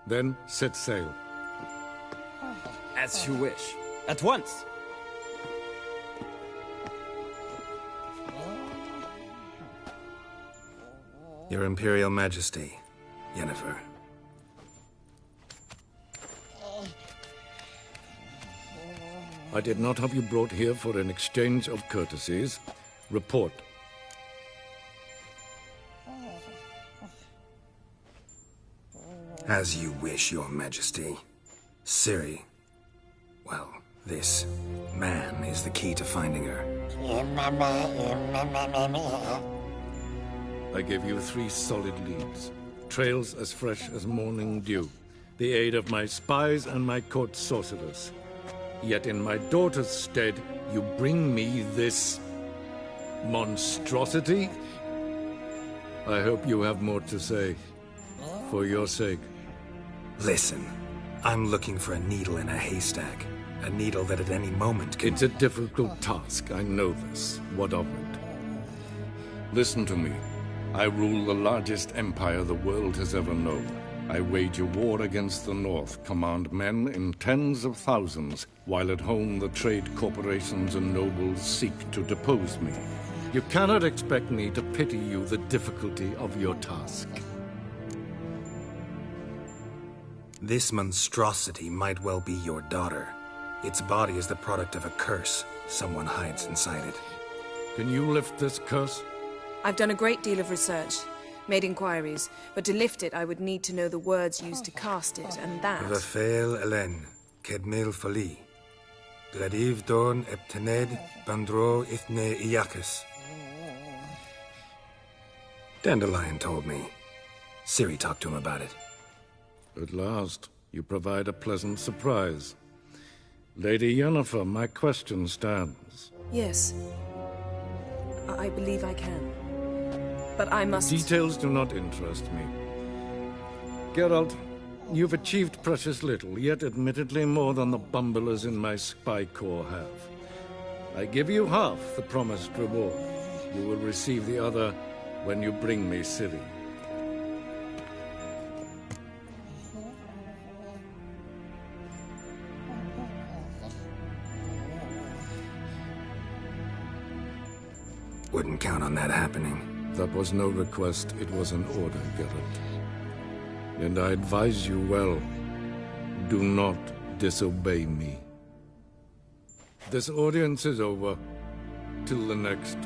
Then set sail. As you wish. At once! Your Imperial Majesty, Yennefer. I did not have you brought here for an exchange of courtesies. Report. As you wish, Your Majesty. Ciri. Well, this man is the key to finding her. I gave you 3 solid leads. Trails as fresh as morning dew. The aid of my spies and my court sorcerers. Yet in my daughter's stead, you bring me this monstrosity? I hope you have more to say. For your sake. Listen, I'm looking for a needle in a haystack. A needle that at any moment can... It's a difficult task, I know this. What of it? Listen to me. I rule the largest empire the world has ever known. I wage a war against the North, command men in tens of thousands, while at home the trade corporations and nobles seek to depose me. You cannot expect me to pity you the difficulty of your task. This monstrosity might well be your daughter. Its body is the product of a curse. Someone hides inside it. Can you lift this curse? I've done a great deal of research, made inquiries, but to lift it I would need to know the words used to cast it, and that... Rafael Elen, Kedmil Fali. Gladiv Dorn Eptened Bandro Ithne Iakis. Dandelion told me. Ciri talked to him about it. At last, you provide a pleasant surprise. Lady Yennefer, my question stands. Yes. I believe I can. But I must... Details do not interest me. Geralt, you've achieved precious little, yet admittedly more than the bumblers in my spy corps have. I give you half the promised reward. You will receive the other when you bring me Ciri. Wouldn't count on that happening. That was no request, it was an order, Geralt. And I advise you well, do not disobey me. This audience is over. Till the next.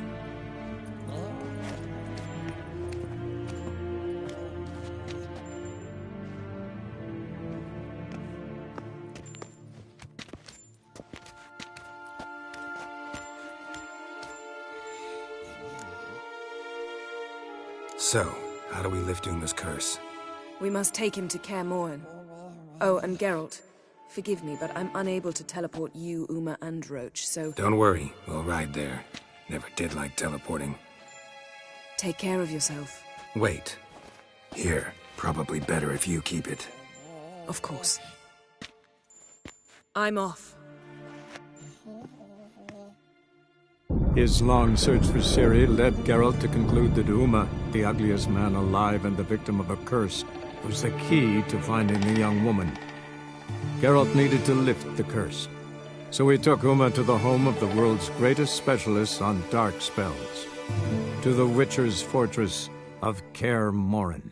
So, how do we lift Uma's curse? We must take him to Kaer Morhen. Oh, and Geralt, forgive me, but I'm unable to teleport you, Uma, and Roach, so... Don't worry, we'll ride there. Never did like teleporting. Take care of yourself. Wait. Here, probably better if you keep it. Of course. I'm off. His long search for Ciri led Geralt to conclude that Uma, the ugliest man alive and the victim of a curse, was the key to finding the young woman. Geralt needed to lift the curse, so he took Uma to the home of the world's greatest specialist on dark spells, to the Witcher's fortress of Kaer Morhen.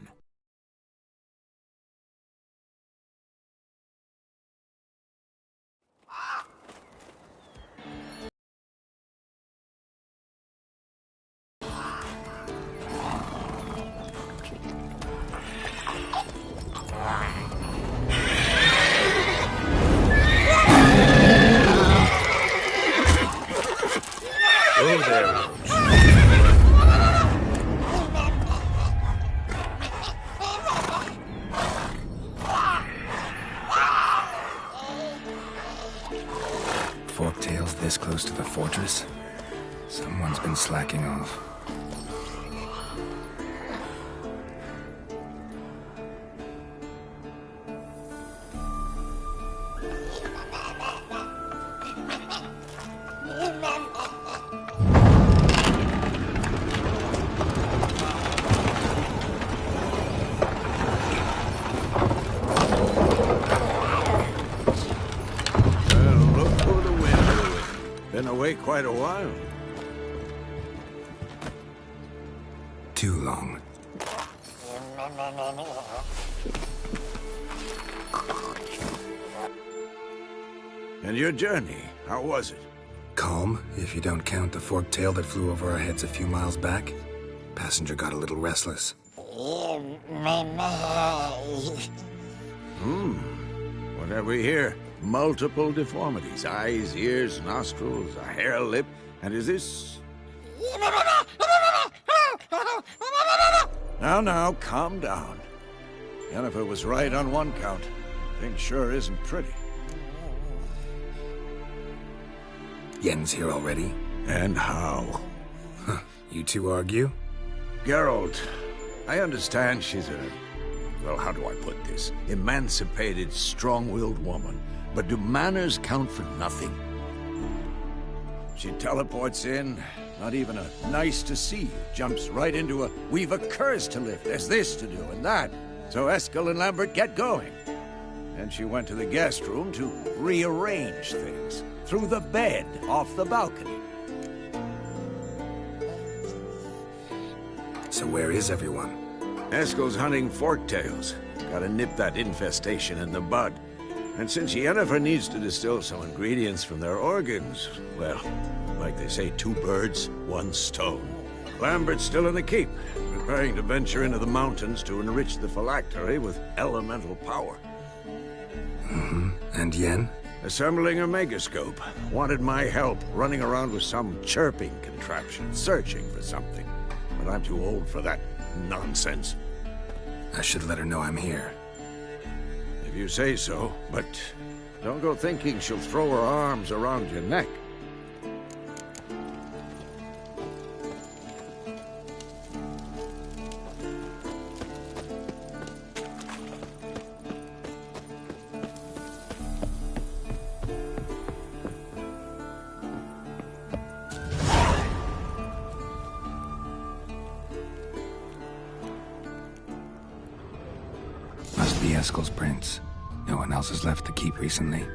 Oh, there. Forktails this close to the fortress? Someone's been slacking off. Quite a while. Too long. And your journey, how was it? Calm, if you don't count the forktail that flew over our heads a few miles back. Passenger got a little restless. What have we here? Multiple deformities. Eyes, ears, nostrils, a hair lip. And is this... Now, calm down. Yennefer was right on one count. Thing sure isn't pretty. Yen's here already? And how? Huh. You two argue? Geralt, I understand she's a... Well, how do I put this? Emancipated, strong-willed woman. But do manners count for nothing? She teleports in, not even a nice to see you, jumps right into a we've a curse to lift, there's this to do and that. So Eskel and Lambert get going. And she went to the guest room to rearrange things. Through the bed, off the balcony. So where is everyone? Eskel's hunting forktails. Gotta nip that infestation in the bud. And since Yennefer needs to distill some ingredients from their organs, well, like they say, 2 birds, 1 stone. Lambert's still in the keep, preparing to venture into the mountains to enrich the phylactery with elemental power. And Yen? Assembling a megascope. Wanted my help, running around with some chirping contraption, searching for something. But I'm too old for that nonsense. I should let her know I'm here. If you say so, but Don't go thinking she'll throw her arms around your neck. Must be Eskel's prints. No one else has left the keep recently.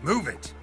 Move it!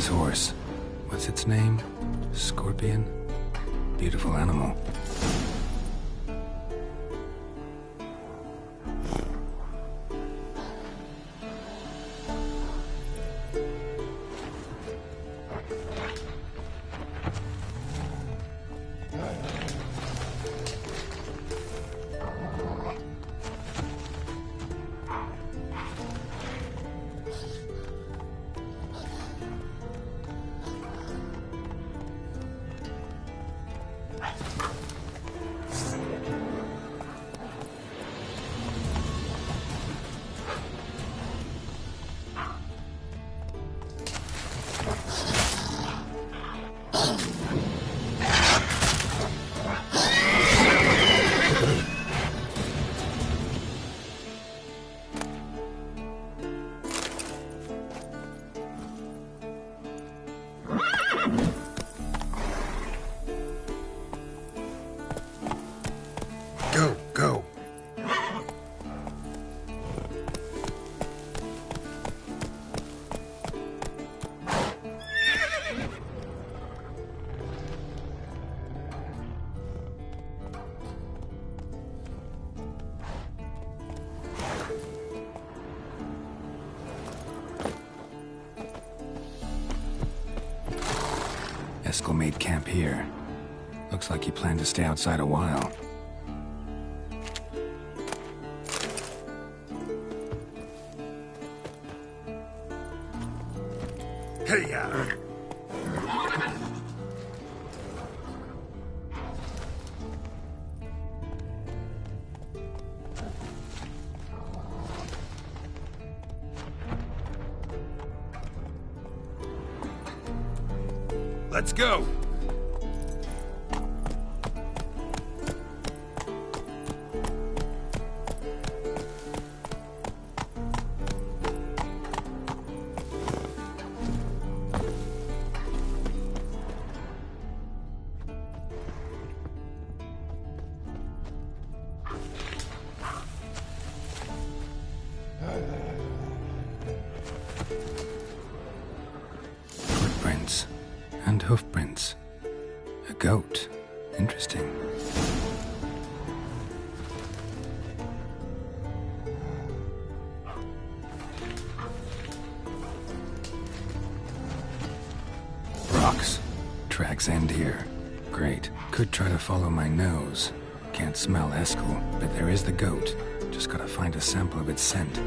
his horse. What's its name? Scorpion? Beautiful animal. Go. Eskel made camp here. Looks like he planned to stay outside a while. Hey-ya! Let's go! Footprints and hoofprints. A goat. Interesting. Rocks. Tracks end here. Great. Could try to follow my nose. Can't smell Eskel, but there is the goat. Just gotta find a sample of its scent.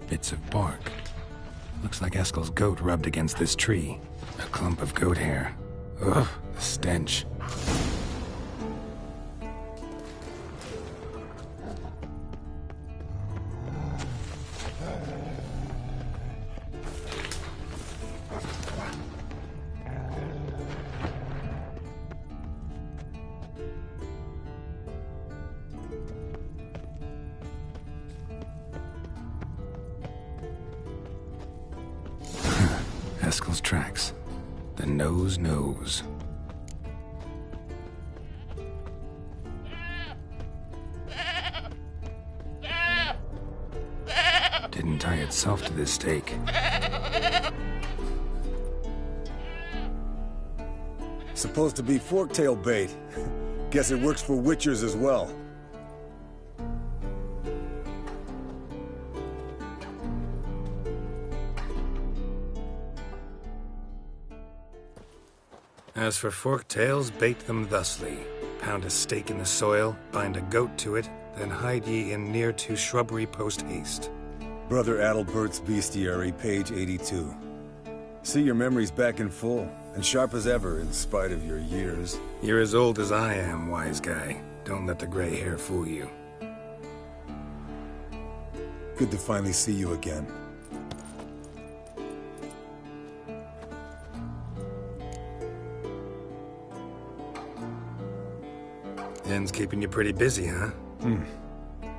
Bits of bark. Looks like Eskel's goat rubbed against this tree. A clump of goat hair. Ugh, the stench. Eskel's tracks. The nose knows. Didn't tie itself to this stake. Supposed to be forktail bait. Guess it works for witchers as well. As for forktails, bait them thusly. Pound a stake in the soil, bind a goat to it, then hide ye in near to shrubbery post haste. Brother Adalbert's Bestiary, page 82. See your memories back in full, and sharp as ever in spite of your years. You're as old as I am, wise guy. Don't let the gray hair fool you. Good to finally see you again. En's keeping you pretty busy, huh?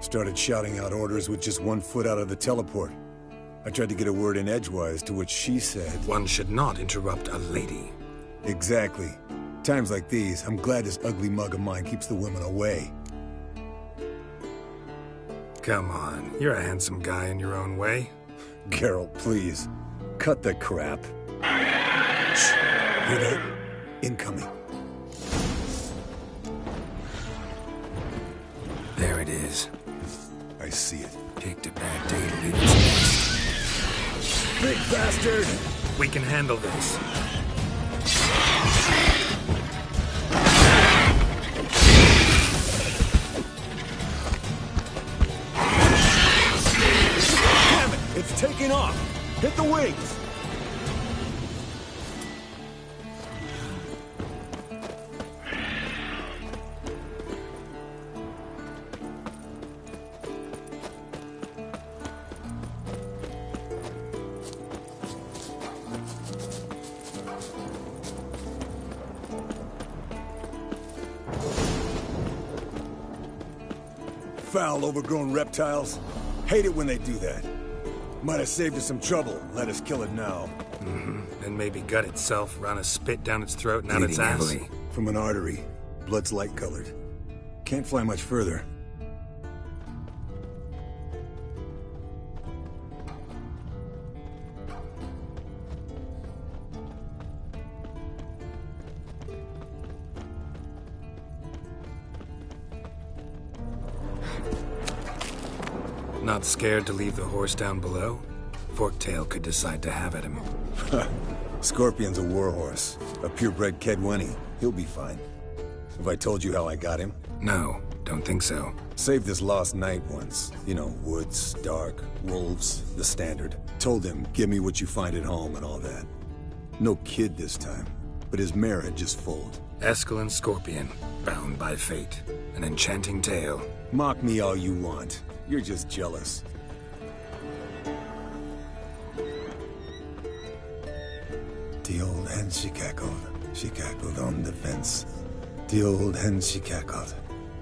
Started shouting out orders with just 1 foot out of the teleport. I tried to get a word in edgewise, to which she said... One should not interrupt a lady. Exactly. Times like these, I'm glad this ugly mug of mine keeps the women away. Come on, you're a handsome guy in your own way. Geralt, please. Cut the crap. Shh. Hear that? Incoming. There it is. I see it. Picked a bad day to leave its nest. Big bastard! We can handle this. Damn it! It's taking off! Hit the wings! Foul, overgrown reptiles. Hate it when they do that. Might have saved us some trouble. Let us kill it now. Then maybe gut itself, run a spit down its throat and out its ass. Heavily. From an artery. Blood's light-colored. Can't fly much further. Not scared to leave the horse down below? Forktail could decide to have at him. Scorpion's a warhorse. A purebred Kedwenny. He'll be fine. Have I told you how I got him? No, don't think so. Saved this lost knight once. You know, woods, dark, wolves, the standard. Told him, give me what you find at home and all that. No kid this time, but his mare had just foaled. Eskel Scorpion, bound by fate. An enchanting tale. Mock me all you want. You're just jealous. The old hen she cackled on the fence. The old hen she cackled,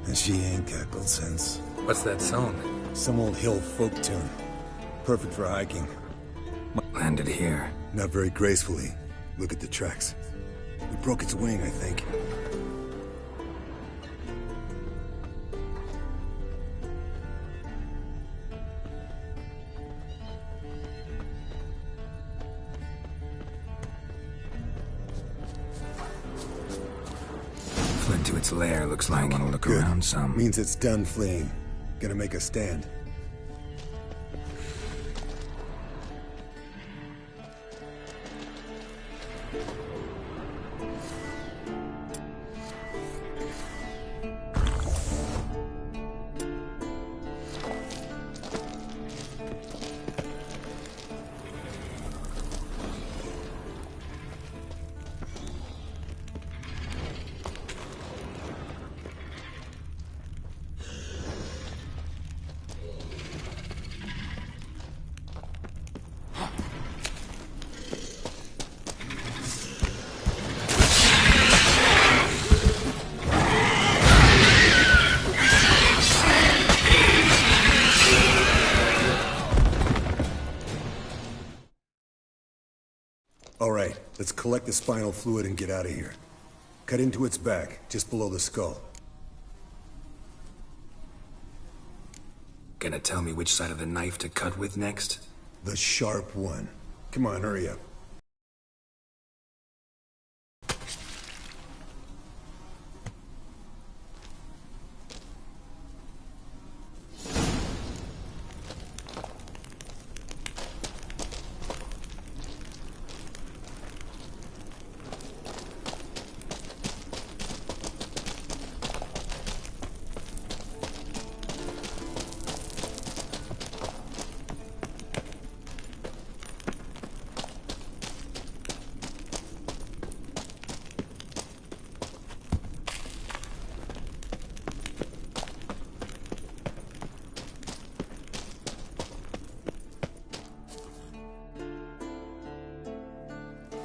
and she ain't cackled since. What's that song? Some old hill folk tune. Perfect for hiking. Landed here. Not very gracefully. Look at the tracks. We broke its wing, I think. Fled to its lair, looks like. I want to look around some. Means it's done fleeing. Gonna make a stand. All right, let's collect the spinal fluid and get out of here. Cut into its back, just below the skull. Gonna tell me which side of the knife to cut with next? The sharp one. Come on, hurry up.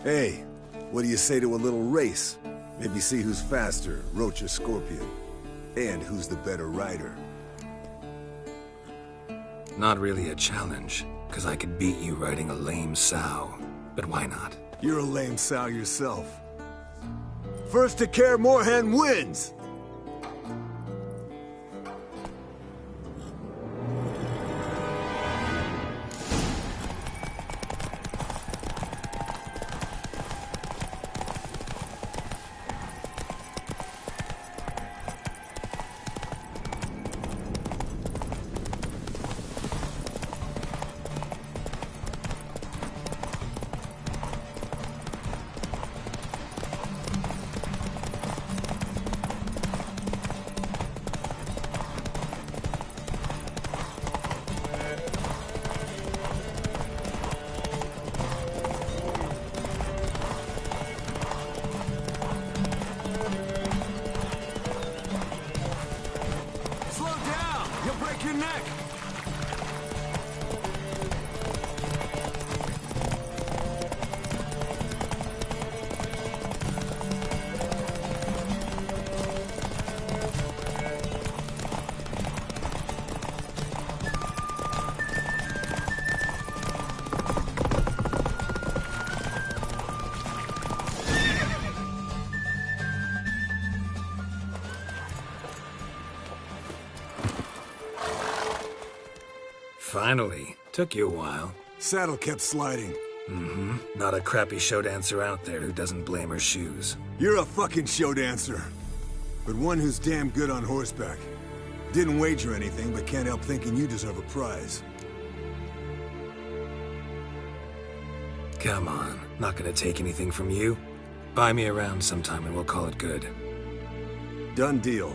Hey, what do you say to a little race? Maybe see who's faster, Roach or Scorpion. And who's the better rider. Not really a challenge, because I could beat you riding a lame sow. But why not? You're a lame sow yourself. First to Kaer Morhen wins! Finally. Took you a while. Saddle kept sliding. Mm-hmm. Not a crappy show dancer out there who doesn't blame her shoes. You're a fucking show dancer. But one who's damn good on horseback. Didn't wager anything, but can't help thinking you deserve a prize. Come on. Not gonna take anything from you. Buy me around sometime and we'll call it good. Done deal.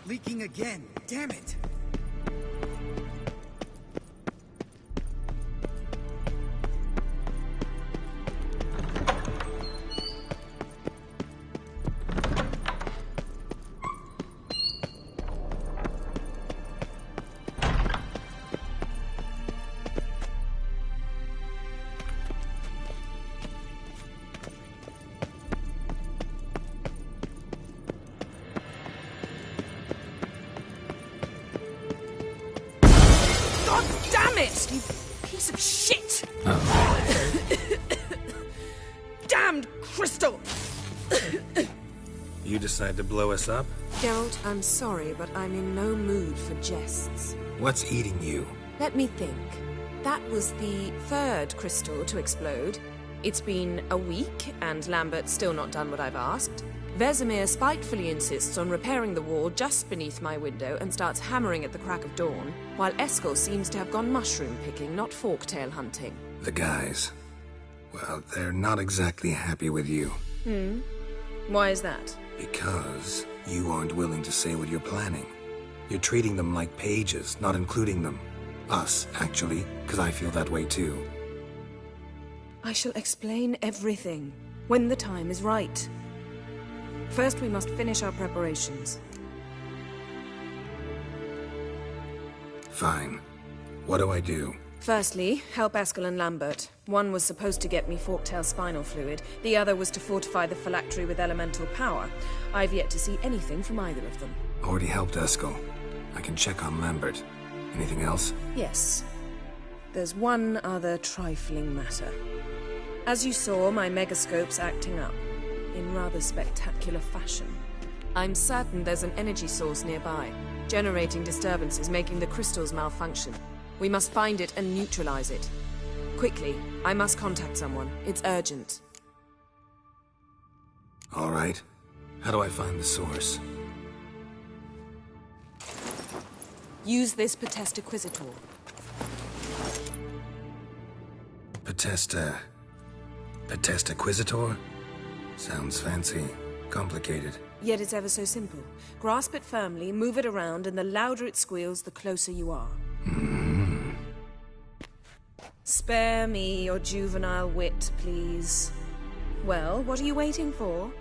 Leaking again. Damn it. Damn it! You piece of shit! Damned crystal! You decide to blow us up? Geralt, I'm sorry, but I'm in no mood for jests. What's eating you? Let me think. That was the third crystal to explode. It's been a week, and Lambert's still not done what I've asked. Vesemir spitefully insists on repairing the wall just beneath my window and starts hammering at the crack of dawn, while Eskel seems to have gone mushroom picking, not forktail hunting. The guys. Well, they're not exactly happy with you. Why is that? Because you aren't willing to say what you're planning. You're treating them like pages, not including them. Us, actually, because I feel that way too. I shall explain everything when the time is right. First, we must finish our preparations. Fine. What do I do? Firstly, help Eskel and Lambert. One was supposed to get me forktail spinal fluid, the other was to fortify the phylactery with elemental power. I've yet to see anything from either of them. Already helped Eskel. I can check on Lambert. Anything else? Yes. There's one other trifling matter. As you saw, my megascope's acting up, in rather spectacular fashion. I'm certain there's an energy source nearby, generating disturbances, making the crystals malfunction. We must find it and neutralize it. Quickly, I must contact someone. It's urgent. All right. How do I find the source? Use this Potestaquizitor. Potestaquizitor? Sounds fancy. Complicated. Yet it's ever so simple. Grasp it firmly, move it around, and the louder it squeals, the closer you are. Spare me your juvenile wit, please. Well, what are you waiting for?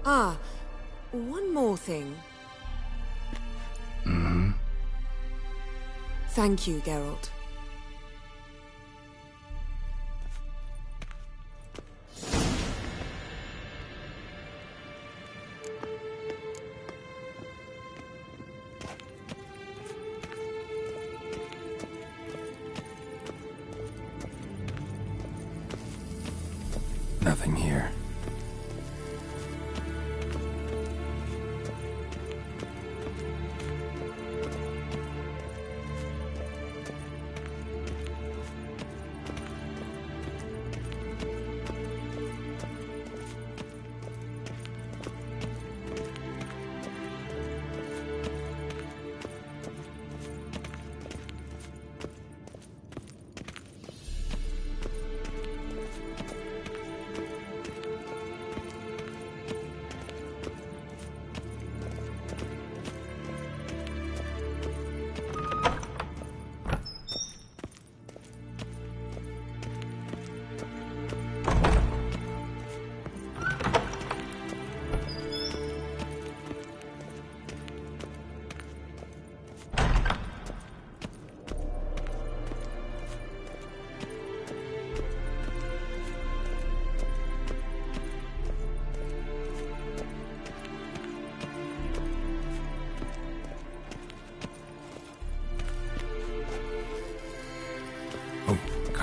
Ah, one more thing. Thank you, Geralt. Nothing here.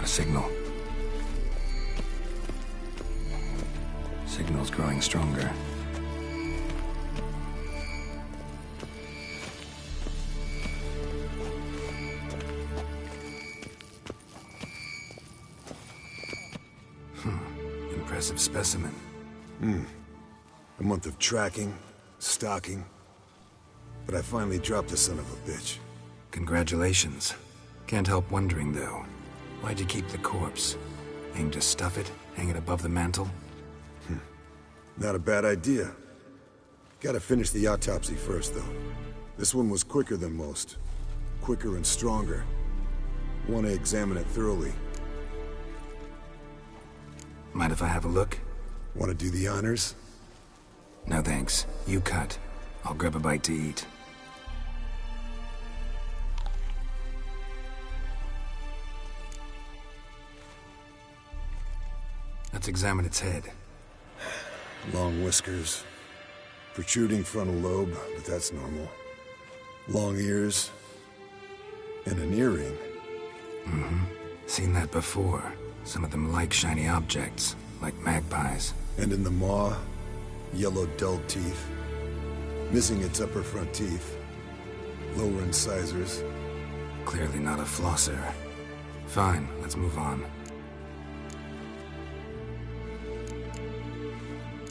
Signal. Signal's growing stronger. Impressive specimen. A month of tracking, stalking, but I finally dropped the son of a bitch. Congratulations. Can't help wondering, though. Why'd you keep the corpse? Aim to stuff it? Hang it above the mantle? Not a bad idea. Gotta finish the autopsy first, though. This one was quicker than most. Quicker and stronger. Want to examine it thoroughly. Mind if I have a look? Want to do the honors? No thanks. You cut. I'll grab a bite to eat. Let's examine its head. Long whiskers. Protruding frontal lobe, but that's normal. Long ears. And an earring. Seen that before. Some of them like shiny objects, like magpies. And in the maw, yellow dull teeth. Missing its upper front teeth. Lower incisors. Clearly not a flosser. Fine, let's move on.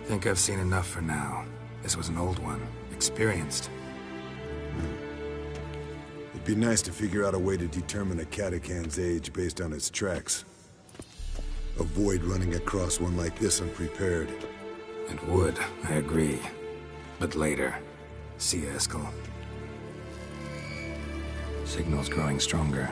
Think I've seen enough for now. This was an old one. Experienced. It'd be nice to figure out a way to determine a catacan's age based on its tracks. Avoid running across one like this unprepared. It would, I agree. But later. See you, Eskel. Signal's growing stronger.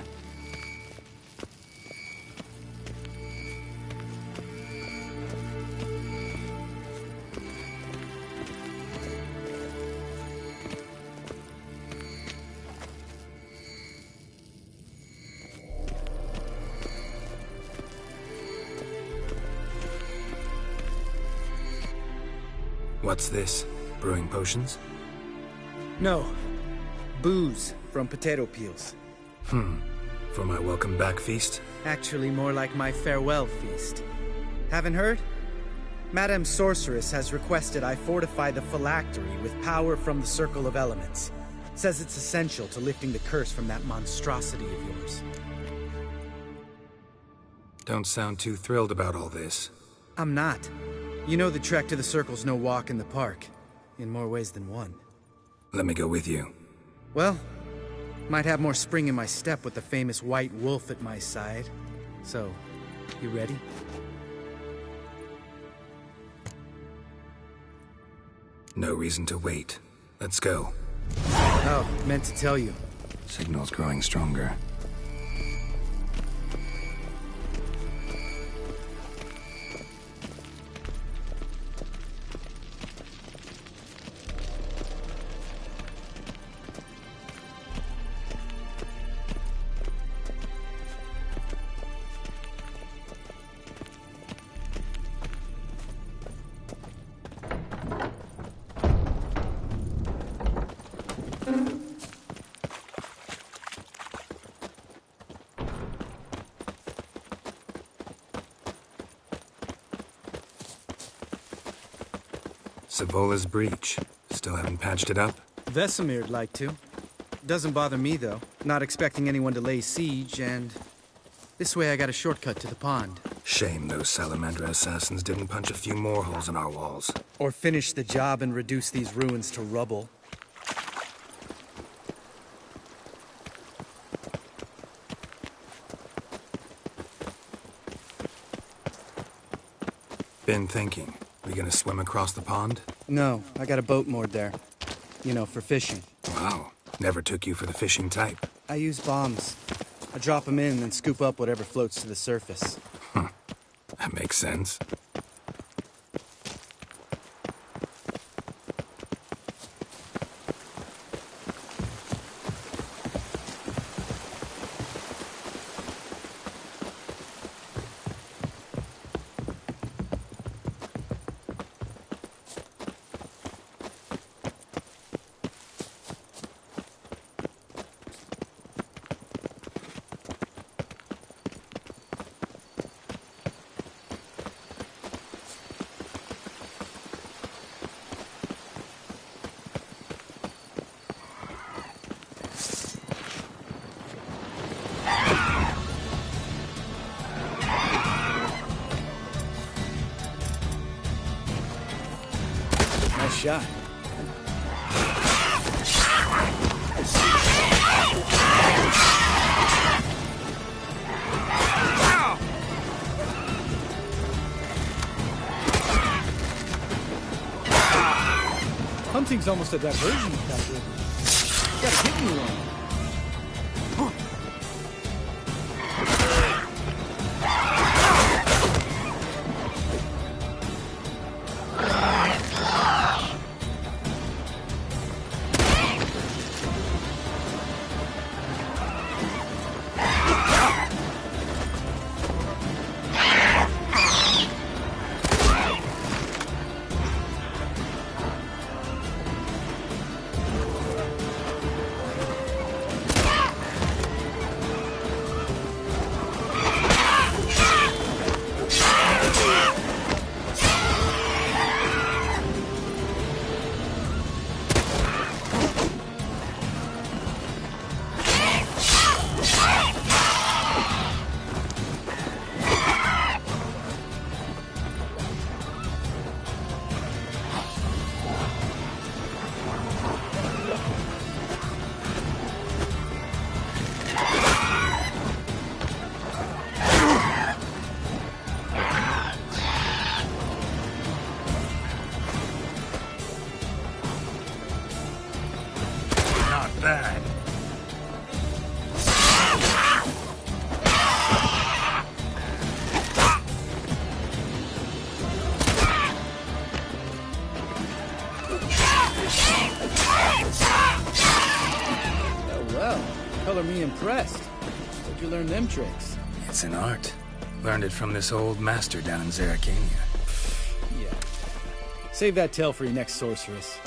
What's this? Brewing potions? No. Booze from potato peels. For my welcome back feast? Actually, more like my farewell feast. Haven't heard? Madame Sorceress has requested I fortify the phylactery with power from the Circle of Elements. Says it's essential to lifting the curse from that monstrosity of yours. Don't sound too thrilled about all this. I'm not. You know the trek to the Circle's no walk in the park. In more ways than one. Let me go with you. Well, might have more spring in my step with the famous white wolf at my side. So, you ready? No reason to wait. Let's go. Oh, meant to tell you. Signal's growing stronger. Savola's breach. Still haven't patched it up? Vesemir'd like to. Doesn't bother me, though. Not expecting anyone to lay siege, and... this way I got a shortcut to the pond. Shame those Salamandra assassins didn't punch a few more holes in our walls. Or finish the job and reduce these ruins to rubble. Been thinking. We gonna swim across the pond? No, I got a boat moored there. You know, for fishing. Wow. Never took you for the fishing type. I use bombs. I drop them in and scoop up whatever floats to the surface. That makes sense. Nice shot. Hunting's almost a diversion with that river. You gotta get me one. me impressed. Where'd you learn them tricks? It's an art. Learned it from this old master down in Zerrikania. Yeah. Save that tale for your next sorceress.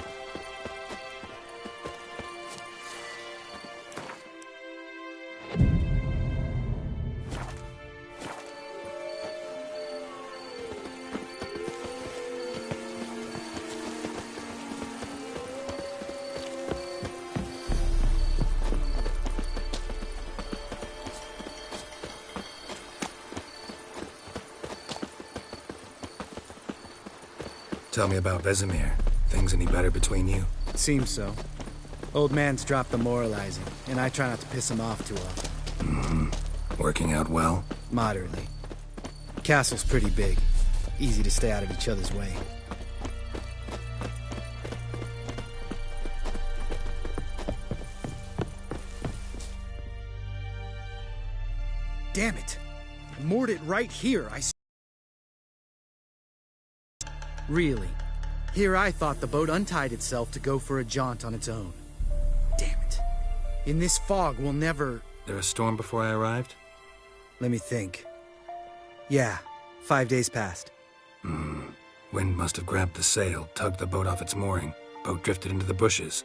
Tell me about Vesemir. Things any better between you? Seems so. Old man's dropped the moralizing, and I try not to piss him off too often. Mm-hmm. Working out well? Moderately. Castle's pretty big. Easy to stay out of each other's way. Damn it! I moored it right here. Really? Here I thought the boat untied itself to go for a jaunt on its own. Damn it. In this fog, we'll never... There a storm before I arrived? Let me think. Yeah, 5 days past. Wind must have grabbed the sail, tugged the boat off its mooring. Boat drifted into the bushes.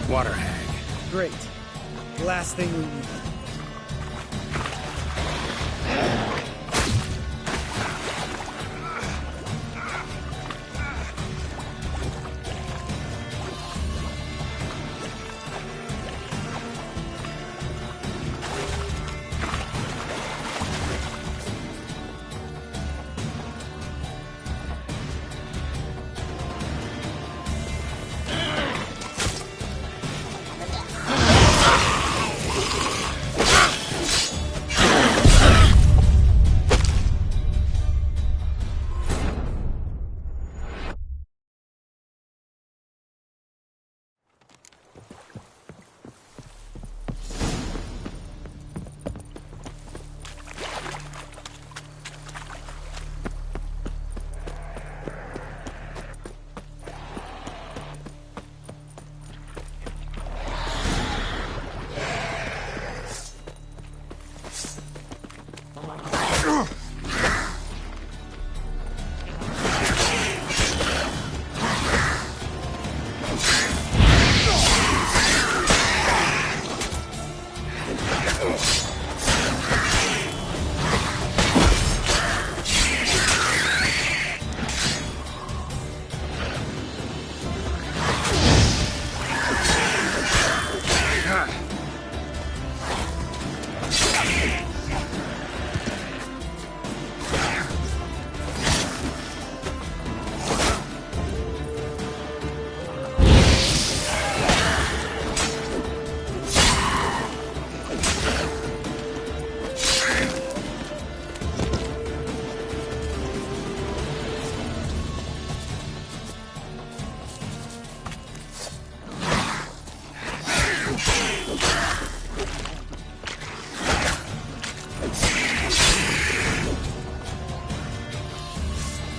Water hag. Great. Last thing we need.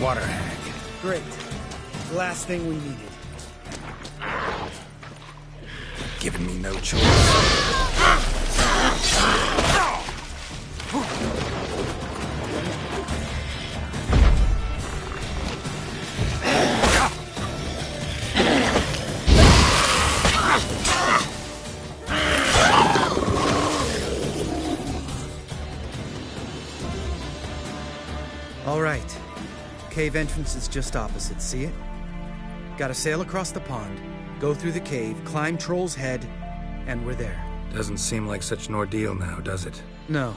water hag. Great. Last thing we needed. Giving me no choice. All right. Cave entrance is just opposite, see it? Gotta sail across the pond, go through the cave, climb Troll's Head, and we're there. Doesn't seem like such an ordeal now, does it? No.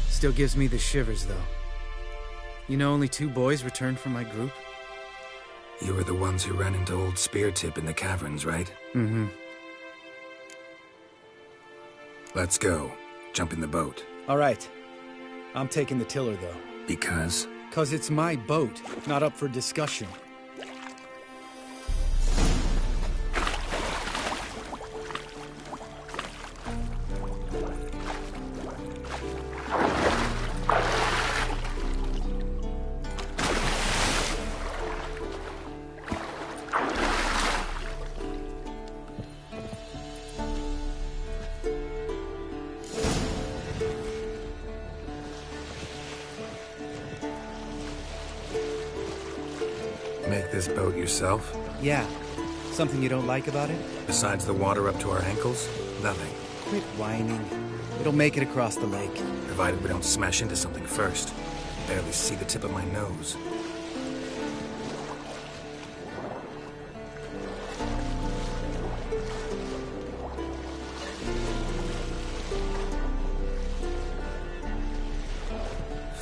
Still gives me the shivers, though. You know only 2 boys returned from my group? You were the ones who ran into old Speartip in the caverns, right? Mm-hmm. Let's go. Jump in the boat. All right. I'm taking the tiller, though. Because? 'Cause it's my boat, not up for discussion. Make this boat yourself? Yeah. Something you don't like about it? Besides the water up to our ankles? Nothing. Quit whining. It'll make it across the lake. Provided we don't smash into something first. Barely see the tip of my nose.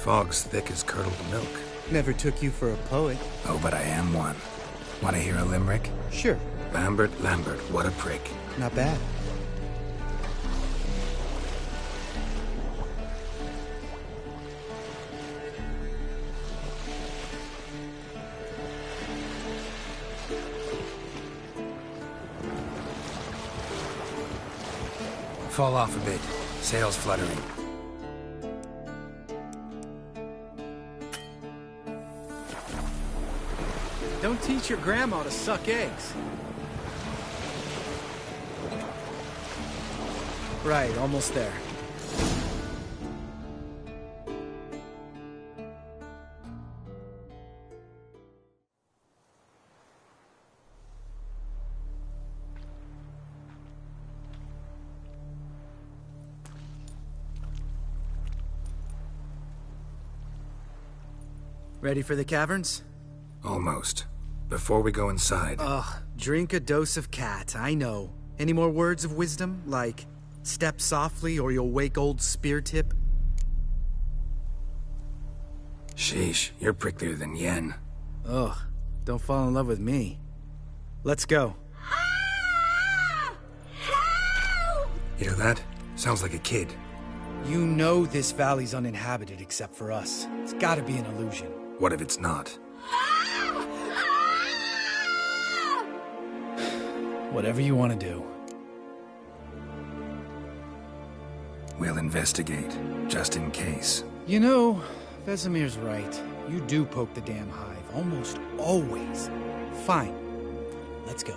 Fog's thick as curdled milk. Never took you for a poet. Oh, but I am one. Want to hear a limerick? Sure. Lambert, what a prick. Not bad. Fall off a bit. Sails fluttering. Don't teach your grandma to suck eggs. Right, almost there. Ready for the caverns? Almost. Before we go inside... Ugh, drink a dose of cat, I know. Any more words of wisdom? Like, step softly or you'll wake old Speartip? Sheesh, you're pricklier than Yen. Ugh, don't fall in love with me. Let's go. Hear that? Sounds like a kid. You know this valley's uninhabited except for us. It's gotta be an illusion. What if it's not? Whatever you want to do. We'll investigate, just in case. You know, Vesemir's right. You do poke the damn hive, almost always. Fine. Let's go.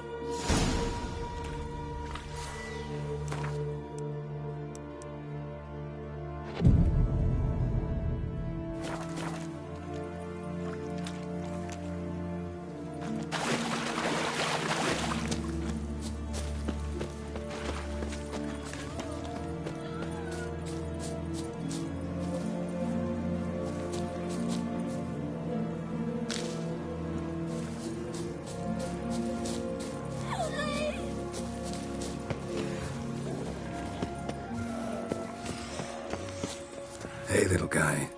Hey, little guy.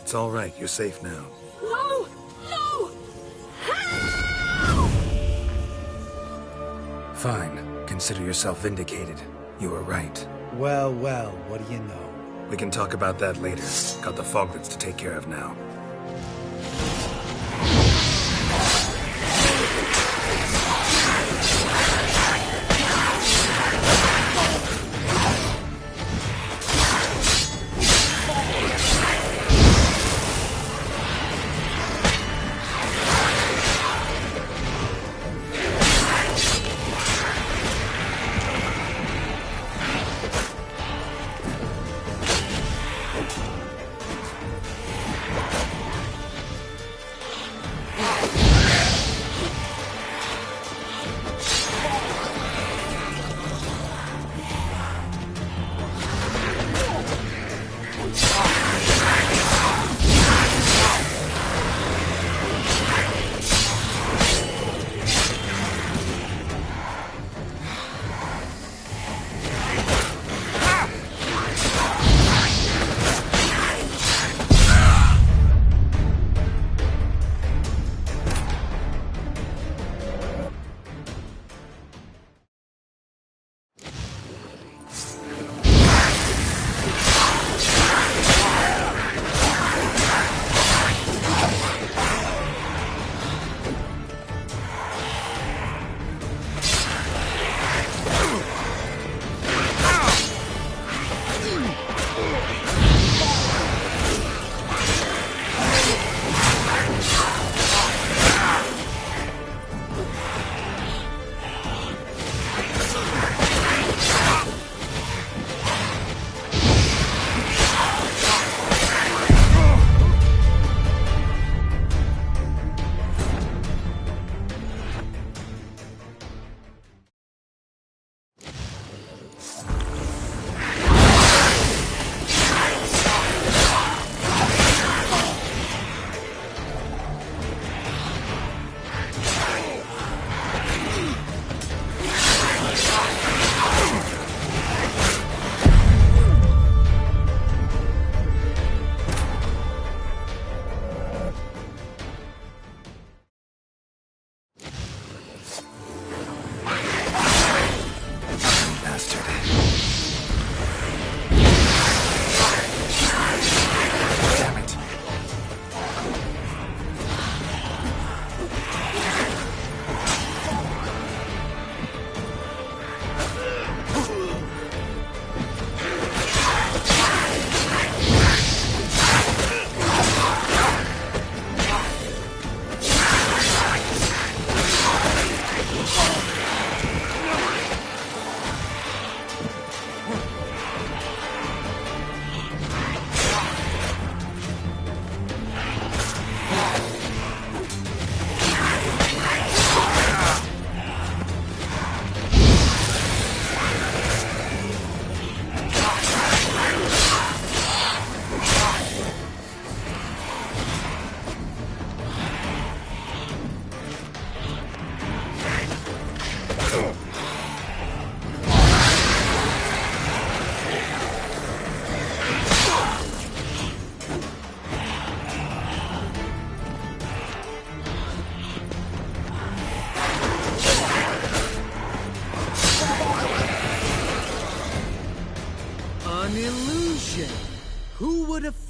It's all right. You're safe now. No! No! Fine. Consider yourself vindicated. You were right. Well, well, what do you know? We can talk about that later. Got the foglets to take care of now.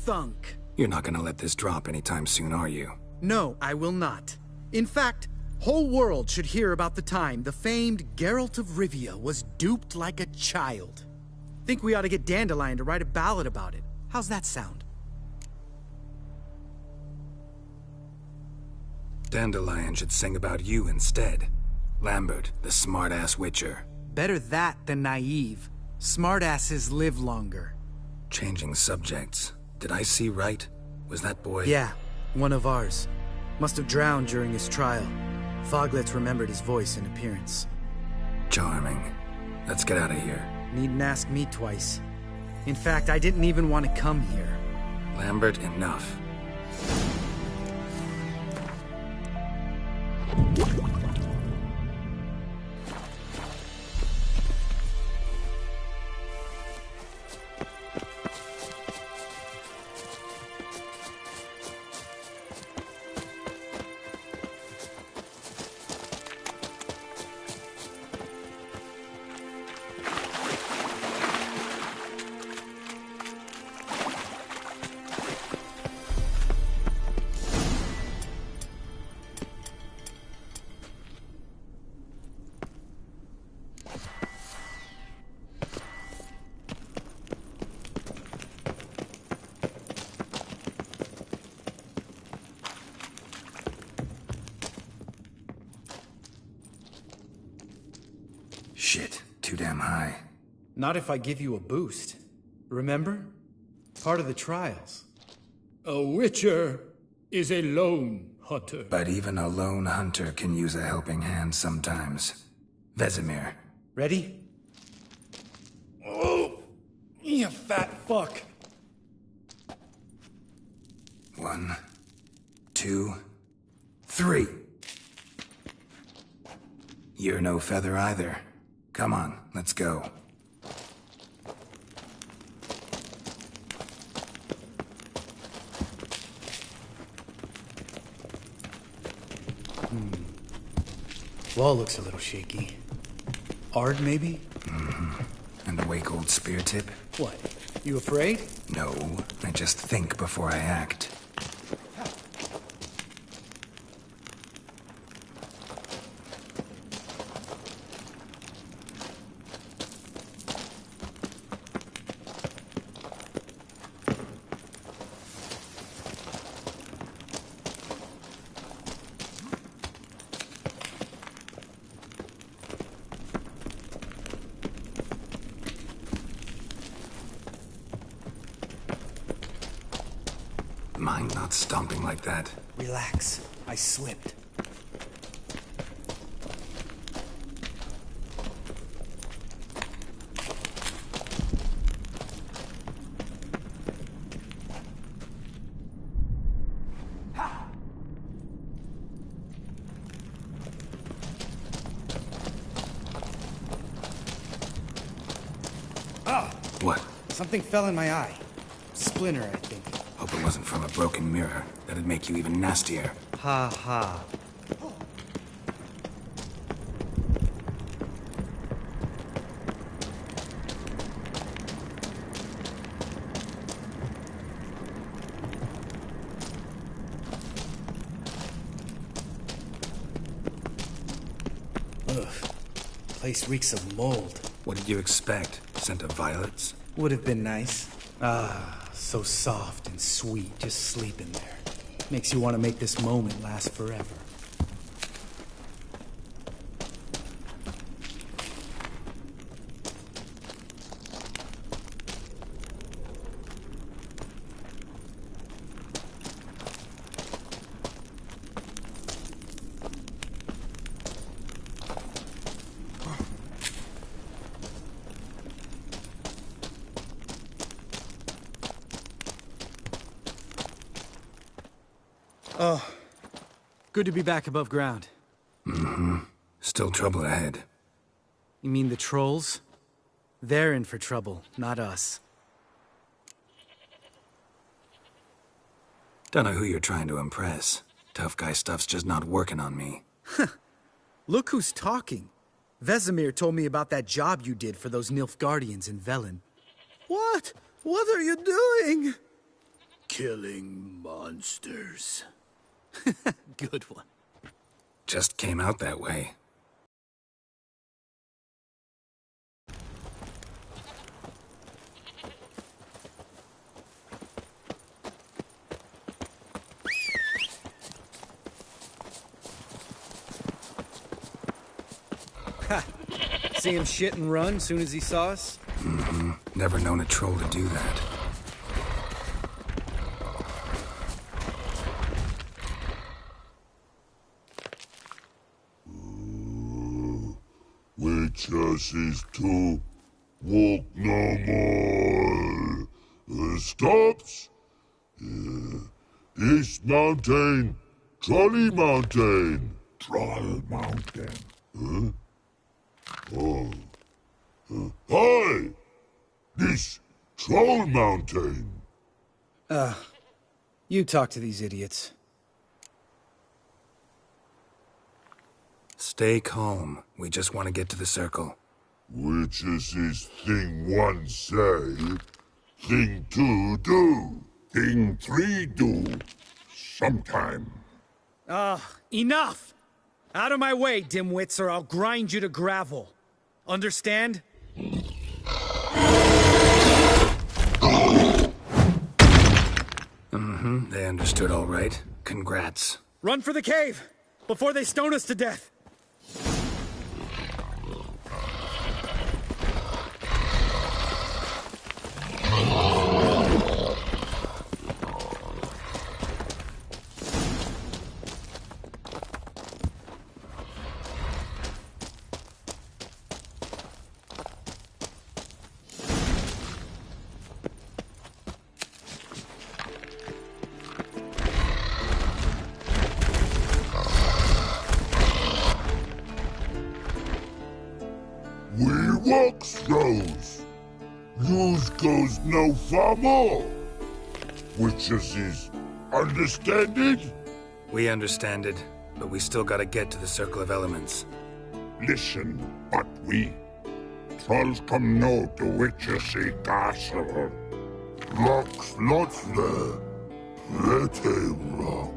thunk. You're not gonna let this drop anytime soon, are you? No, I will not. In fact, whole world should hear about the time the famed Geralt of Rivia was duped like a child. Think we ought to get Dandelion to write a ballad about it. How's that sound? Dandelion should sing about you instead. Lambert, the smart-ass witcher. Better that than naive. Smartasses live longer. Changing subjects. Did I see right? Was that boy... Yeah, one of ours. Must have drowned during his trial. Foglets remembered his voice and appearance. Charming. Let's get out of here. Needn't ask me twice. In fact, I didn't even want to come here. Lambert, enough. Shit, too damn high. Not if I give you a boost. Remember? Part of the trials. A witcher is a lone hunter. But even a lone hunter can use a helping hand sometimes. Vesemir. Ready? Oh, you fat fuck. 1, 2, 3. You're no feather either. Come on, let's go. Wall looks a little shaky. Ard, maybe? And the wake-old spear tip? What? You afraid? No, I just think before I act. Mind not stomping like that. Relax. I slipped. What? Something fell in my eye. Splinter, I think. Hope it wasn't from a broken mirror. That'd make you even nastier. Ha ha. Ugh. Place reeks of mold. What did you expect? Scent of violets? Would have been nice. Ah, so soft and sweet, just sleeping there. Makes you want to make this moment last forever. Oh, good to be back above ground. Still trouble ahead. You mean the trolls? They're in for trouble, not us. Don't know who you're trying to impress. Tough guy stuff's just not working on me. Look who's talking. Vesemir told me about that job you did for those Nilfgaardians in Velen. What? What are you doing? Killing monsters. Good one. Just came out that way. Ha! See him shit and run soon as he saw us? Mm-hmm. Never known a troll to do that. Witches is to walk no more. Stops. This mountain, Trolley Mountain. Troll Mountain. Huh? Oh. Hi! This Troll Mountain. You talk to these idiots. Stay calm. We just want to get to the circle. Witches is thing one say, thing two do, thing three do. Sometime. Enough! Out of my way, dimwits, or I'll grind you to gravel. Understand? Mm-hmm. They understood all right. Congrats. Run for the cave! Before they stone us to death! Walks those. News goes no far more. Witches is understand it? We understand it, but we still gotta get to the Circle of Elements. Listen, but we. Trolls come no to Witches castle. Rocks lots there. Pretty rock.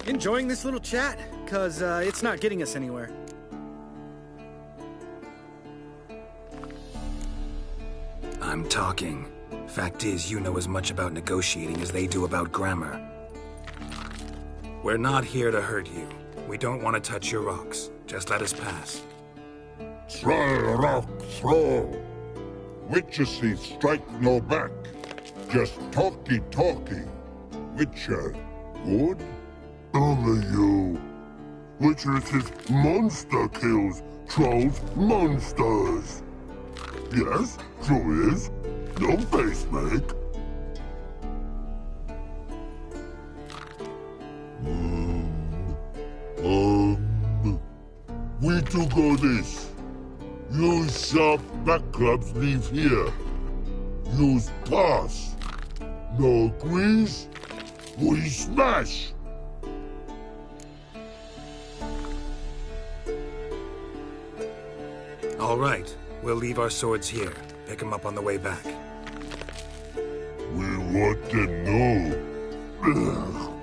Enjoying this little chat? 'Cause it's not getting us anywhere. I'm talking. Fact is, you know as much about negotiating as they do about grammar. We're not here to hurt you. We don't want to touch your rocks. Just let us pass. Troll rock throw. Witches strike no back. Just talky. Witcher, good? Only you. Witches monster kills. Trolls monsters. Yes, true is. No face make. We to go this. Use sharp backups leave here. Use pass. No agrees. We smash. All right. We'll leave our swords here. Pick them up on the way back. We want to know.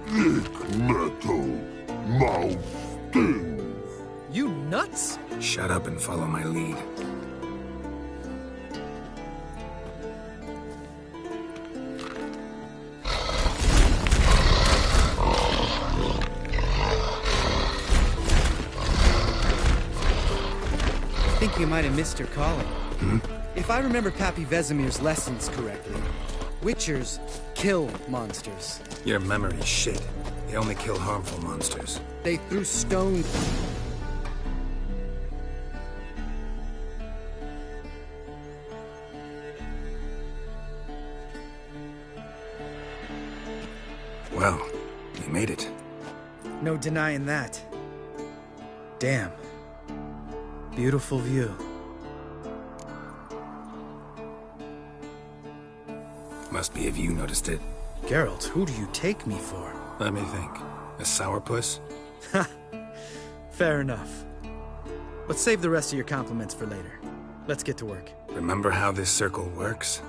Thick metal. Mouth stings. You nuts? Shut up and follow my lead. I think you might have missed your calling. If I remember Pappy Vesemir's lessons correctly, Witchers kill monsters. Your memory's shit. They only kill harmful monsters. They threw stones. Well, we made it. No denying that. Damn. Beautiful view. Must be if you noticed it. Geralt, who do you take me for? Let me think. A sourpuss? Ha! Fair enough. But save the rest of your compliments for later. Let's get to work. Remember how this circle works?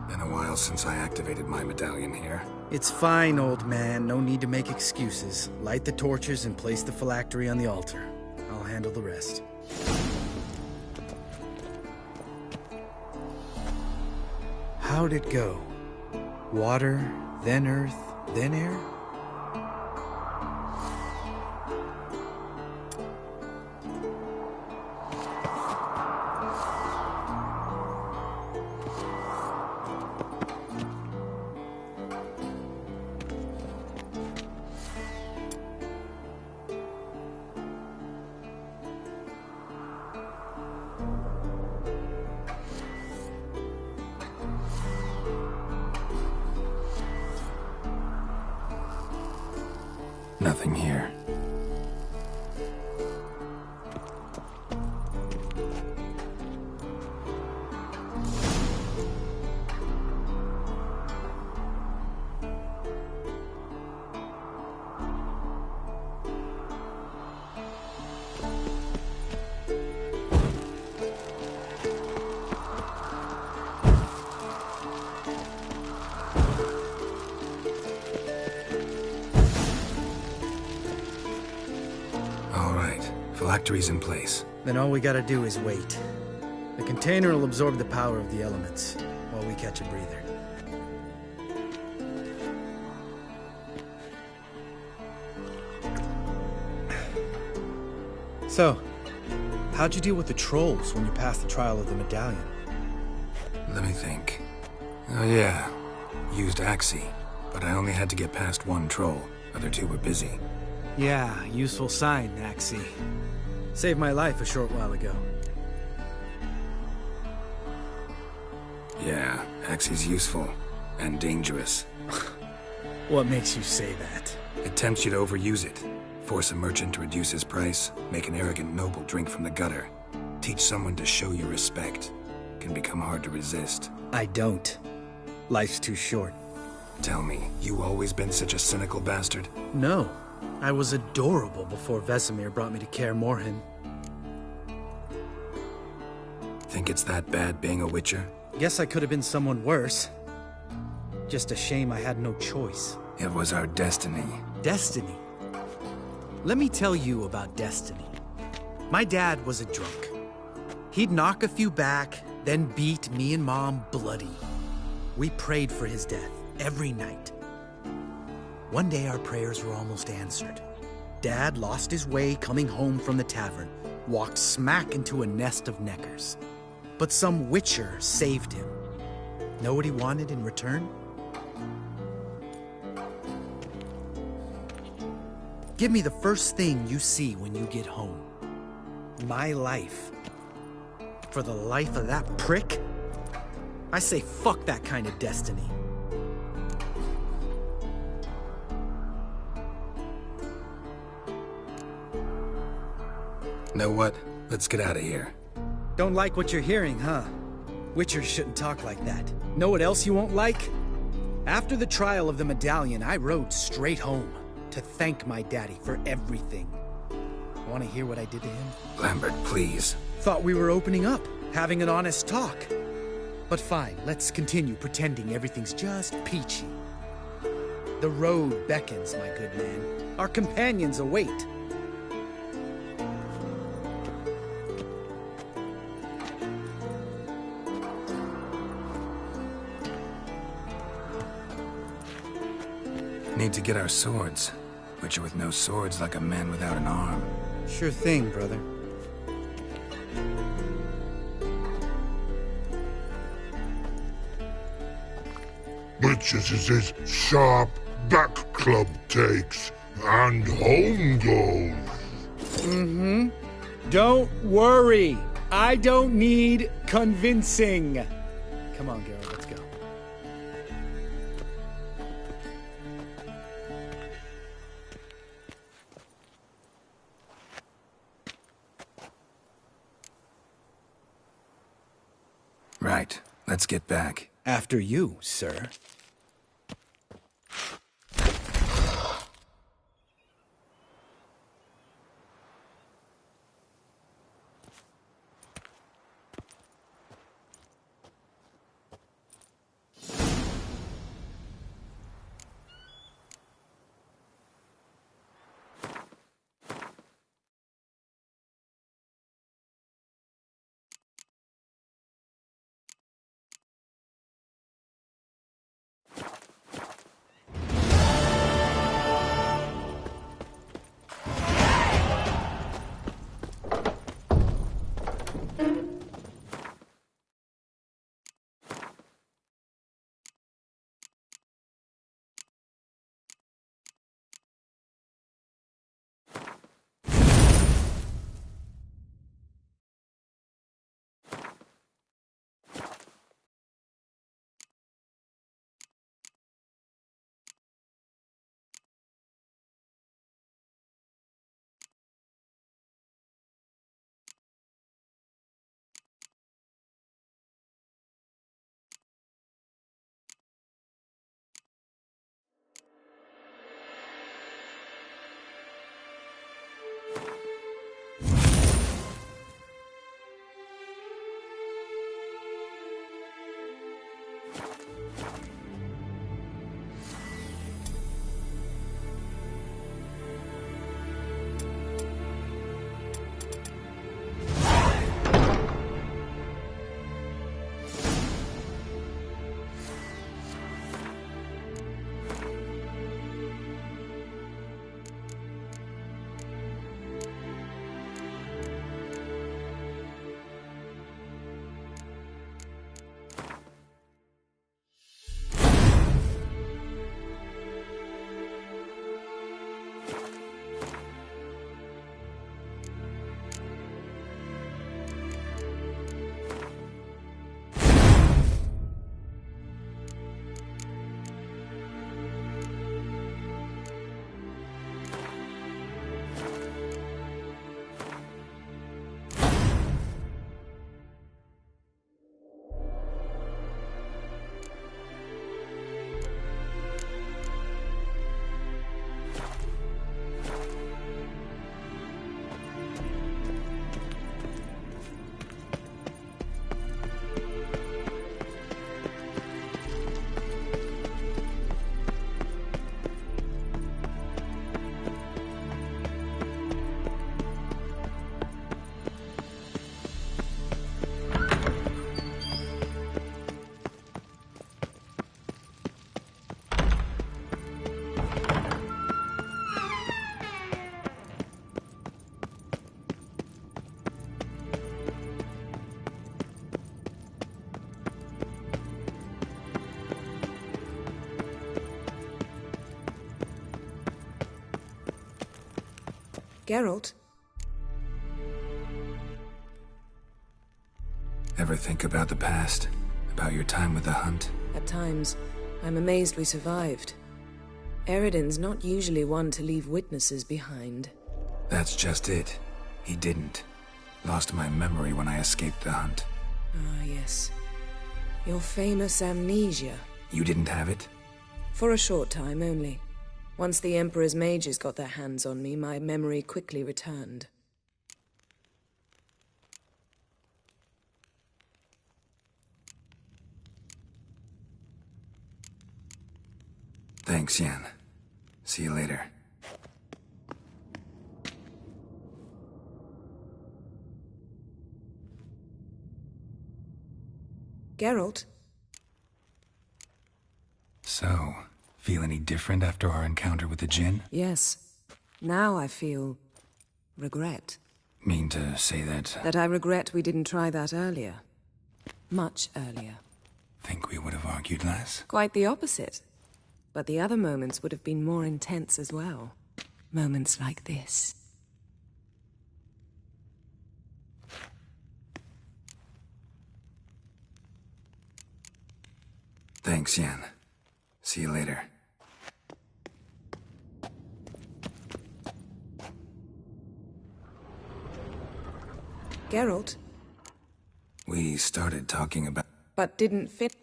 Been a while since I activated my medallion here. It's fine, old man. No need to make excuses. Light the torches and place the phylactery on the altar. I'll handle the rest. How'd it go? Water, then earth, then air? Nothing here. Phylactery's in place. Then all we gotta do is wait. The container will absorb the power of the elements, while we catch a breather. So, how'd you deal with the trolls when you passed the trial of the medallion? Let me think. Oh yeah, used Axie, but I only had to get past one troll. Other two were busy. Yeah, useful sign, Axie. Saved my life a short while ago. Yeah, Axie's useful. And dangerous. What makes you say that? It tempts you to overuse it. Force a merchant to reduce his price. Make an arrogant noble drink from the gutter. Teach someone to show you respect. Can become hard to resist. I don't. Life's too short. Tell me, you always been such a cynical bastard? No. I was adorable before Vesemir brought me to Kaer Morhen. Think it's that bad being a Witcher? Guess I could have been someone worse. Just a shame I had no choice. It was our destiny. Destiny? Let me tell you about destiny. My dad was a drunk. He'd knock a few back, then beat me and Mom bloody. We prayed for his death every night. One day our prayers were almost answered. Dad lost his way coming home from the tavern, walked smack into a nest of neckers. But some Witcher saved him. Know what he wanted in return? Give me the first thing you see when you get home. My life. For the life of that prick? I say fuck that kind of destiny. Know what? Let's get out of here. Don't like what you're hearing, huh? Witchers shouldn't talk like that. Know what else you won't like? After the trial of the medallion, I rode straight home to thank my daddy for everything. Want to hear what I did to him? Lambert, please. Thought we were opening up, having an honest talk. But fine, let's continue pretending everything's just peachy. The road beckons, my good man. Our companions await. Need to get our swords. Witcher with no swords like a man without an arm. Sure thing, brother. Witches is his sharp back club takes, and home goes. Mm-hmm. Don't worry. I don't need convincing. Come on, Geralt, let's go. Right. Let's get back. After you, sir. Geralt? Ever think about the past? About your time with the Hunt? At times, I'm amazed we survived. Eridan's not usually one to leave witnesses behind. That's just it. He didn't. Lost my memory when I escaped the Hunt. Ah, yes. Your famous amnesia. You didn't have it? For a short time only. Once the Emperor's mages got their hands on me, my memory quickly returned. Thanks, Yan. See you later. Geralt? So, feel any different after our encounter with the Jinn? Yes. Now I feel... regret. Mean to say that... That I regret we didn't try that earlier. Much earlier. Think we would have argued less? Quite the opposite. But the other moments would have been more intense as well. Moments like this. Thanks, Yan. See you later. Geralt? We started talking about... But didn't fit.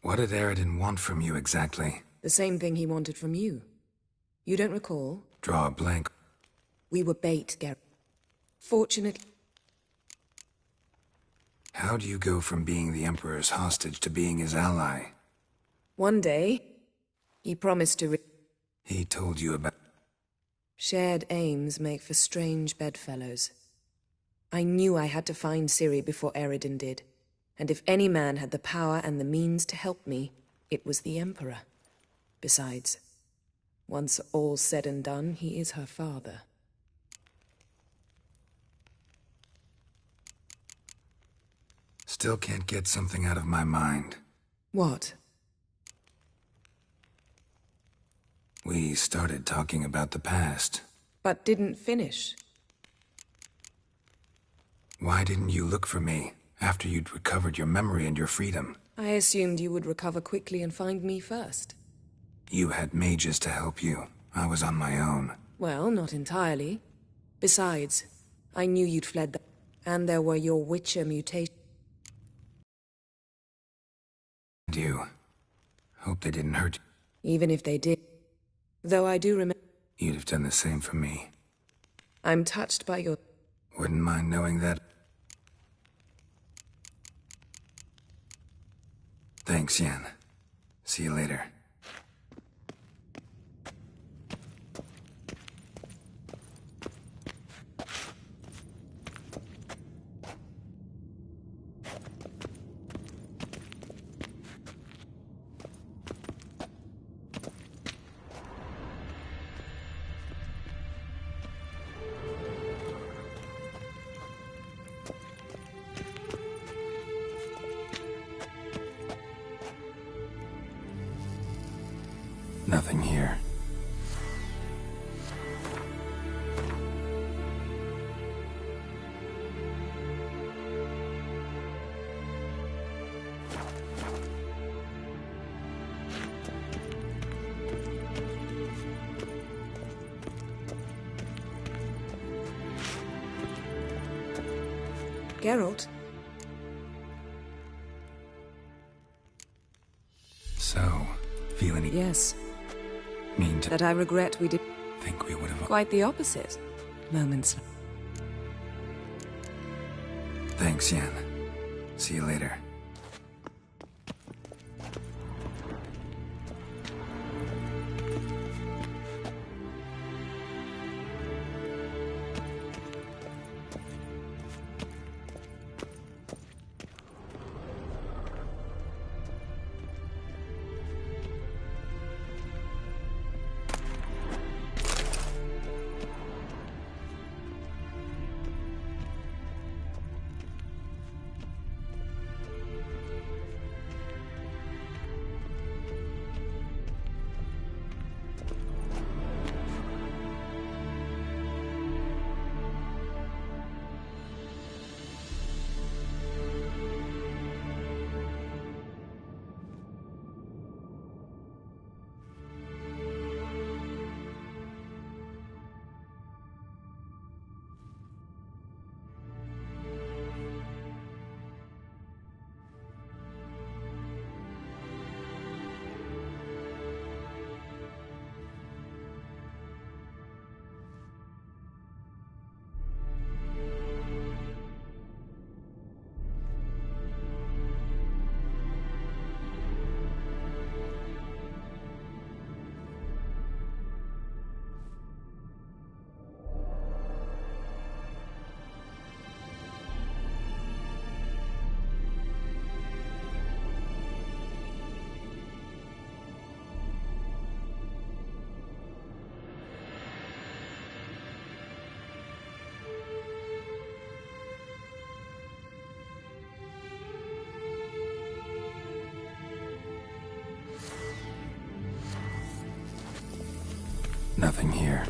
What did Eridan want from you exactly? The same thing he wanted from you. You don't recall? Draw a blank. We were bait, Geralt. Fortunately... How do you go from being the Emperor's hostage to being his ally? One day, he promised to... He told you about... Shared aims make for strange bedfellows. I knew I had to find Ciri before Eridan did. And if any man had the power and the means to help me, it was the Emperor. Besides, once all's said and done, he is her father. Still can't get something out of my mind. What? We started talking about the past. But didn't finish. Why didn't you look for me after you'd recovered your memory and your freedom? I assumed you would recover quickly and find me first. You had mages to help you. I was on my own. Well, not entirely. Besides, I knew you'd fled and there were your Witcher mutations. You. Hope they didn't hurt you. Even if they did. Though I do remember... You'd have done the same for me. I'm touched by your... Wouldn't mind knowing that. Thanks, Yan. See you later. Nothing here. Geralt? So, feeling... Yes. Mean to... That I regret we did... Think we would have... Quite the opposite. Moments. Thanks, Yan. See you later. Nothing here.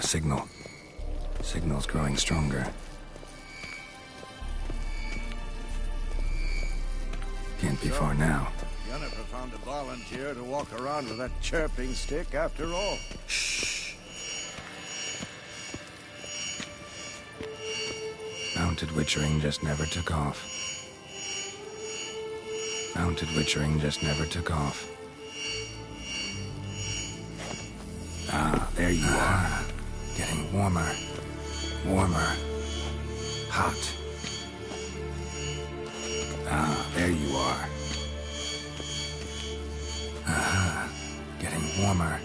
Signal. Signal's growing stronger. Can't be far now. Jennifer found a volunteer to walk around with that chirping stick after all. Shh. Mounted witchering just never took off. Mounted witchering just never took off. Ah, there you are. Getting warmer. Warmer. Hot. Ah, there you are. Getting warmer.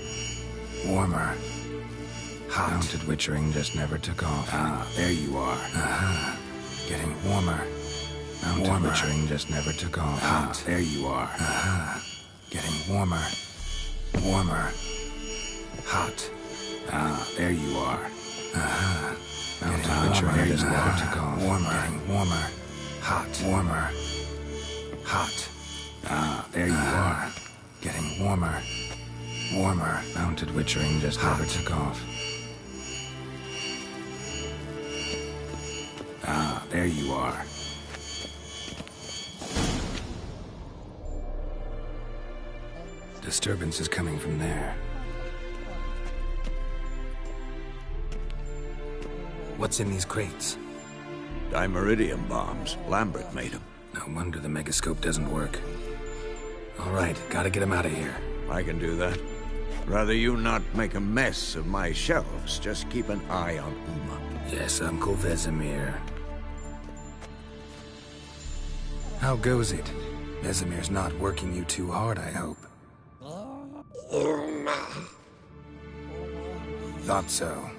Warmer. Hot. Mounted witchering just never took off. Ah, there you are. Getting warmer. Mounted witchering just never took off. Hot. There you are. Getting warmer. Warmer. Hot. Ah, there you are. Mounted witchering just never took off. Warmer. Getting warmer. Hot. Warmer. Hot. Ah, there you are. Getting warmer. Warmer. Mounted witchering just never took off. Ah, there you are. Disturbance is coming from there. What's in these crates? Dimeridium bombs. Lambert made them. No wonder the megascope doesn't work. All right, gotta get him out of here. I can do that. Rather you not make a mess of my shelves. Just keep an eye on Uma. Yes, Uncle Vesemir. How goes it? Vesemir's not working you too hard, I hope. Thought so.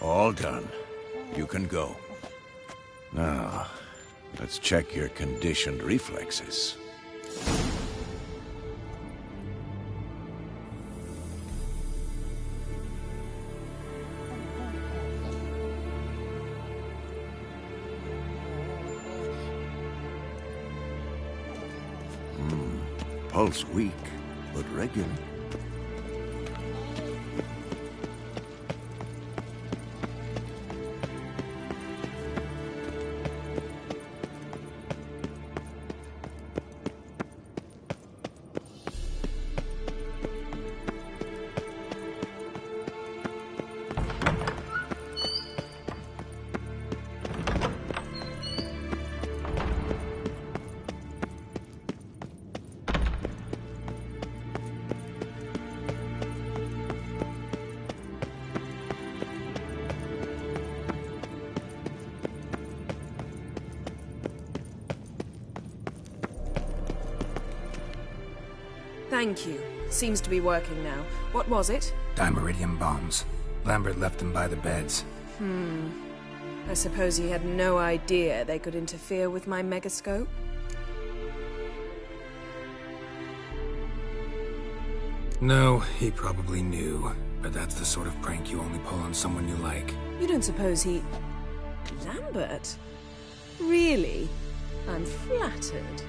All done. You can go. Now, let's check your conditioned reflexes. Pulse weak, but regular. Thank you. Seems to be working now. What was it? Dimeridium bombs. Lambert left them by the beds. I suppose he had no idea they could interfere with my megascope? No, he probably knew. But that's the sort of prank you only pull on someone you like. You don't suppose he... Lambert? Really? I'm flattered.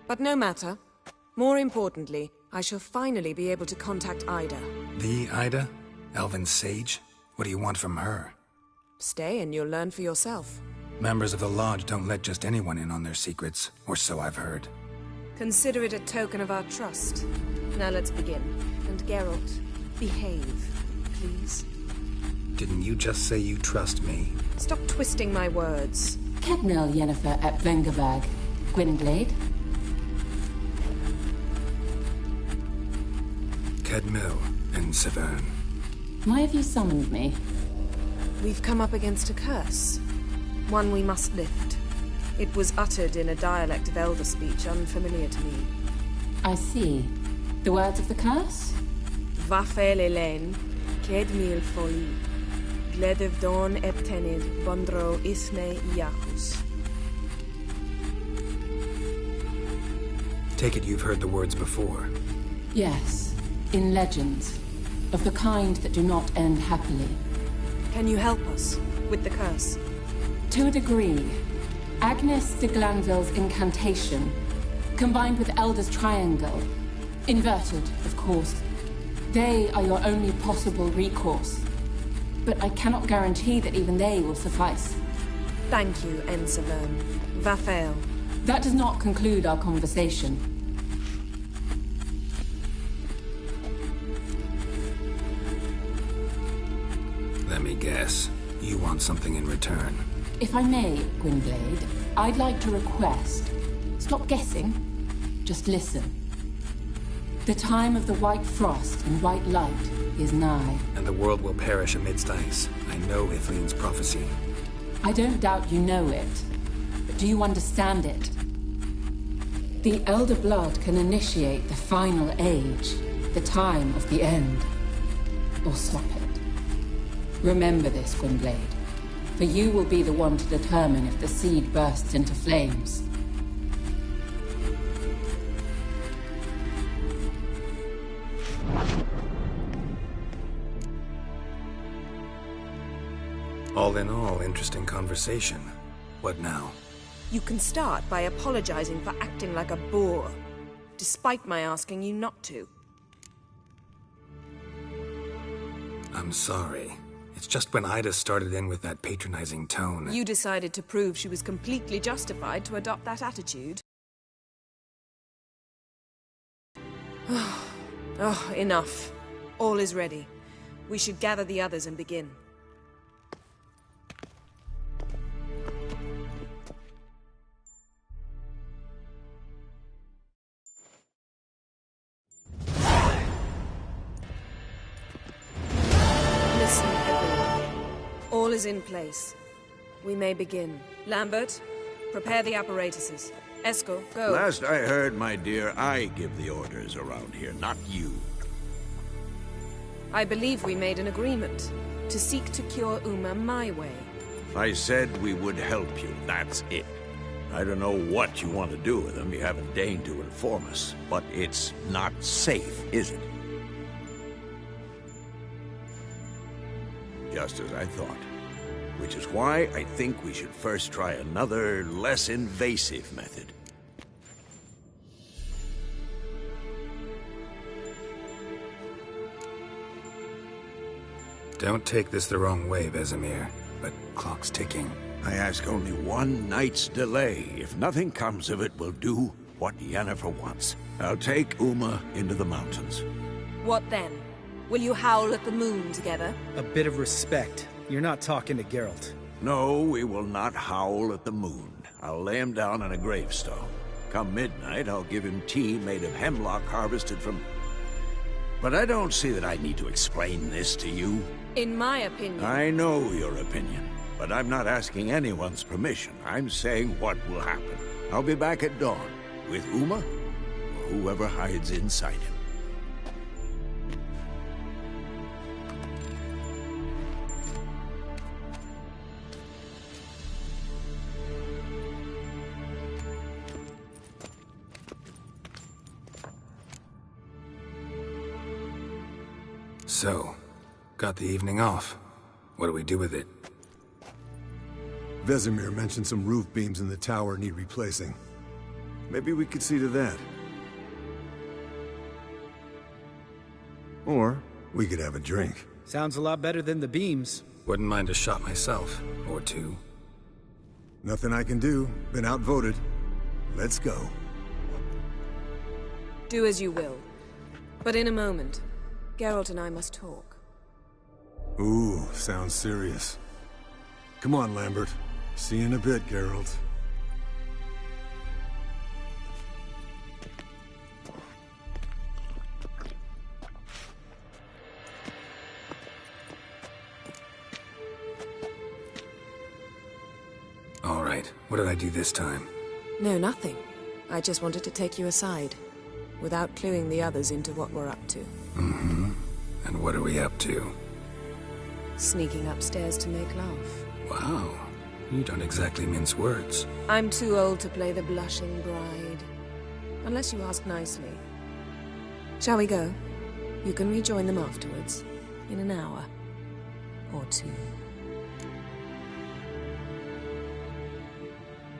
But no matter. More importantly, I shall finally be able to contact Ida. The Ida? Elven sage? What do you want from her? Stay and you'll learn for yourself. Members of the Lodge don't let just anyone in on their secrets, or so I've heard. Consider it a token of our trust. Now let's begin. And Geralt, behave, please. Didn't you just say you trust me? Stop twisting my words. Kednel Yennefer at Vengerberg. Gwynblade? Kedmil and Severn. Why have you summoned me? We've come up against a curse. One we must lift. It was uttered in a dialect of Elder speech unfamiliar to me. I see. The words of the curse? Vafel Elaine, Kedmil Foli, Gledev Dawn Eptenid, Bondro Isne Iacus. Take it you've heard the words before. Yes. In legends. Of the kind that do not end happily. Can you help us with the curse? To a degree. Agnes de Glanville's incantation, combined with Elder's triangle, inverted, of course. They are your only possible recourse. But I cannot guarantee that even they will suffice. Thank you, Ensevern. Vafel. That does not conclude our conversation. Let me guess. You want something in return. If I may, Gwynblade, I'd like to request. Stop guessing. Just listen. The time of the white frost and white light is nigh. And the world will perish amidst ice. I know Ithleen's prophecy. I don't doubt you know it. But do you understand it? The Elder Blood can initiate the final age, the time of the end. Or stop it. Remember this, Gwynblade. For you will be the one to determine if the seed bursts into flames. All in all, interesting conversation. What now? You can start by apologizing for acting like a boor, despite my asking you not to. I'm sorry. It's just when Ida started in with that patronizing tone. You decided to prove she was completely justified to adopt that attitude. Oh, enough. All is ready. We should gather the others and begin. Listen, everyone. All is in place. We may begin. Lambert, prepare the apparatuses. Eskel, go. Last I heard, my dear, I give the orders around here, not you. I believe we made an agreement to seek to cure Uma my way. I said we would help you, that's it. I don't know what you want to do with them, you haven't deigned to inform us. But it's not safe, is it? Just as I thought. Which is why I think we should first try another, less invasive method. Don't take this the wrong way, Vesemir, but clock's ticking. I ask only one night's delay. If nothing comes of it, we'll do what Yennefer wants. I'll take Uma into the mountains. What then? Will you howl at the moon together? A bit of respect. You're not talking to Geralt. No, we will not howl at the moon. I'll lay him down on a gravestone. Come midnight, I'll give him tea made of hemlock harvested from... But I don't see that I need to explain this to you. In my opinion... I know your opinion, but I'm not asking anyone's permission. I'm saying what will happen. I'll be back at dawn. With Uma? whoever hides inside him. So, got the evening off. What do we do with it? Vesemir mentioned some roof beams in the tower need replacing. Maybe we could see to that. Or we could have a drink. Sounds a lot better than the beams. Wouldn't mind a shot myself, or two. Nothing I can do. Been outvoted. Let's go. Do as you will. But in a moment, Geralt and I must talk. Ooh, sounds serious. Come on, Lambert. See you in a bit, Geralt. All right, what did I do this time? No, nothing. I just wanted to take you aside, without cluing the others into what we're up to. Mm-hmm. And what are we up to? Sneaking upstairs to make love. Wow, you don't exactly mince words. I'm too old to play the blushing bride. Unless you ask nicely. Shall we go? You can rejoin them afterwards, in an hour or two.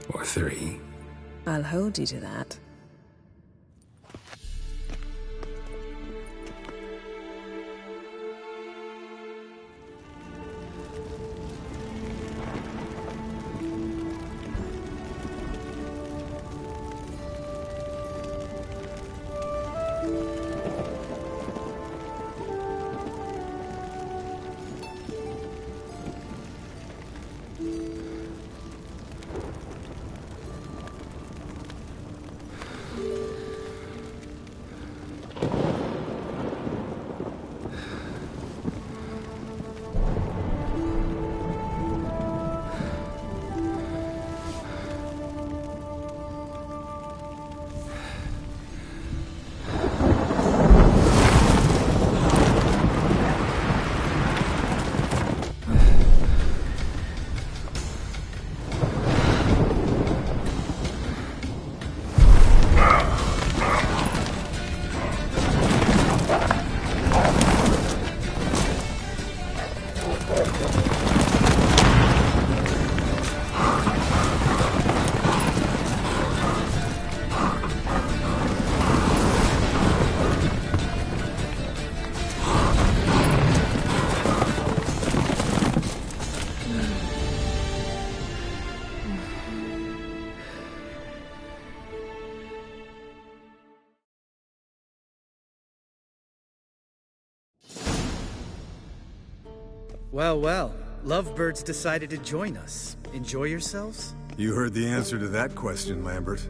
Or 3. I'll hold you to that. Well, well. Lovebirds decided to join us. Enjoy yourselves? You heard the answer to that question, Lambert.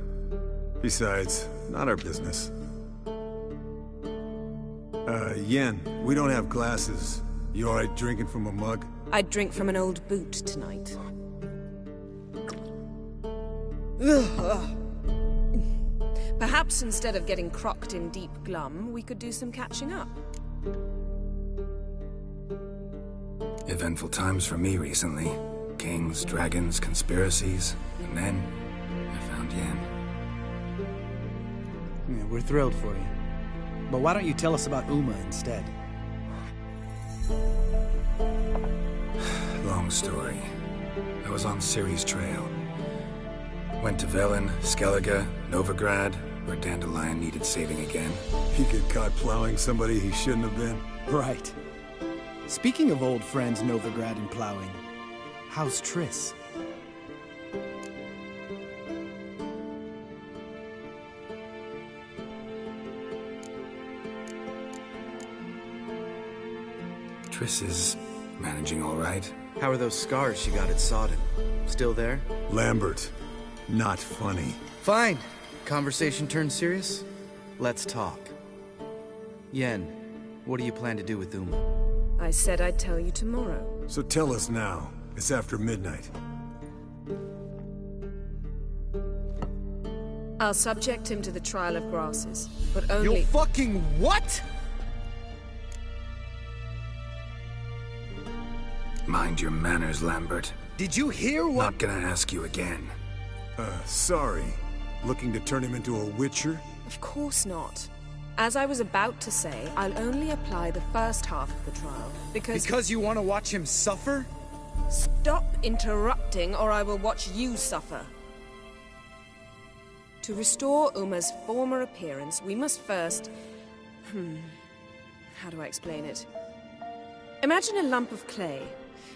Besides, not our business. Yen, we don't have glasses. You alright drinking from a mug? I'd drink from an old boot tonight. Perhaps instead of getting crocked in deep glum, we could do some catching up. Eventful times for me recently. Kings, dragons, conspiracies, and then I found Yen. Yeah, we're thrilled for you. But why don't you tell us about Uma instead? Long story. I was on Ciri's trail. Went to Velen, Skellige, Novigrad, where Dandelion needed saving again. He get caught plowing somebody he shouldn't have been. Right. Speaking of old friends Novigrad and plowing, how's Triss? Triss is managing all right. How are those scars she got at Sodden? Still there? Lambert, not funny. Fine. Conversation turned serious? Let's talk. Yen, what do you plan to do with Uma? I said I'd tell you tomorrow. So tell us now. It's after midnight. I'll subject him to the trial of grasses, but only— You'll fucking what? Mind your manners, Lambert. Did you hear what— Not gonna ask you again. Sorry. Looking to turn him into a witcher? Of course not. As I was about to say, I'll only apply the first half of the trial, because— Because you want to watch him suffer? Stop interrupting, or I will watch you suffer. To restore Uma's former appearance, we must first— how do I explain it? Imagine a lump of clay.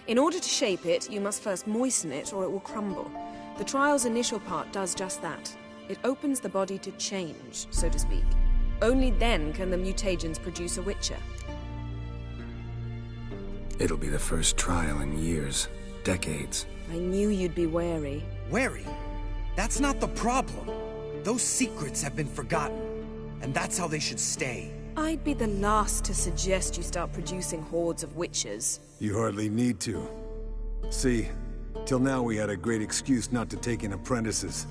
In order to shape it, you must first moisten it, or it will crumble. The trial's initial part does just that. It opens the body to change, so to speak. Only then can the mutagens produce a witcher. It'll be the first trial in years. Decades. I knew you'd be wary. Wary? That's not the problem. Those secrets have been forgotten, and that's how they should stay. I'd be the last to suggest you start producing hordes of witches. You hardly need to. See, till now we had a great excuse not to take in apprentices.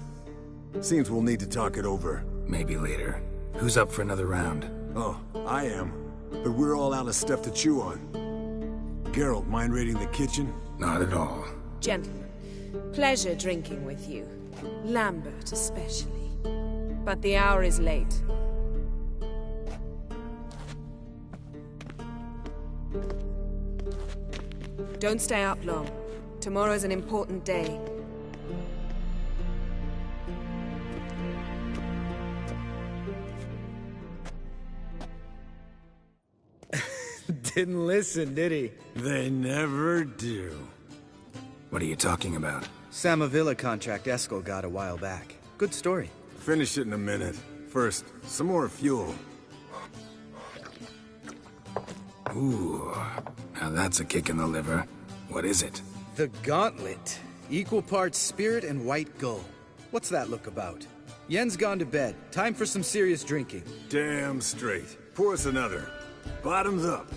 Seems we'll need to talk it over. Maybe later. Who's up for another round? Oh, I am. But we're all out of stuff to chew on. Geralt, mind raiding the kitchen? Not at all. Gentlemen, pleasure drinking with you. Lambert especially. But the hour is late. Don't stay up long. Tomorrow's an important day. Didn't listen, did he? They never do. What are you talking about? Samavilla contract Eskel got a while back. Good story. Finish it in a minute. First, some more fuel. Ooh, now that's a kick in the liver. What is it? The Gauntlet. Equal parts spirit and white gull. What's that look about? Yen's gone to bed. Time for some serious drinking. Damn straight. Pour us another. Bottoms up.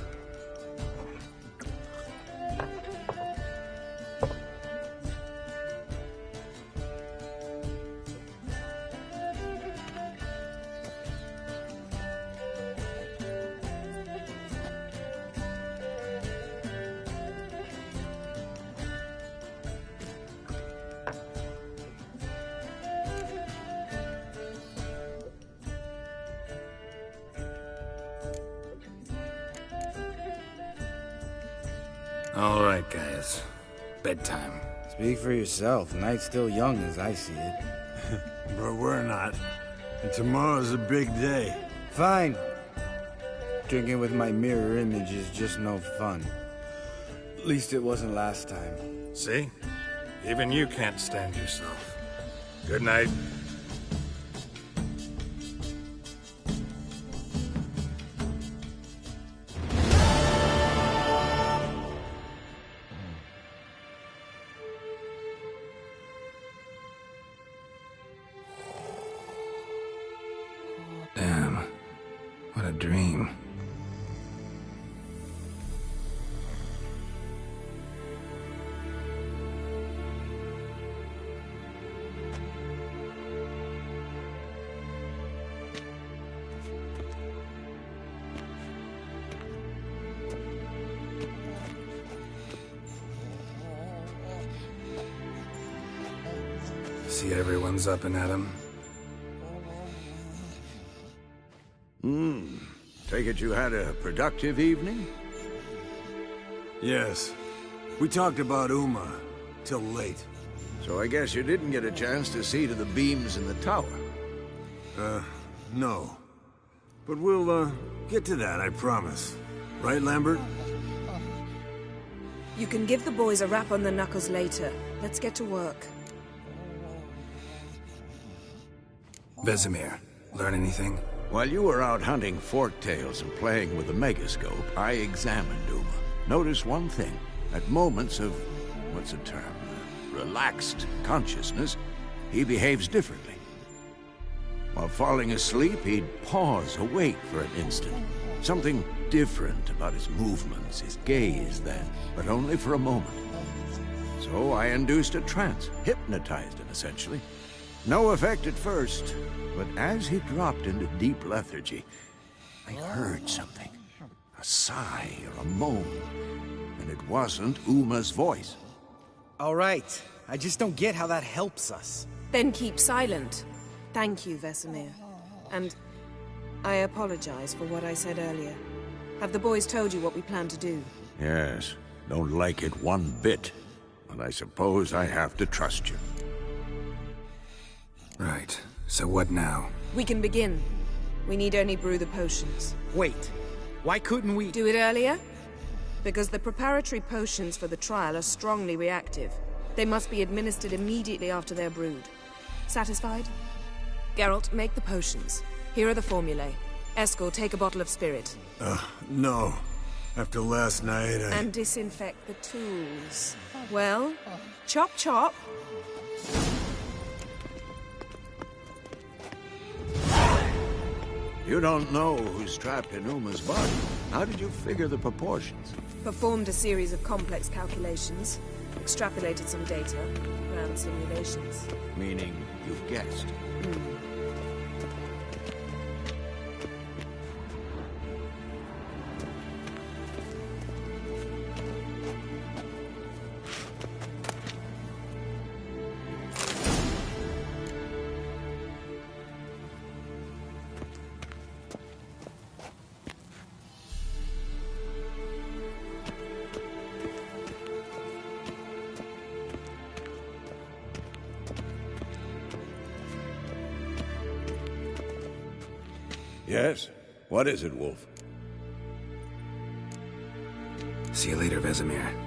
All right, guys. Bedtime. Speak for yourself. Night's still young as I see it. But we're not. And tomorrow's a big day. Fine. Drinking with my mirror image is just no fun. At least it wasn't last time. See? Even you can't stand yourself. Good night. Damn. What a dream. See everyone's up and at 'em. Take it you had a productive evening? Yes. We talked about Uma till late. So I guess you didn't get a chance to see to the beams in the tower. No. But we'll, get to that, I promise. Right, Lambert? You can give the boys a rap on the knuckles later. Let's get to work. Vesemir, learn anything? While you were out hunting forktails and playing with the megascope, I examined Uma. Notice one thing. At moments of, what's the term? Relaxed consciousness, he behaves differently. While falling asleep, he'd pause, awake for an instant. Something different about his movements, his gaze then, but only for a moment. So I induced a trance, hypnotized him essentially. No effect at first, but as he dropped into deep lethargy, I heard something. A sigh or a moan. And it wasn't Uma's voice. All right. I just don't get how that helps us. Then keep silent. Thank you, Vesemir. And I apologize for what I said earlier. Have the boys told you what we plan to do? Yes. Don't like it one bit. But I suppose I have to trust you. Right. So what now? We can begin. We need only brew the potions. Wait. Why couldn't we... Do it earlier? Because the preparatory potions for the trial are strongly reactive. They must be administered immediately after they're brewed. Satisfied? Geralt, make the potions. Here are the formulae. Eskel, take a bottle of spirit. No. After last night, And disinfect the tools. Well, chop chop. You don't know who's trapped in Uma's body. How did you figure the proportions? Performed a series of complex calculations. Extrapolated some data. Ran simulations. Meaning, you guessed. Yes? What is it, Wolf? See you later, Vesemir.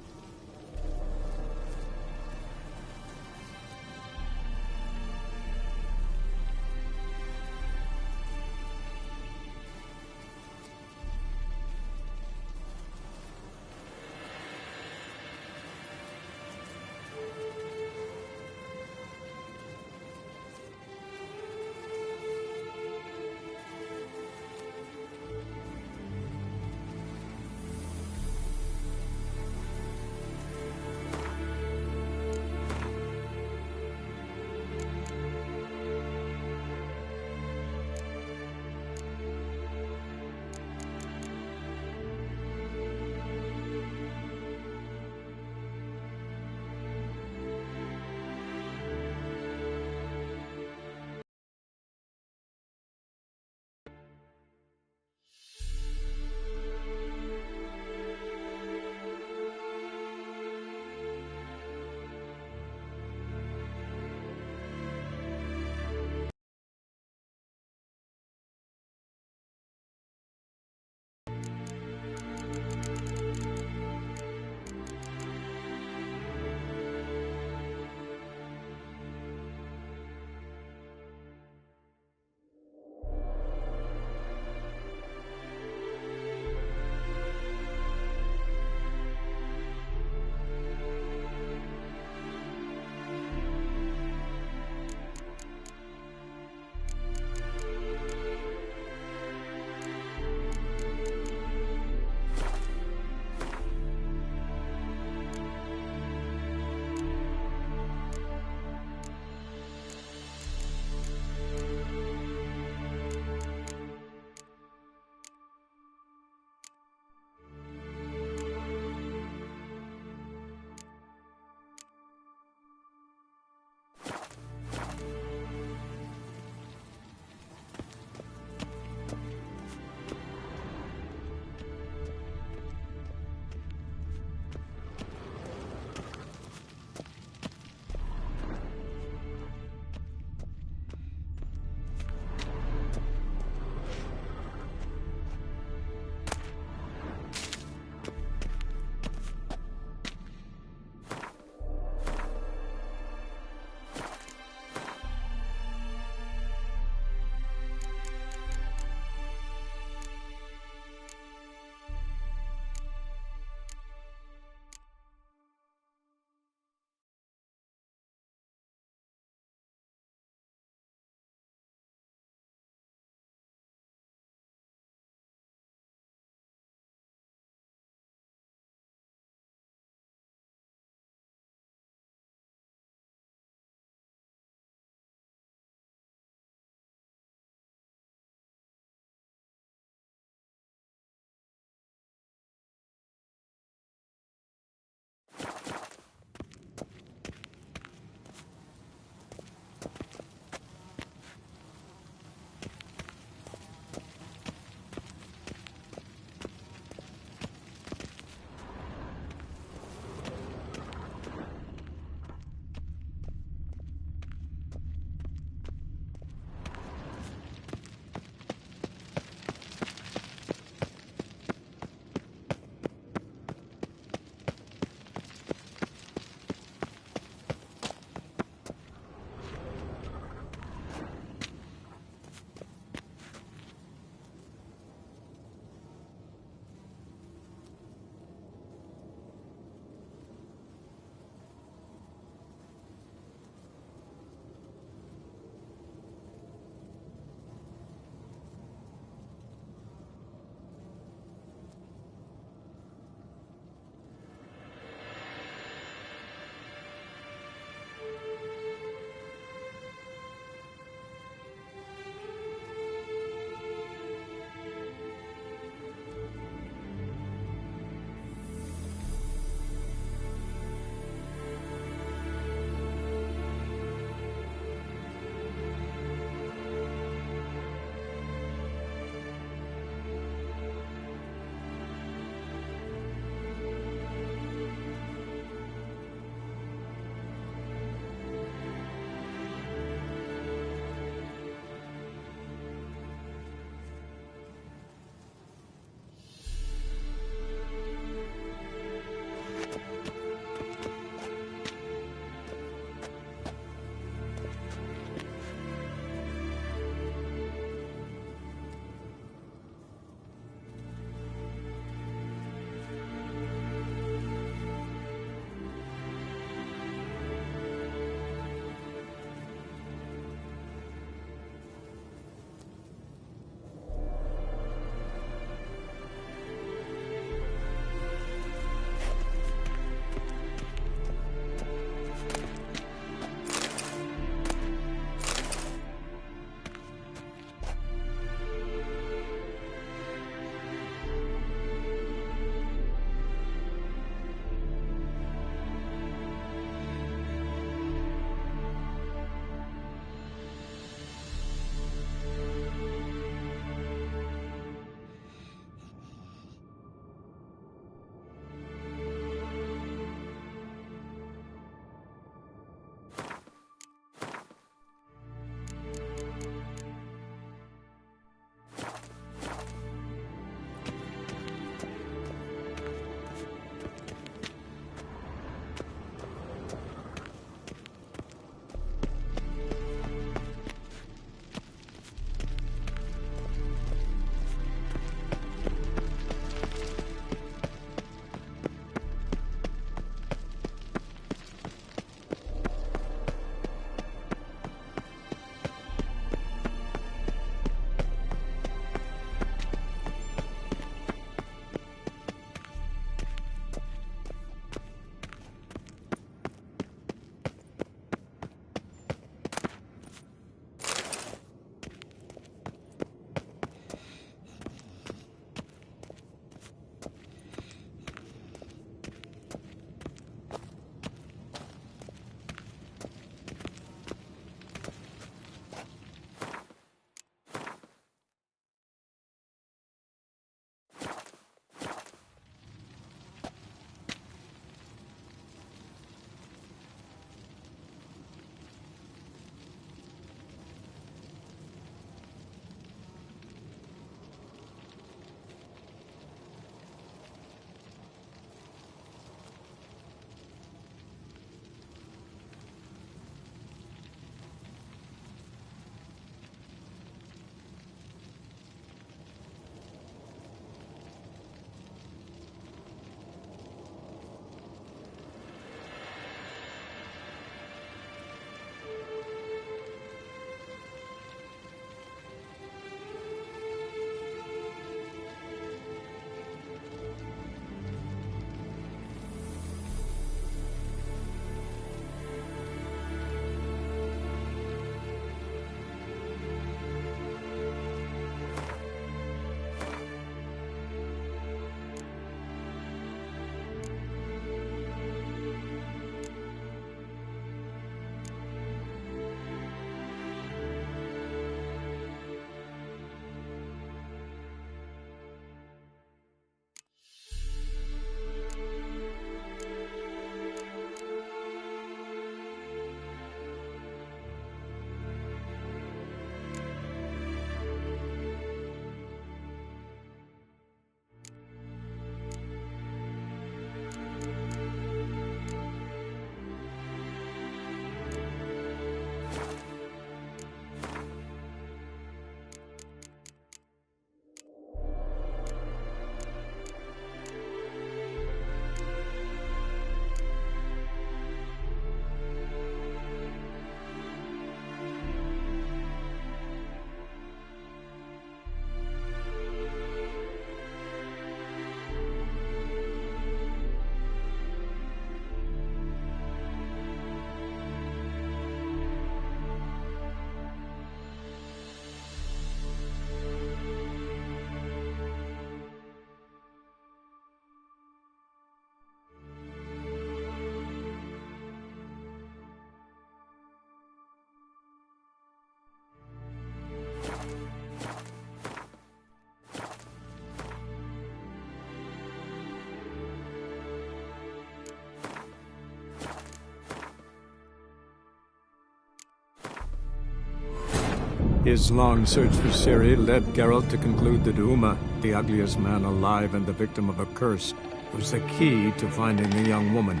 His long search for Ciri led Geralt to conclude that Uma, the ugliest man alive and the victim of a curse, was the key to finding the young woman.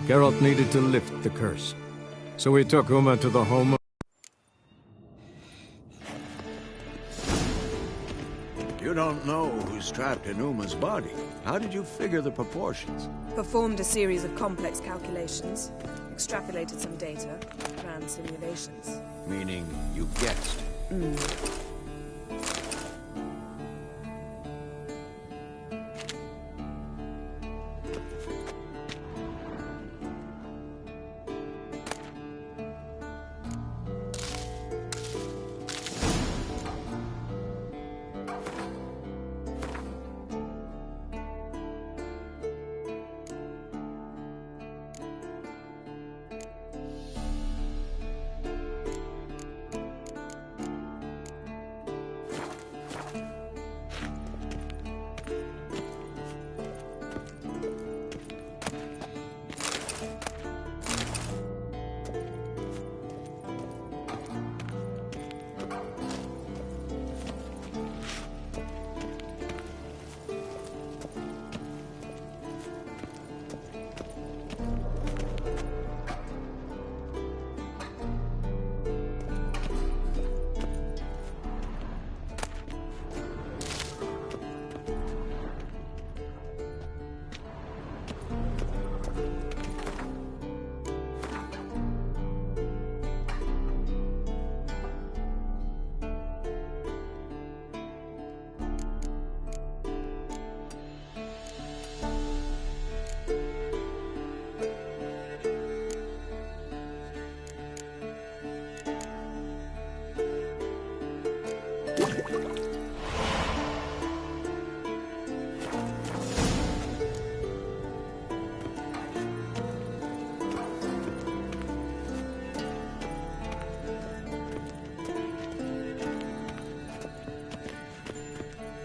Geralt needed to lift the curse, so he took Uma to the home of... You don't know who's trapped in Uma's body. How did you figure the proportions? Performed a series of complex calculations, extrapolated some data, ran simulations. Meaning you guessed.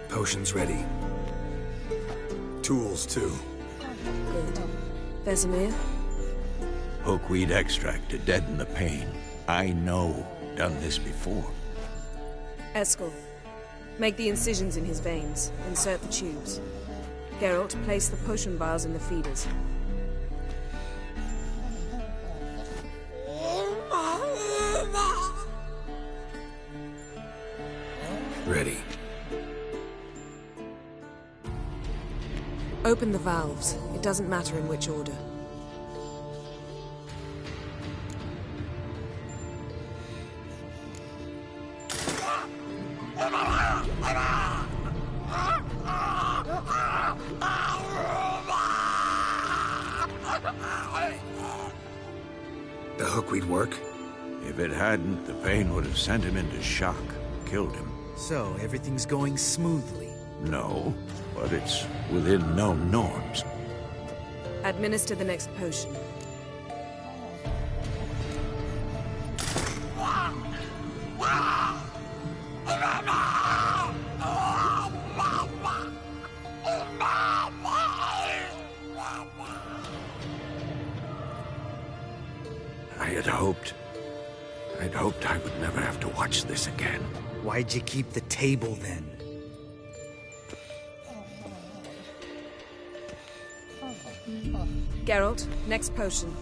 Potions ready. Tools, too. Good. Vesemir? Hookweed extract to deaden the pain. I know. Done this before. Eskel. Make the incisions in his veins. Insert the tubes. Geralt, place the potion vials in the feeders. Ready. Open the valves. It doesn't matter in which order. The hookweed work? If it hadn't, the pain would have sent him into shock, killed him. So, everything's going smoothly? No, but it's within known norms. Administer the next potion. I'd hoped I would never have to watch this again. Why'd you keep the table then? Geralt, next potion.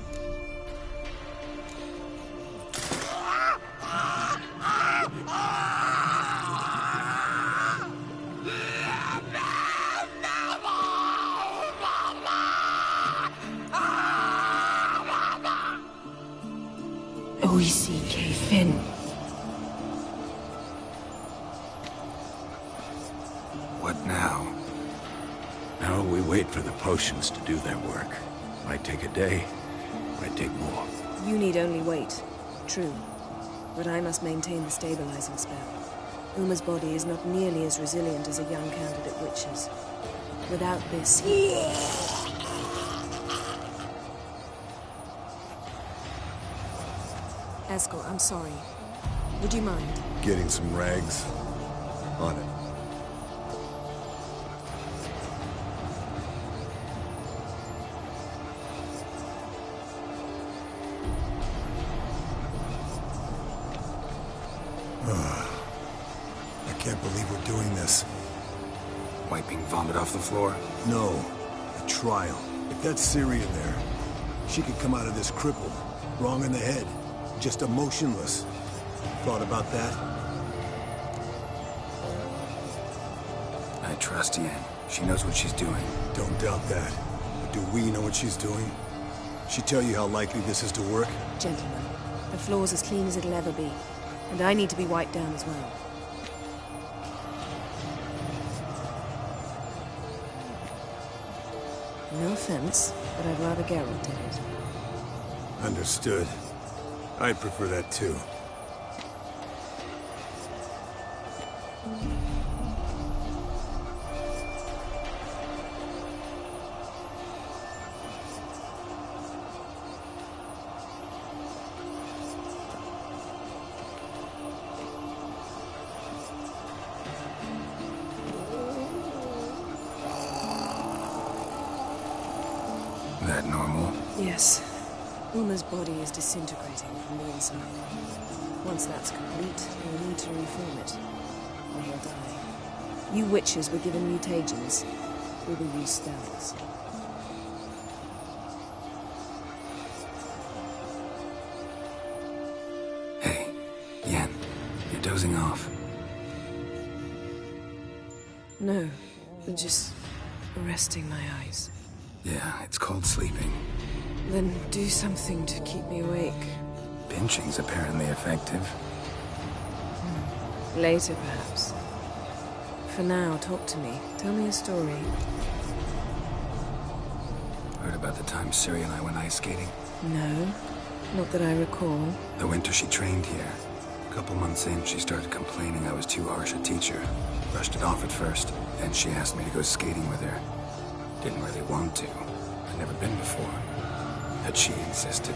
O-E-C-K Finn. What now? Now we wait for the potions to do their work. Might take a day, might take more. You need only wait. True. But I must maintain the stabilizing spell. Uma's body is not nearly as resilient as a young candidate witch's. Without this... Eskel, I'm sorry. Would you mind? Getting some rags. On it. I can't believe we're doing this. Wiping vomit off the floor? No. A trial. If that's Ciri in there, she could come out of this crippled, wrong in the head, just emotionless. Thought about that? I trust Yen. She knows what she's doing. Don't doubt that. But do we know what she's doing? She tell you how likely this is to work? Gentlemen, the floor's as clean as it'll ever be. And I need to be wiped down as well. No offense, but I'd rather Geralt did it. Understood. I'd prefer that too. That normal? Yes. Uma's body is disintegrating from the inside. Once that's complete, we'll need to reform it, or he'll die. You witches were given mutagens. We will use spells. Hey, Yen, you're dozing off. No, just resting my eyes. Yeah, it's called sleeping. Then do something to keep me awake. Pinching's apparently effective. Later, perhaps. For now, talk to me. Tell me a story. Heard about the time Ciri and I went ice skating? No, not that I recall. The winter she trained here. A couple months in, she started complaining I was too harsh a teacher. Brushed it off at first, then she asked me to go skating with her. Didn't really want to. I'd never been before. But she insisted.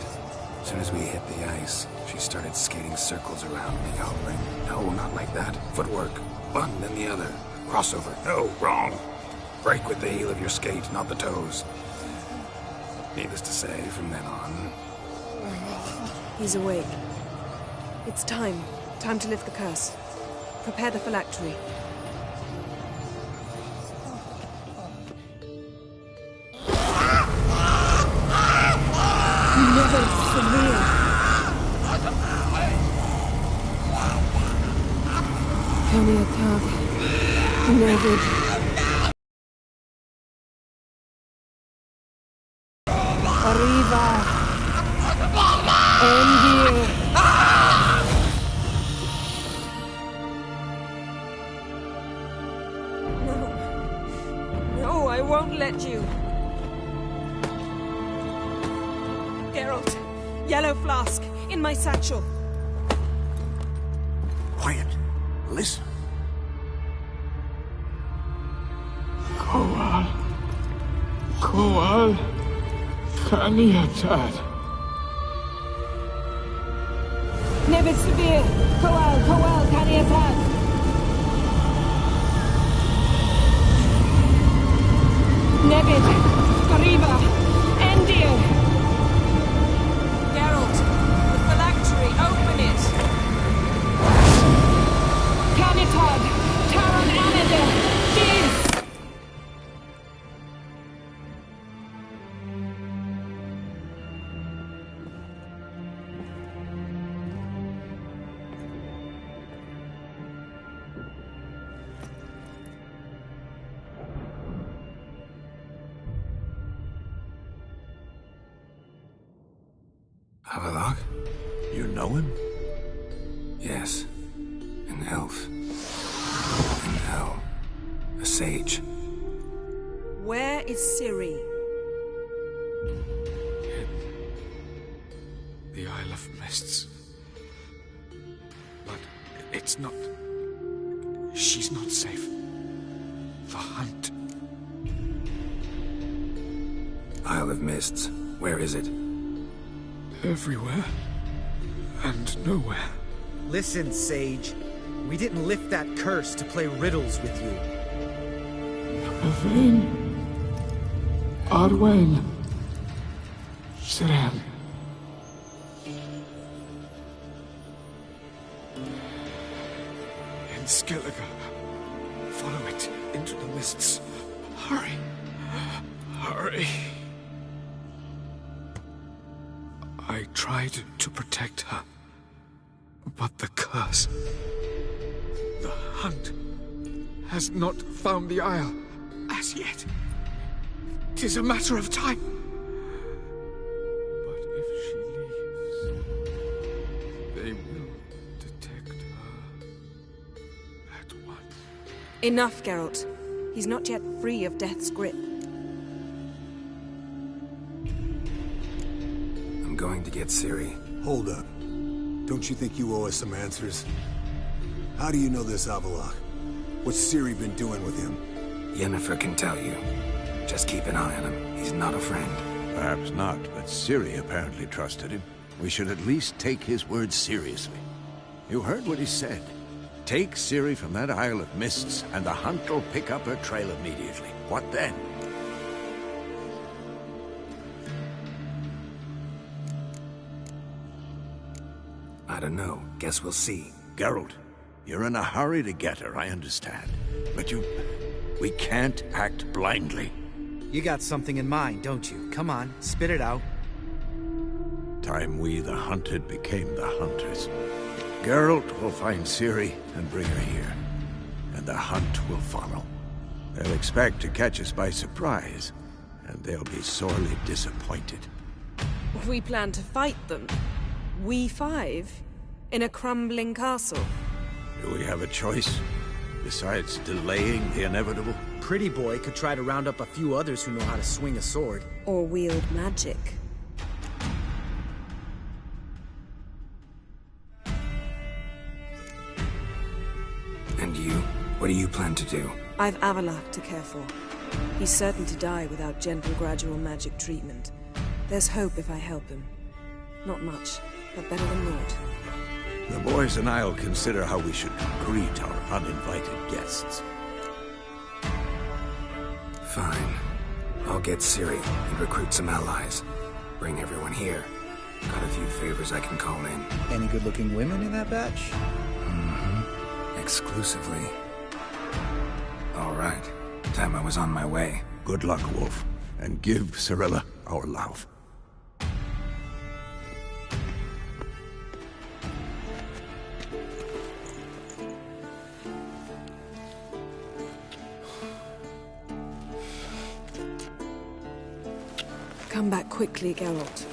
As soon as we hit the ice, she started skating circles around me, hollering, "No, not like that. Footwork. One, then the other. Crossover. No, wrong. Break with the heel of your skate, not the toes." Needless to say, from then on... He's awake. It's time. Time to lift the curse. Prepare the phylactery. Never Severe. Kaniatag. Nevid. Arriva. Endir. No, I won't let you. Geralt, yellow flask, in my satchel. Quiet. Listen. Koal. Kaniatad. Nevid Severe. Koal, Kaniatad. Nevid. Arriva. Endir. Geralt, the phylactery, open it. Canitad, Taran Anida, Diz. Avalok? You know him? Yes. An elf. In hell. A sage. Where is Ciri? The Isle of Mists. But it's not... She's not safe. The hunt. Isle of Mists. Where is it? Everywhere. And nowhere. Listen, Sage. We didn't lift that curse to play riddles with you. Yvain. Arwen. Siren. Skellige. Follow it into the mists. Hurry. Hurry. I tried to protect her, but the curse... The hunt has not found the Isle as yet. 'Tis a matter of time. But if she leaves, they will detect her at once. Enough, Geralt. He's not yet free of death's grip. I'm going to get Ciri. Hold up. Don't you think you owe us some answers? How do you know this Avallac'h? What's Ciri been doing with him? Yennefer can tell you. Just keep an eye on him. He's not a friend. Perhaps not, but Ciri apparently trusted him. We should at least take his words seriously. You heard what he said. Take Ciri from that Isle of Mists, and the hunt will pick up her trail immediately. What then? I don't know. Guess we'll see. Geralt, you're in a hurry to get her, I understand. But we can't act blindly. You got something in mind, don't you? Come on, spit it out. Time we, the hunted, became the hunters. Geralt will find Ciri and bring her here. And the hunt will follow. They'll expect to catch us by surprise, and they'll be sorely disappointed. We plan to fight them. We five? In a crumbling castle? Do we have a choice? Besides delaying the inevitable? Pretty Boy could try to round up a few others who know how to swing a sword. Or wield magic. And you? What do you plan to do? I've Avallac'h to care for. He's certain to die without gentle, gradual magic treatment. There's hope if I help him. Not much, but better than naught. The boys and I'll consider how we should greet our uninvited guests. Fine. I'll get Ciri and recruit some allies. Bring everyone here. Got a few favors I can call in. Any good-looking women in that batch? Mm-hmm. Exclusively. All right. Time I was on my way. Good luck, Wolf. And give Cirilla our love. Come back quickly, Geralt.